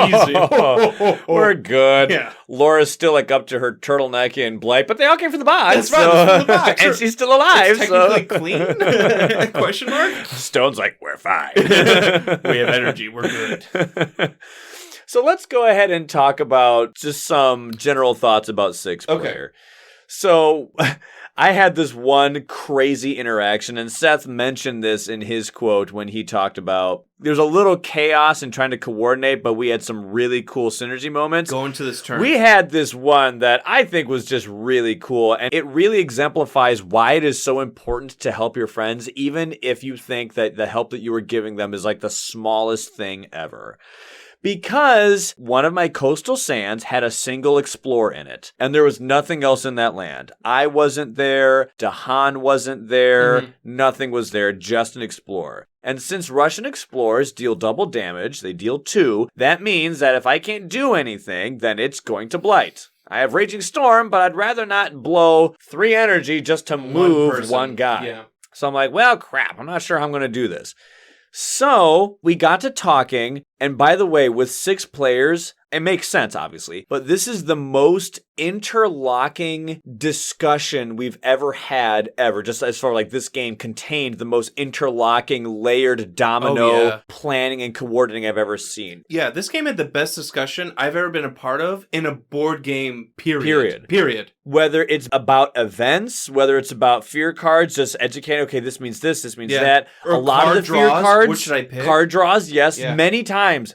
We're good. Yeah. Laura's still like up to her turtleneck in blight, but they all came from the box. That's right, from the box. And she's still alive. It's technically clean? Question mark? Stone's like, we're fine. We have energy. We're good. So let's go ahead and talk about just some general thoughts about 6-player. Okay. So I had this one crazy interaction, and Seth mentioned this in his quote when he talked about there's a little chaos in trying to coordinate, but we had some really cool synergy moments. Going to this turn. We had this one that I think was just really cool, and it really exemplifies why it is so important to help your friends, even if you think that the help that you were giving them is like the smallest thing ever. Because one of my coastal sands had a single explorer in it, and there was nothing else in that land. I wasn't there, Dahan wasn't there, nothing was there, just an explorer. And since Russian explorers deal double damage, they deal 2, that means that if I can't do anything, then it's going to blight. I have Raging Storm, but I'd rather not blow 3 energy just to move one guy. Yeah. So I'm like, well, crap, I'm not sure how I'm going to do this. So we got to talking, and by the way, with 6 players, it makes sense, obviously, but this is the most interlocking discussion we've ever had, just as far like this game contained the most interlocking, layered domino planning and coordinating I've ever seen. Yeah, this game had the best discussion I've ever been a part of in a board game, period. Whether it's about events, whether it's about fear cards, just educating, okay, this means this means that. Or a lot of the fear cards. What should I pick? Card draws, yes. Yeah. Many times,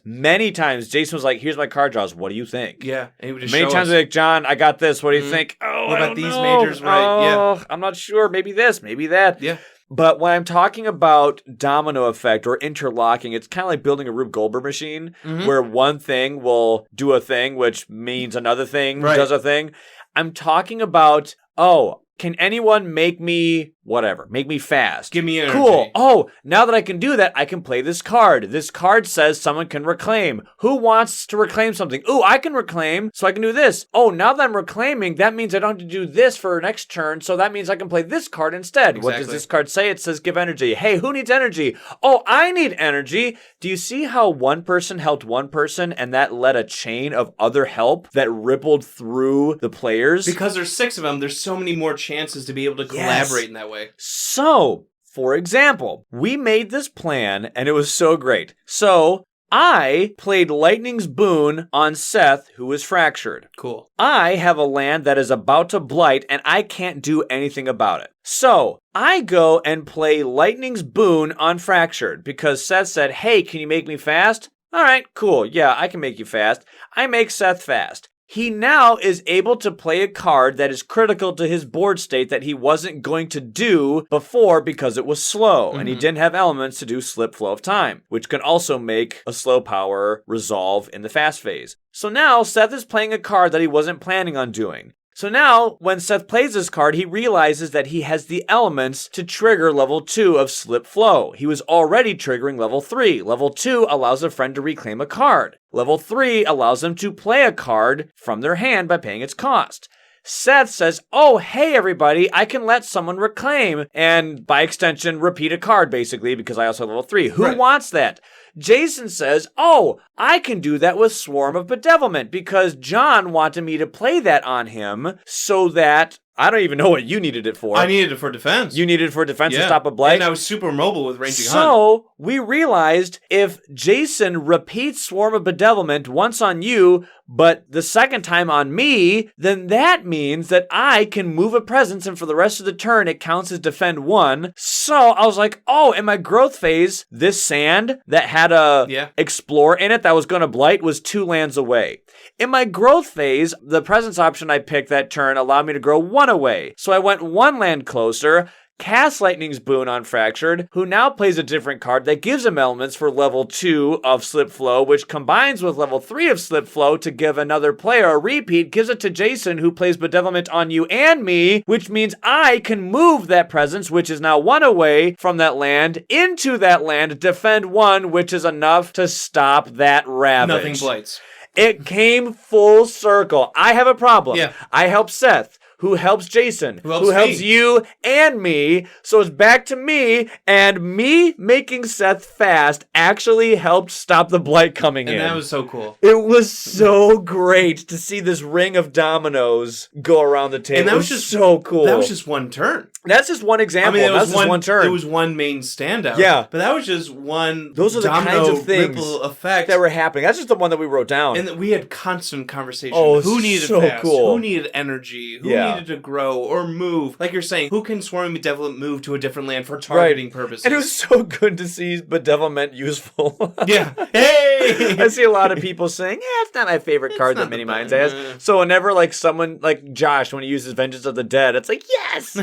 Jason was like, here's my card draws. What do you think? Yeah. And he would just many times like, John, I got this. What do you think? Oh, what about these majors? Right. Yeah. I'm not sure. Maybe this, maybe that. Yeah. But when I'm talking about domino effect or interlocking, it's kind of like building a Rube Goldberg machine where one thing will do a thing, which means another thing does a thing. I'm talking about, can anyone make me whatever? Make me fast. Give me energy. Cool. Oh, now that I can do that, I can play this card. This card says someone can reclaim. Who wants to reclaim something? Ooh, I can reclaim, so I can do this. Oh, now that I'm reclaiming, that means I don't have to do this for next turn, so that means I can play this card instead. Exactly. What does this card say? It says give energy. Hey, who needs energy? Oh, I need energy. Do you see how one person helped one person and that led a chain of other help that rippled through the players? Because there's 6 of them, there's so many more chances to be able to collaborate in that way. So, for example, we made this plan and it was so great. So, I played Lightning's Boon on Seth, who is fractured. Cool. I have a land that is about to blight and I can't do anything about it. So, I go and play Lightning's Boon on fractured because Seth said, hey, can you make me fast? All right, cool. Yeah, I can make you fast. I make Seth fast. He now is able to play a card that is critical to his board state that he wasn't going to do before because it was slow, and he didn't have elements to do slip flow of time, which can also make a slow power resolve in the fast phase. So now Seth is playing a card that he wasn't planning on doing. So now, when Seth plays this card, he realizes that he has the elements to trigger level 2 of Slip Flow. He was already triggering level 3. Level 2 allows a friend to reclaim a card. Level 3 allows them to play a card from their hand by paying its cost. Seth says, oh, hey, everybody, I can let someone reclaim, and by extension, repeat a card, basically, because I also have level 3. Who wants that? Jason says, oh, I can do that with Swarm of Bedevilment because John wanted me to play that on him so that I don't even know what you needed it for. I needed it for defense. You needed it for defense to stop a blight? And I was super mobile with ranging hunt. So, we realized if Jason repeats Swarm of Bedevilment once on you, but the second time on me, then that means that I can move a presence, and for the rest of the turn, it counts as defend 1. So, I was like, oh, in my growth phase, this sand that had a explore in it that was going to blight was 2 lands away. In my growth phase, the presence option I picked that turn allowed me to grow 1 away. So I went 1 land closer, cast Lightning's Boon on Fractured, who now plays a different card that gives him elements for level 2 of Slip Flow, which combines with level 3 of Slip Flow to give another player a repeat, gives it to Jason, who plays Bedevilment on you and me, which means I can move that presence, which is now 1 away from that land, into that land, defend 1, which is enough to stop that ravage. Nothing blights. It came full circle. I have a problem. Yeah. I help Seth, who helps Jason, who helps me. you and me. So it's back to me, and me making Seth fast actually helped stop the blight coming in. And that was so cool. It was so great to see this ring of dominoes go around the table. And that was just so cool. That was just one turn. That's just one example. I mean, that's just one turn. It was one main standout. Yeah. But that was just one Those are the kinds of things ripple effect that were happening. That's just the one that we wrote down. And we had constant conversation. Oh, who needed so fast? cool. Who needed energy? Who needed to grow or move? Like you're saying, who can Swarming Bedevilment move to a different land for targeting purposes? And it was so good to see Bedevilment useful. Yeah. Hey! I see a lot of people saying, yeah, it's not my favorite card that Mini Minds has. So whenever like someone like Josh, when he uses Vengeance of the Dead, it's like, yes!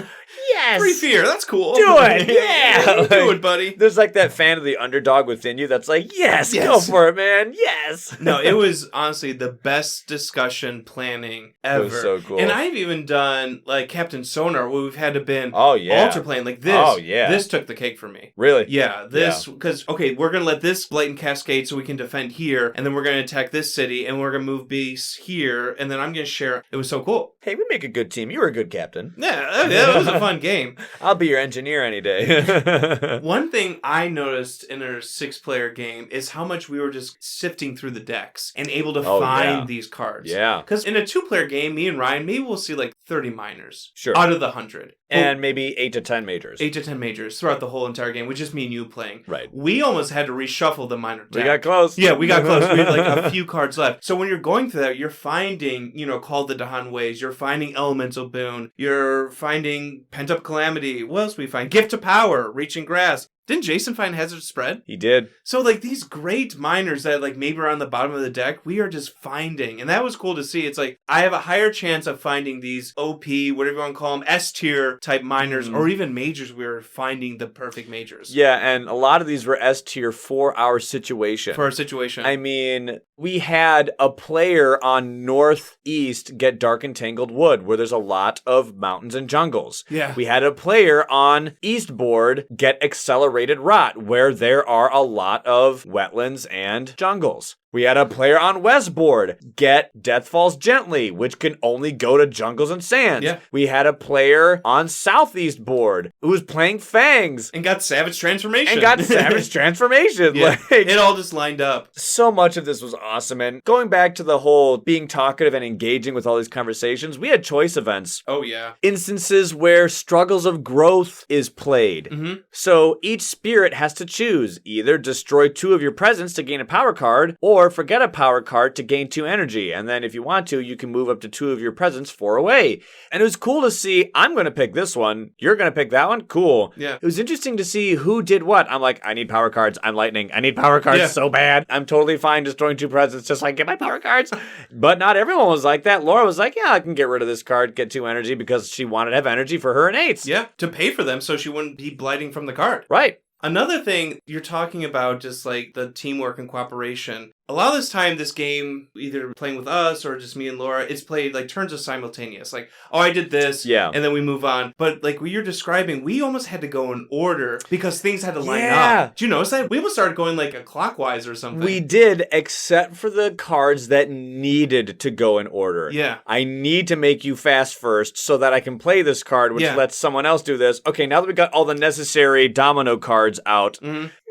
Yes! Free fear, that's cool. Do it! Yeah! Do it, buddy. There's like that fan of the underdog within you that's like, yes, go for it, man. Yes! No, it was honestly the best discussion planning ever. It was so cool. And I've even done like Captain Sonar where we've had to been alter playing like this. Oh, yeah. This took the cake for me. Really? Yeah, this, because, okay, we're going to let this blatant cascade so we can defend here, and then we're going to attack this city, and we're going to move beasts here, and then I'm going to share. It was so cool. Hey, we make a good team. You were a good captain. Yeah, that was a fun game. I'll be your engineer any day. One thing I noticed in our 6-player game is how much we were just sifting through the decks and able to find these cards. Yeah. Because in a 2-player game, me and Ryan, maybe we'll see like 30 minors. Sure. Out of the 100. And maybe 8 to 10 majors. 8 to 10 majors throughout the whole entire game, with just me and you playing. Right. We almost had to reshuffle the minor deck. We got close. Yeah, we got close. We had like a few cards left. So when you're going through that, you're finding, Call the Dahan Ways. You're finding Elemental Boon. You're finding Pent Up Calamity. What else we find? Gift to Power, Reaching Grass. Didn't Jason find Hazard Spread? He did. So, like, these great minors that, like, maybe are on the bottom of the deck, we are just finding. And that was cool to see. It's like, I have a higher chance of finding these OP, whatever you want to call them, S-tier type minors, or even majors. We were finding the perfect majors. Yeah, and a lot of these were S-tier for our situation. For our situation. I mean, we had a player on Northeast get Dark and Tangled Wood, where there's a lot of mountains and jungles. Yeah. We had a player on East board get Accelerated Rot, where there are a lot of wetlands and jungles. We had a player on West board get Death Falls Gently, which can only go to jungles and sands. Yeah. We had a player on Southeast board who was playing Fangs. And got Savage Transformation. Yeah. It all just lined up. So much of this was awesome. And going back to the whole being talkative and engaging with all these conversations, we had choice events. Oh, yeah. Instances where struggles of growth is played. Mm-hmm. So each spirit has to choose either destroy 2 of your presence to gain a power card, or forget a power card to gain 2 energy. And then if you want to, you can move up to 2 of your presence 4 away. And it was cool to see, I'm going to pick this one. You're going to pick that one? Cool. Yeah. It was interesting to see who did what. I'm like, I need power cards. I'm lightning. I need power cards so bad. I'm totally fine destroying 2 presents just like get my power cards. But not everyone was like that. Laura was like, yeah, I can get rid of this card, get 2 energy because she wanted to have energy for her innates. Yeah, to pay for them so she wouldn't be blighting from the card. Right. Another thing, you're talking about just like the teamwork and cooperation. A lot of this time, this game, either playing with us or just me and Laura, it's played like turns of simultaneous. Like, oh, I did this, and then we move on. But like what you're describing, we almost had to go in order because things had to line up. Do you notice that? We almost started going like a clockwise or something. We did, except for the cards that needed to go in order. Yeah. I need to make you fast first so that I can play this card, which lets someone else do this. Okay, now that we got all the necessary domino cards out,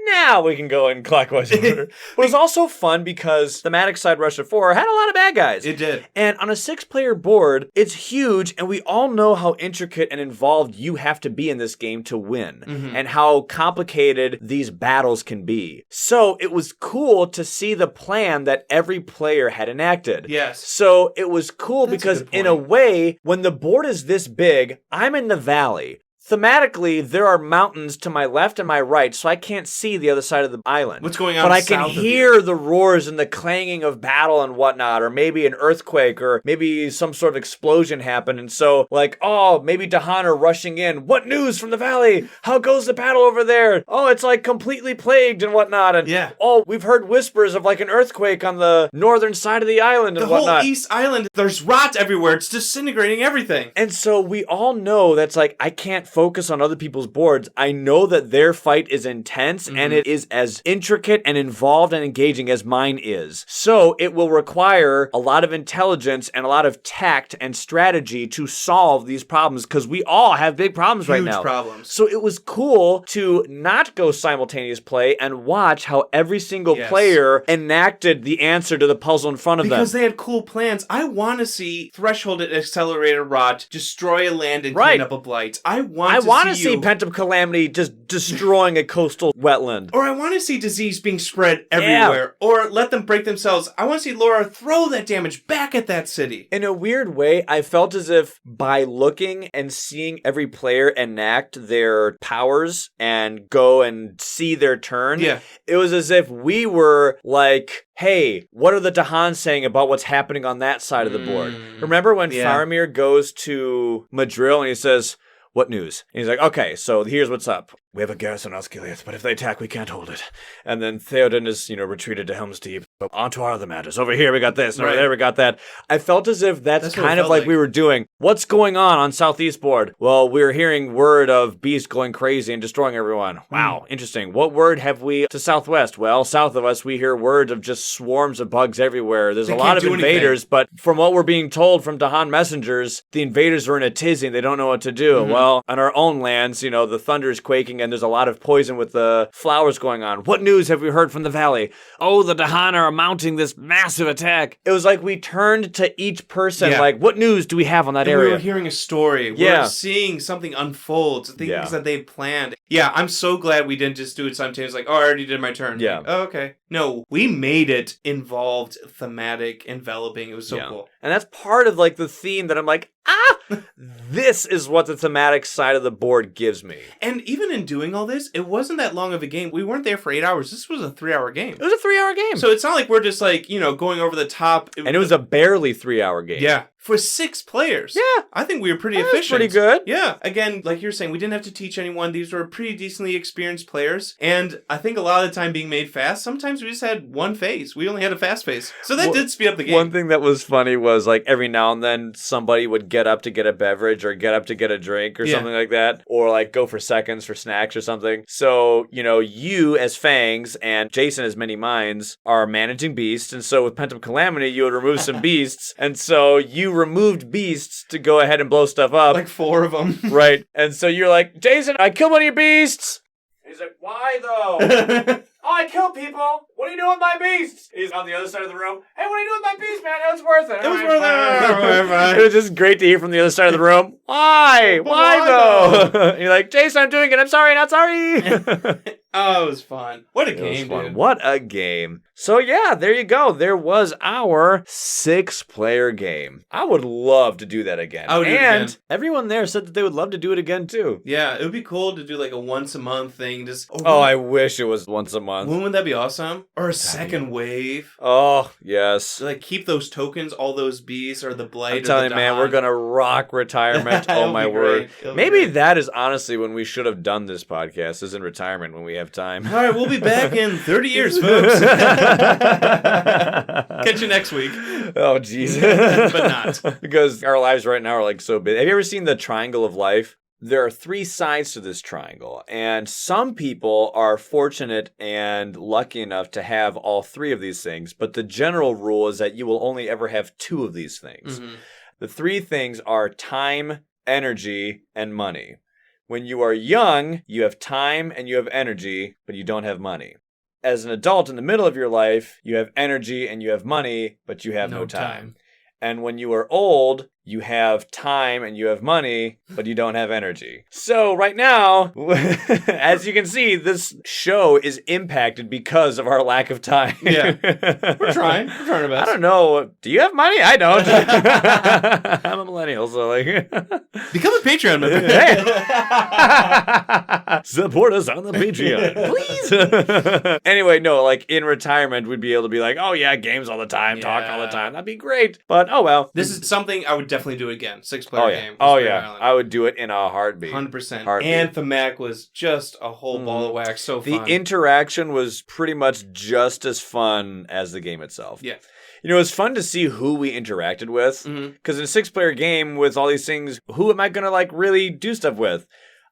now we can go in clockwise order. But it was also fun because thematic side Russia 4 had a lot of bad guys. It did. And on a 6-player board, it's huge, and we all know how intricate and involved you have to be in this game to win, and how complicated these battles can be. So it was cool to see the plan that every player had enacted. Yes. So it was cool That's a because good in a point. way, when the board is this big, I'm in the valley. Thematically, there are mountains to my left and my right, so I can't see the other side of the island. What's going on But I south can of you? hear the roars and the clanging of battle and whatnot, or maybe an earthquake, or maybe some sort of explosion happened. And so, like, oh, maybe Dahan are rushing in. What news from the valley? How goes the battle over there? Oh, it's like completely plagued and whatnot. And Yeah. oh, we've heard whispers of like an earthquake on the northern side of the island and The whole whatnot. East Island, there's rot everywhere. It's disintegrating everything. And so we all know that's like, I can't focus on other people's boards. I know that their fight is intense and it is as intricate and involved and engaging as mine is. So it will require a lot of intelligence and a lot of tact and strategy to solve these problems because we all have big problems right now. Huge problems. So it was cool to not go simultaneous play and watch how every single Yes. player enacted the answer to the puzzle in front of them. Because they had cool plans. I want to see Thresholded Accelerator Rot destroy a land and Right. clean up a blight. I want to to see you... Pent of Calamity just destroying a coastal wetland. Or I want to see disease being spread everywhere. Or let them break themselves. I want to see Laura throw that damage back at that city. In a weird way, I felt as if by looking and seeing every player enact their powers and go and see their turn, Yeah. it was as if we were like, hey, what are the Dahan saying about what's happening on that side of the board? Remember when Yeah. Faramir goes to Madril and he says, what news? And he's like, okay, so here's what's up. We have a garrison on Osgiliath, but if they attack, we can't hold it. And then Theoden is, retreated to Helm's Deep. But on to our other matters. Over here, we got this, and over Right. there, we got that. I felt as if that's That's what it kind of felt like like. we were doing. What's going on Southeast board? Well, we're hearing word of beasts going crazy and destroying everyone. Wow, interesting. What word have we to Southwest? Well, south of us, we hear word of just swarms of bugs everywhere. There's They a lot can't of do anything. invaders, but from what we're being told from Dahan messengers, the invaders are in a tizzy and they don't know what to do. Well, on our own lands, the thunder's quaking and there's a lot of poison with the flowers going on. What news have we heard from the valley? Oh, the Dahan are mounting this massive attack. It was like we turned to each person, Yeah. like, what news do we have on that And area? we were hearing a story. Yeah. We're seeing something unfold. Things Yeah. that they planned. Yeah, I'm so glad we didn't just do it simultaneously. Like, oh, I already did my turn. Yeah. Like, oh, okay. No, we made it involved, thematic, enveloping. It was so Yeah. cool. And that's part of like the theme that I'm like, this is what the thematic side of the board gives me. And even in doing all this, it wasn't that long of a game. We weren't there for 8 hours. This was a 3-hour game. It was a 3-hour game. So it's not like we're just like, going over the top. and it was a barely 3-hour game. Yeah. For 6 players. Yeah. I think we were pretty That was efficient. pretty good. Yeah. Again, like you're saying, we didn't have to teach anyone. These were pretty decently experienced players. And I think a lot of the time being made fast, sometimes we just had one phase. We only had a fast phase. So that did speed up the game. One thing that was funny was like every now and then somebody would get up to get a beverage or get up to get a drink or Yeah. something like that, or like go for seconds for snacks or something. So, you as Fangs and Jason as Many Minds are managing beasts. And so with Pent of Calamity, you would remove some beasts. And so you removed beasts to go ahead and blow stuff up. Like 4 of them. Right. And so you're like, Jason, I killed one of your beasts. He's like, why though? Oh, I kill people. What are you doing with my beasts? He's on the other side of the room. Hey, what are you doing with my beast, man? It was worth it. It was worth it. It was just great to hear from the other side of the room. Why? Why though? You're like, Jason, I'm doing it. I'm sorry, not sorry. Oh, it was fun. What a It was game, fun. dude. What a game. So yeah, there you go. There was our 6-player game. I would love to do that again. I would do it and again. everyone there said that they would love to do it again too. Yeah, it would be cool to do like a once a month thing. Just Oh, I wish it was once a month. Wouldn't that be awesome? Or a second wave. Oh, yes. Like keep those tokens, all those beasts, or the blight. I'm telling you, man, we're going to rock retirement. Oh, It'll my be word. great. It'll be Maybe great. that is honestly when we should have done this podcast, is in retirement when we have time. All right, we'll be back in 30 years, folks. Catch you next week. Oh, jeez. But not. Because our lives right now are like so big. Have you ever seen the triangle of life? There are 3 sides to this triangle, and some people are fortunate and lucky enough to have all 3 of these things, but the general rule is that you will only ever have 2 of these things. Mhm. The 3 things are time, energy, and money. When you are young, you have time and you have energy, but you don't have money. As an adult in the middle of your life, you have energy and you have money, but you have no time. And when you are old, you have time and you have money, but you don't have energy. So right now, as you can see, this show is impacted because of our lack of time. Yeah. We're trying our best. I don't know. Do you have money? I don't. I'm a millennial, so like... Become a Patreon member. Support us on the Patreon, please. Anyway, no, like in retirement, we'd be able to be like, oh yeah, games all the time, talk all the time. That'd be great. But oh well. This is something I would definitely do again. 6-player game. Oh yeah. I would do it in a heartbeat. 100%. And Thematic was just a whole ball of wax. So fun. The interaction was pretty much just as fun as the game itself. Yeah. You know, it was fun to see who we interacted with. Because in a 6-player game with all these things, who am I going to like really do stuff with?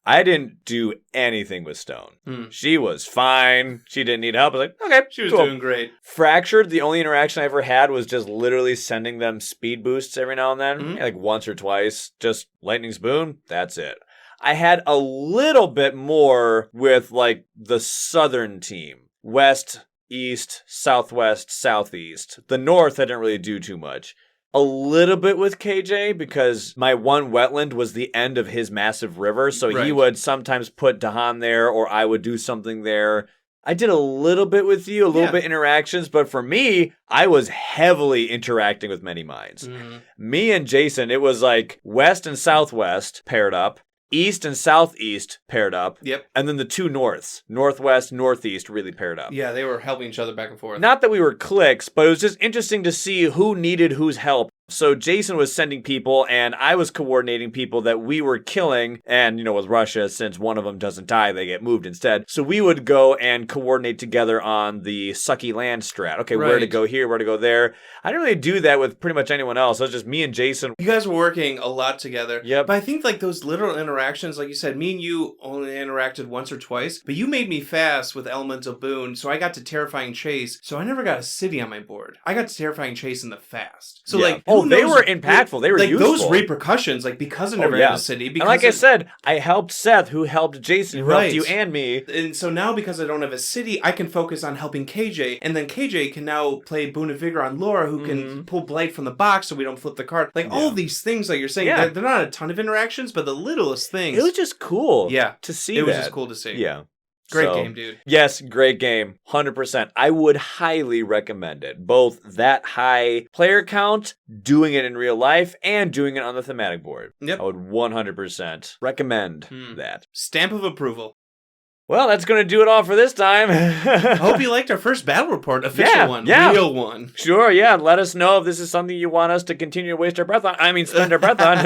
I didn't do anything with Stone. She was fine. She didn't need help. I was like, okay, she was doing great. Fractured, the only interaction I ever had was just literally sending them speed boosts every now and then. Like once or twice. Just lightning's boon. That's it. I had a little bit more with like the southern team. West, east, southwest, southeast. The north I didn't really do too much. A little bit with KJ because my one wetland was the end of his massive river. So he would sometimes put Dahan there or I would do something there. I did a little bit with you, a little bit interactions. But for me, I was heavily interacting with many minds. Me and Jason, it was like west and southwest paired up. East and southeast paired up. Yep. And then the two norths, northwest, northeast, really paired up. Yeah, they were helping each other back and forth. Not that we were cliques, but it was just interesting to see who needed whose help. So Jason was sending people, and I was coordinating people that we were killing. And, you know, with Russia, since one of them doesn't die, they get moved instead. So we would go and coordinate together on the sucky land strat. Okay, where to go here, where to go there. I didn't really do that with pretty much anyone else. It was just me and Jason. You guys were working a lot together. Yep. But I think, like, those little interactions, like you said, me and you only interacted once or twice. But you made me fast with Elemental Boon, so I got to Terrifying Chase. So I never got a city on my board. I got to Terrifying Chase in the fast. So, like... they were impactful. They were like useful. Those repercussions, like because I never had a city. Because and like I said, I helped Seth, who helped Jason, who helped you and me. And so now because I don't have a city, I can focus on helping KJ, and then KJ can now play Boon of Vigor on Laura, who can pull Blight from the box so we don't flip the card. Like all these things, like you're saying, they're not a ton of interactions, but the littlest things. It was just cool. Yeah, to see. It was just cool to see. Yeah. Great game, dude. Yes, great game. 100%. I would highly recommend it. Both that high player count, doing it in real life, and doing it on the thematic board. Yep. I would 100% recommend that. Stamp of approval. Well, that's going to do it all for this time. I hope you liked our first battle report, official one, real one. Sure, yeah. Let us know if this is something you want us to continue to waste our breath on. I mean, spend our breath on.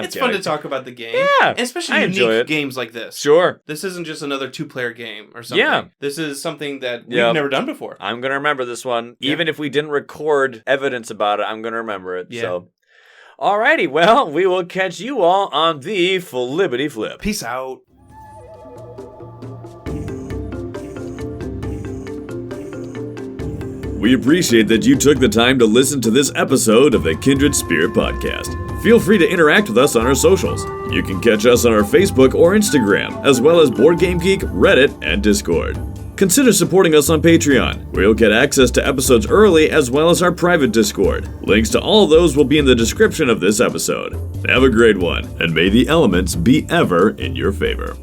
It's fun to talk about the game. Yeah, and especially unique games like this. Sure. This isn't just another 2-player game or something. Yeah. This is something that we've never done before. I'm going to remember this one. Even if we didn't record evidence about it, I'm going to remember it. Yeah. So, alrighty. Well, we will catch you all on the Flippity Flip. Peace out. We appreciate that you took the time to listen to this episode of the Kindred Spirit Podcast. Feel free to interact with us on our socials. You can catch us on our Facebook or Instagram, as well as Board Game Geek, Reddit, and Discord. Consider supporting us on Patreon, where you'll get access to episodes early as well as our private Discord. Links to all of those will be in the description of this episode. Have a great one, and may the elements be ever in your favor.